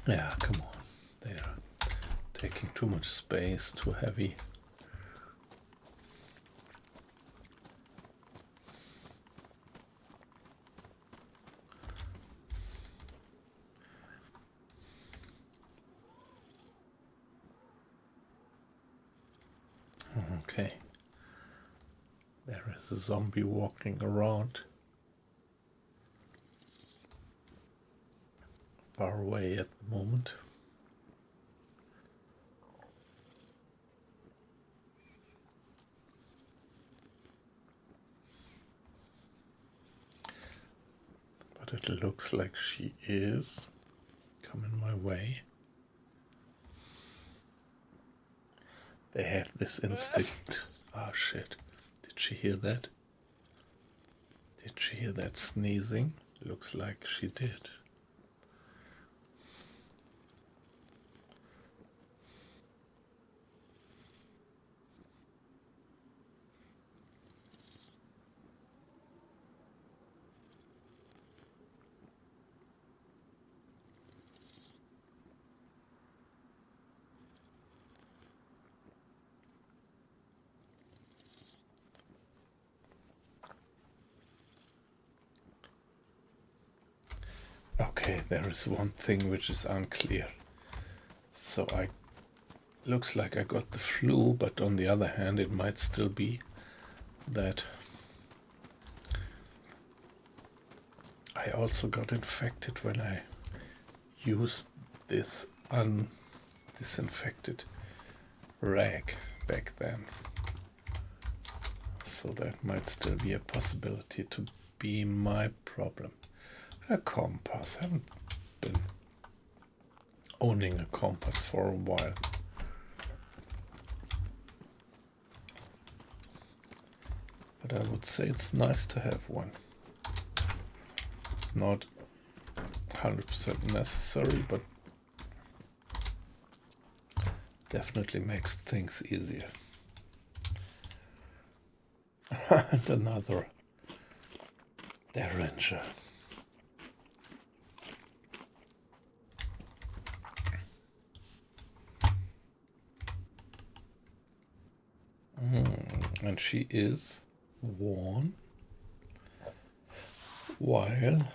Yeah, come on. They are taking too much space, too heavy. Okay. There is a zombie walking around. Far away at the moment. But it looks like she is coming my way. They have this instinct. Ah, shit. Did she hear that? Did she hear that sneezing? Looks like she did. Okay, there is one thing which is unclear. So looks like I got the flu, but on the other hand, it might still be that I also got infected when I used this undisinfected rag back then. So that might still be a possibility to be my problem. A compass. I haven't been owning a compass for a while. But I would say it's nice to have one. Not 100% necessary, but definitely makes things easier. And another Derringer. And she is worn while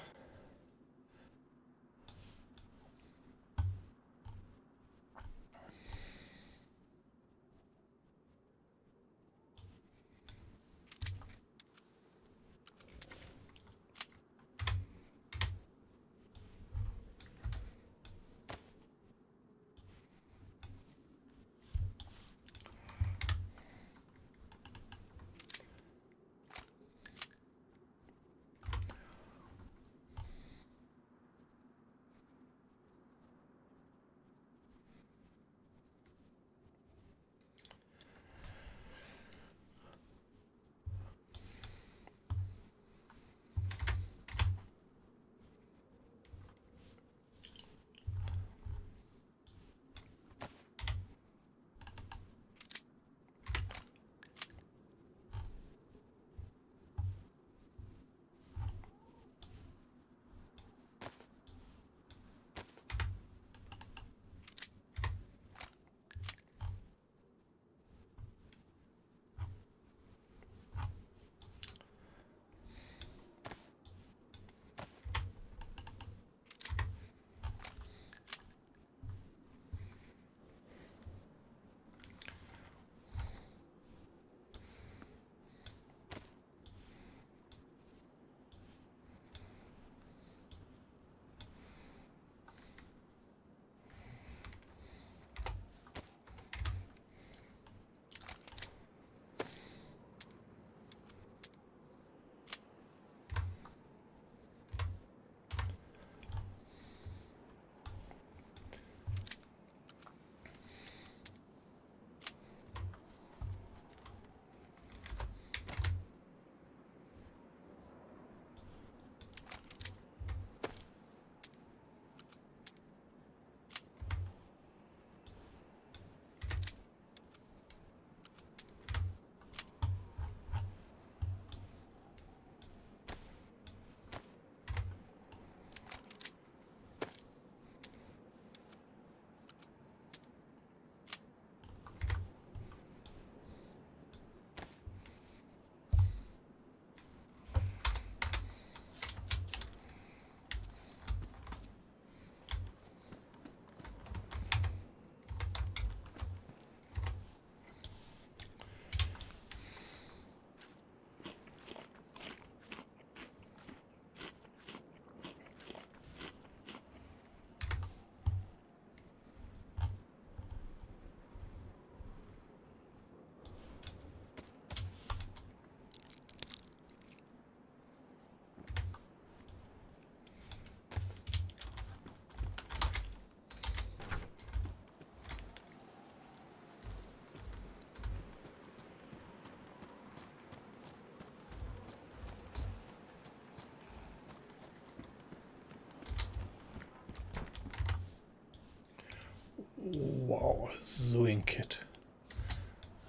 Wow, a zooing kit.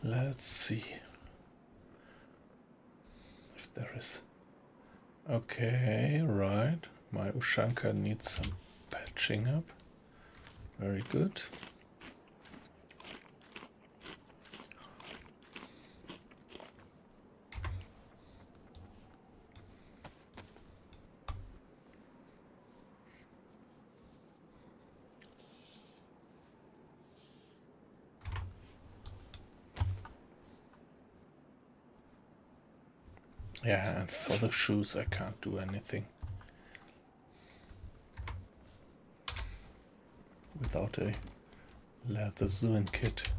Let's see if there is. Okay, right. My Ushanka needs some patching up. Very good. Yeah, and for the shoes I can't do anything without a leather zoom kit.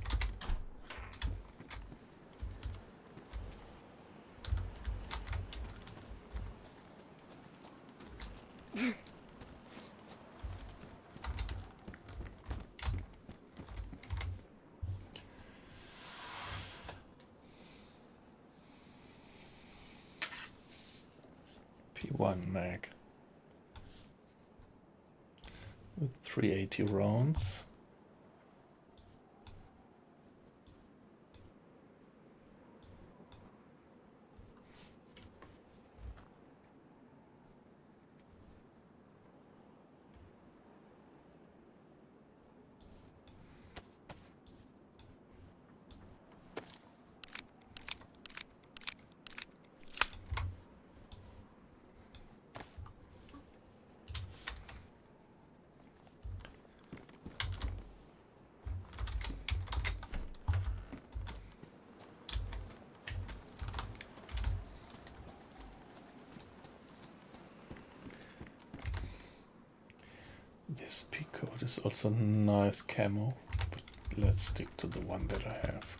P1 mag with 380 rounds. This P coat is also nice camo, but let's stick to the one that I have.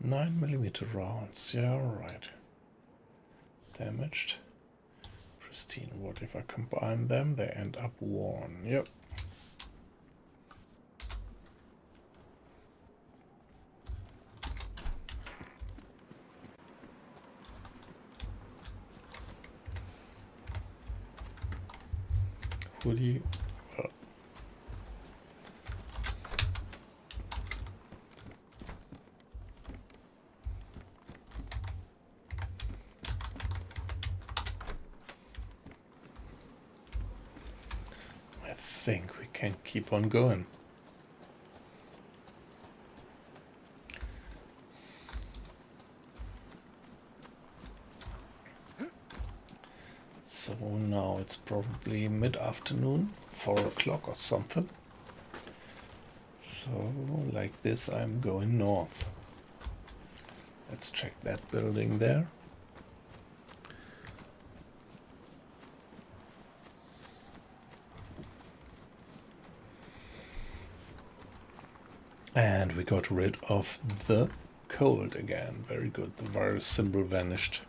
Nine millimeter rounds, yeah, right. Damaged. Pristine. What if I combine them? They end up worn. Yep. Hoodie. I think we can keep on going. So now it's probably mid-afternoon, 4 o'clock or something. So like this I'm going north. Let's check that building there. And we got rid of the cold again. Very good. The virus symbol vanished.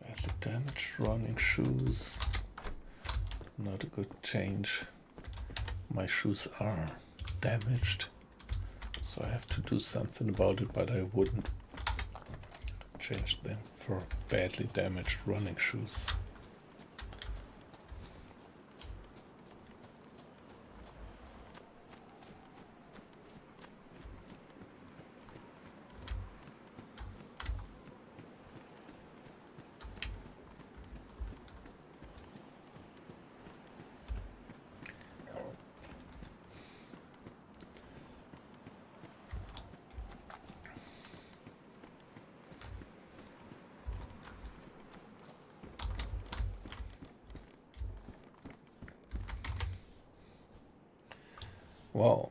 Badly damaged running shoes. Not a good change. My shoes are damaged, so I have to do something about it, but I wouldn't change them for badly damaged running shoes. Wow.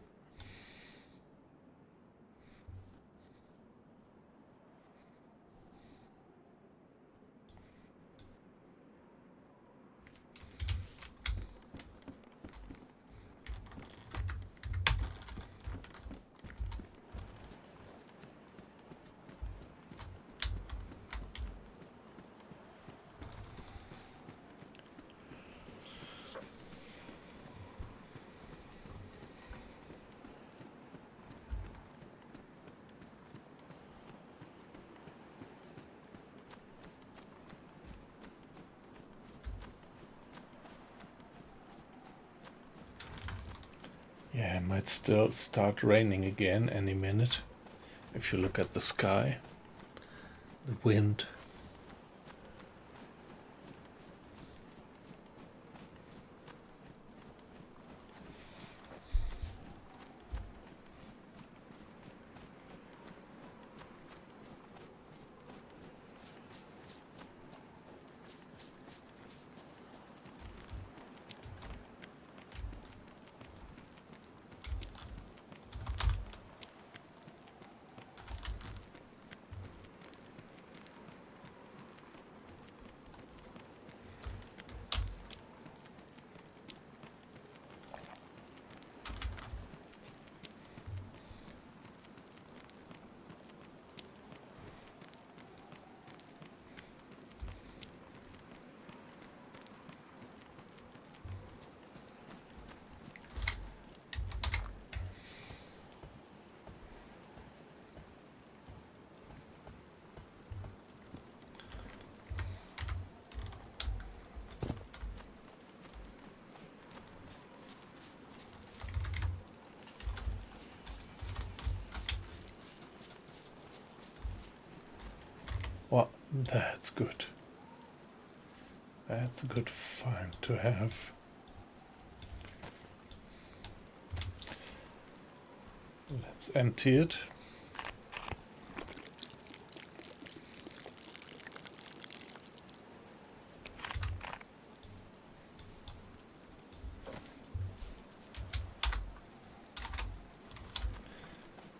it might still start raining again any minute. If you look at the sky, the wind. Well, that's good. That's a good find to have. Let's empty it.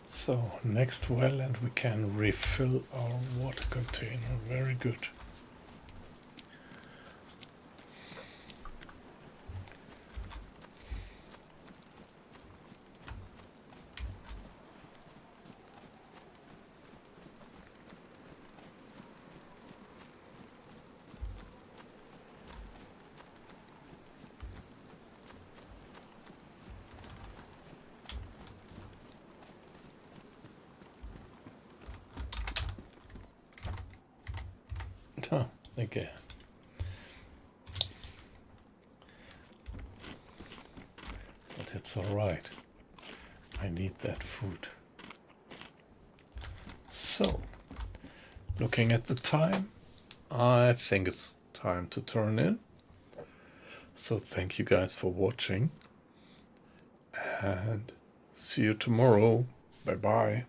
So, next well, and we can refill our water container. Very good. Oh, again. But it's alright. I need that food. So, looking at the time, I think it's time to turn in. So thank you guys for watching. And see you tomorrow. Bye bye.